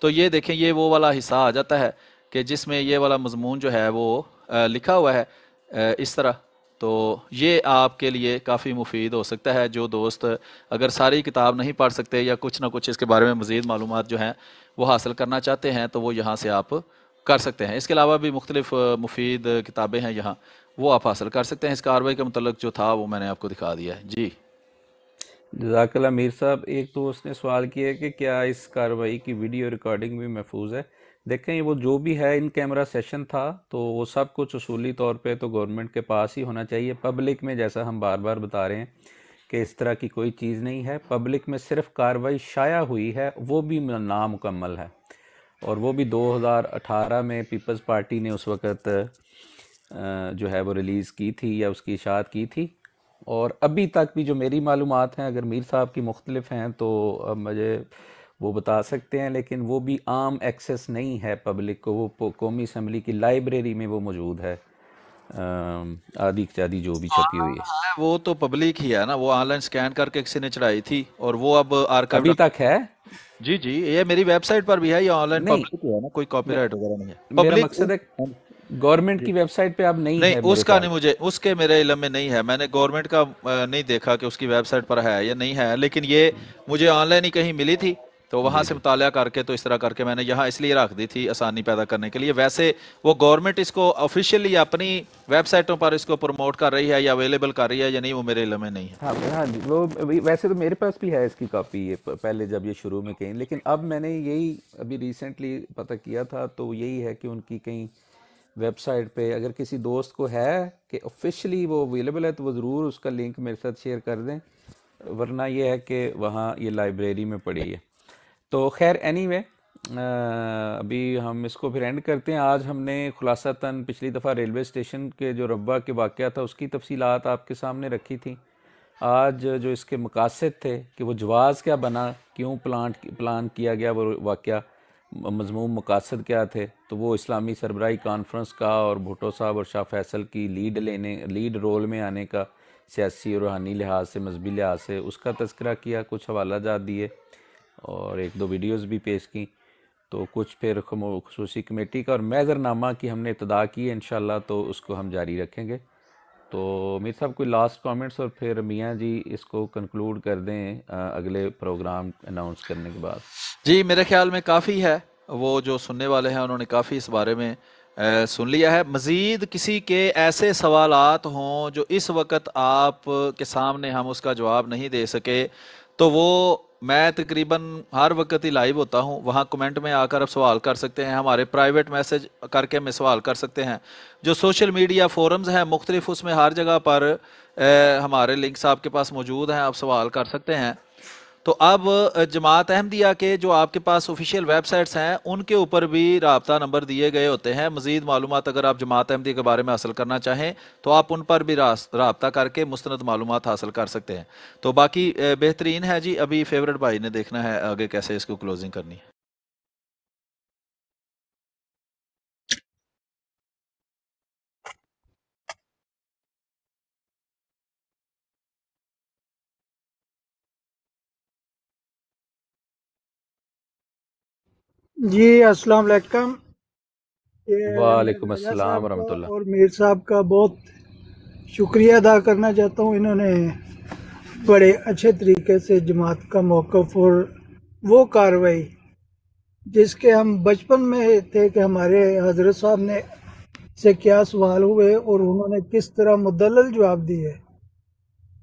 تو یہ دیکھیں یہ وہ والا حصہ آ جاتا ہے کہ جس میں یہ والا مضمون جو ہے وہ لکھا ہوا ہے اس طرح. تو یہ آپ کے لیے کافی مفید ہو سکتا ہے. جو دوست اگر ساری کتاب نہیں پڑھ سکتے یا کچھ نہ کچھ اس کے بارے میں مزید معلومات جو ہیں وہ حاصل کرنا چاہتے ہیں تو وہ یہاں سے آپ کر سکتے ہیں. اس کے علاوہ بھی مختلف مفید کتابیں ہیں یہاں، وہ آپ حاصل کر سکتے ہیں. اس کاروائی کے متعلق جو تھا وہ میں نے آپ کو دکھا دیا ہے. جی جزاک اللہ میر صاحب. ایک دوست نے سوال کیا ہے کہ کیا اس کارروائی کی ویڈیو ریکارڈنگ بھی محفوظ ہے؟ دیکھیں وہ جو بھی ہے ان کیمرہ سیشن تھا تو وہ سب کچھ اصولی طور پہ تو گورنمنٹ کے پاس ہی ہونا چاہیے. پبلک میں جیسا ہم بار بار بتا رہے ہیں کہ اس طرح کی کوئی چیز نہیں ہے. پبلک میں صرف کارروائی شائع ہوئی ہے، وہ بھی نامکمل ہے، اور وہ بھی 2018 میں پیپلز پارٹی نے اس وقت جو ہے وہ ریلیز کی تھی یا اس کی اشاعت کی تھی. اور ابھی تک بھی جو میری معلومات ہیں، اگر میر صاحب کی مختلف ہیں تو مجھے وہ بتا سکتے ہیں، لیکن وہ بھی عام ایکسیس نہیں ہے پبلک کو. وہ قومی اسمبلی کی لائبریری میں وہ موجود ہے، آدھی چادی جو بھی چھپی ہوئی ہے. وہ تو پبلک ہی ہے نا، وہ آن لائن سکین کر کے کسی نے چڑھائی تھی اور وہ اب آرکائیو ابھی تک ہے. جی جی یہ میری ویب سائٹ پر بھی ہے، یہ آن لائن نہیں، پبلک ہے نا، کوئی کاپی رائٹ وغیرہ نہیں ہے. میرا پبلک مقصد ہے گورنمنٹ کی ویب سائٹ پہ اب نہیں نہیں، ہے اس میرے کا خیال. نہیں، مجھے اس کے میرے علم میں نہیں ہے. میں نے گورنمنٹ کا نہیں دیکھا کہ اس کی ویب سائٹ پر ہے یا نہیں ہے، لیکن یہ مجھے آن لائن ہی کہیں ملی تھی تو وہاں سے مطالعہ کر کے تو اس طرح کر کے میں نے یہاں اس لیے رکھ دی تھی آسانی پیدا کرنے کے لیے. ویسے وہ گورنمنٹ اس کو آفیشیلی اپنی ویب سائٹوں پر اس کو پروموٹ کر رہی ہے یا اویلیبل کر رہی ہے یا نہیں، وہ میرے علم میں نہیں ہے. ہاں جی، وہ ویسے تو میرے پاس بھی ہے اس کی کاپی، یہ پہلے جب یہ شروع میں کہیں، لیکن اب میں نے یہی ابھی ریسنٹلی پتہ کیا تھا تو یہی ہے کہ ان کی کہیں ویب سائٹ پہ اگر کسی دوست کو ہے کہ آفیشلی وہ اویلیبل ہے تو وہ ضرور اس کا لنک میرے ساتھ شیئر کر دیں، ورنہ یہ ہے کہ وہاں یہ لائبریری میں پڑی ہے. تو خیر اینی وے ابھی ہم اس کو پھر اینڈ کرتے ہیں. آج ہم نے خلاصتاً پچھلی دفعہ ریلوے اسٹیشن کے جو ربوہ کے واقعہ تھا اس کی تفصیلات آپ کے سامنے رکھی تھیں. آج جو اس کے مقاصد تھے کہ وہ جواز کیا بنا، کیوں پلان کیا گیا وہ واقعہ، مضمون مقاصد کیا تھے، تو وہ اسلامی سربراہی کانفرنس کا اور بھٹو صاحب اور شاہ فیصل کی لیڈ رول میں آنے کا سیاسی اور روحانی لحاظ سے، مذہبی لحاظ سے، اس کا تذکرہ کیا، کچھ حوالہ جات دیے اور ایک دو ویڈیوز بھی پیش کی. تو کچھ پھر خصوصی کمیٹی کا اور میزر نامہ کی ہم نے ابتدا کی ہے انشاءاللہ، تو اس کو ہم جاری رکھیں گے. تو میر صاحب کوئی لاسٹ کامنٹس اور پھر میاں جی اس کو کنکلوڈ کر دیں اگلے پروگرام اناؤنس کرنے کے بعد. جی میرے خیال میں کافی ہے، وہ جو سننے والے ہیں انہوں نے کافی اس بارے میں سن لیا ہے. مزید کسی کے ایسے سوالات ہوں جو اس وقت آپ کے سامنے ہم اس کا جواب نہیں دے سکے تو وہ میں تقریباً ہر وقت ہی لائیو ہوتا ہوں، وہاں کمنٹ میں آ کر آپ سوال کر سکتے ہیں، ہمارے پرائیویٹ میسج کر کے ہمیں سوال کر سکتے ہیں. جو سوشل میڈیا فورمز ہیں مختلف، اس میں ہر جگہ پر ہمارے لنکس آپ کے پاس موجود ہیں، آپ سوال کر سکتے ہیں. تو اب جماعت احمدیہ کے جو آپ کے پاس آفیشیل ویب سائٹس ہیں ان کے اوپر بھی رابطہ نمبر دیے گئے ہوتے ہیں. مزید معلومات اگر آپ جماعت احمدیہ کے بارے میں حاصل کرنا چاہیں تو آپ ان پر بھی رابطہ کر کے مستند معلومات حاصل کر سکتے ہیں. تو باقی بہترین ہے جی. ابھی فیورٹ بھائی نے دیکھنا ہے آگے کیسے اس کو کلوزنگ کرنی ہے. جی السلام علیکم. یہ میں وعلیکم راجہ السلام صاحب ورحمۃ کا اللہ. اور میر صاحب کا بہت شکریہ ادا کرنا چاہتا ہوں. انہوں نے بڑے اچھے طریقے سے جماعت کا موقف اور وہ کارروائی جس کے ہم بچپن میں تھے کہ ہمارے حضرت صاحب نے سے کیا سوال ہوئے اور انہوں نے کس طرح مدلل جواب دیے،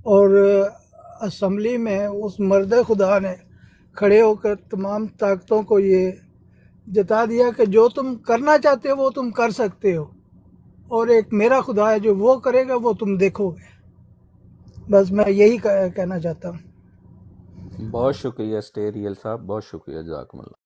اور اسمبلی میں اس مرد خدا نے کھڑے ہو کر تمام طاقتوں کو یہ جتا دیا کہ جو تم کرنا چاہتے ہو وہ تم کر سکتے ہو، اور ایک میرا خدا ہے جو وہ کرے گا وہ تم دیکھو گے. بس میں یہی کہنا چاہتا ہوں. بہت شکریہ اسٹیریل صاحب، بہت شکریہ، جزاکم اللہ.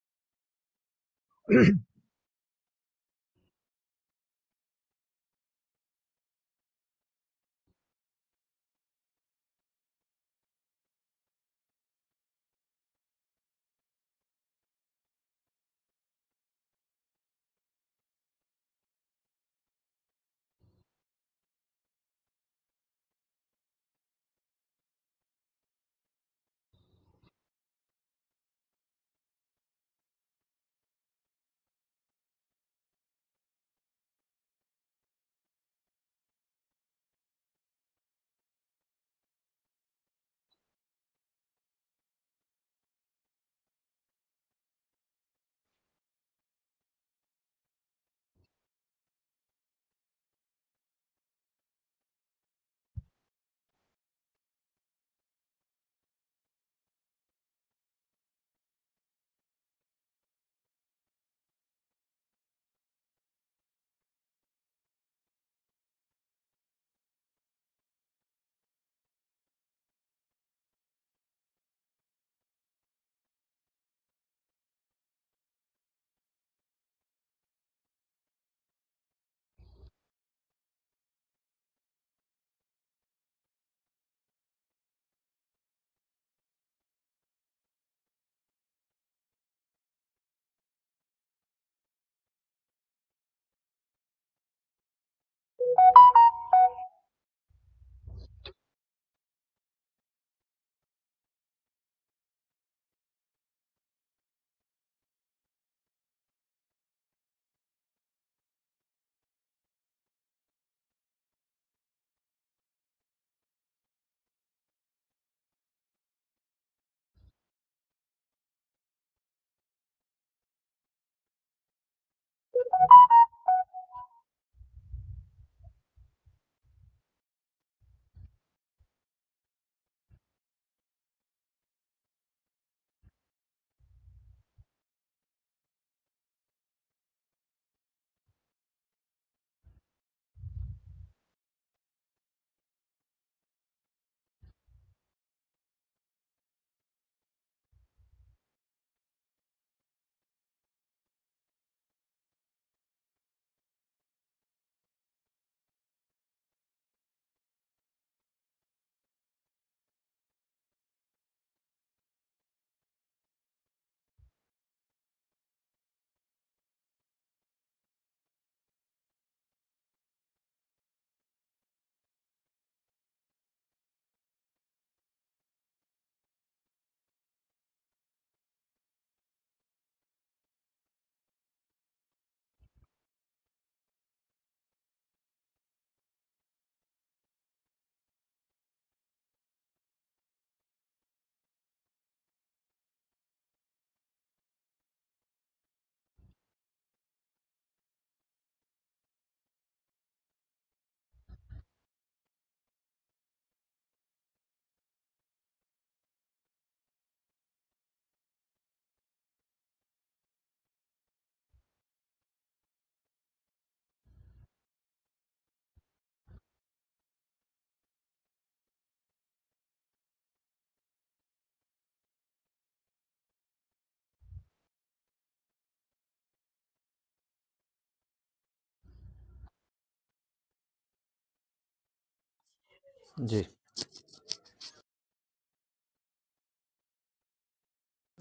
جی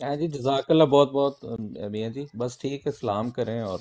ہاں جی، جزاک اللہ بہت بہت میاں جی. بس ٹھیک ہے، سلام کریں اور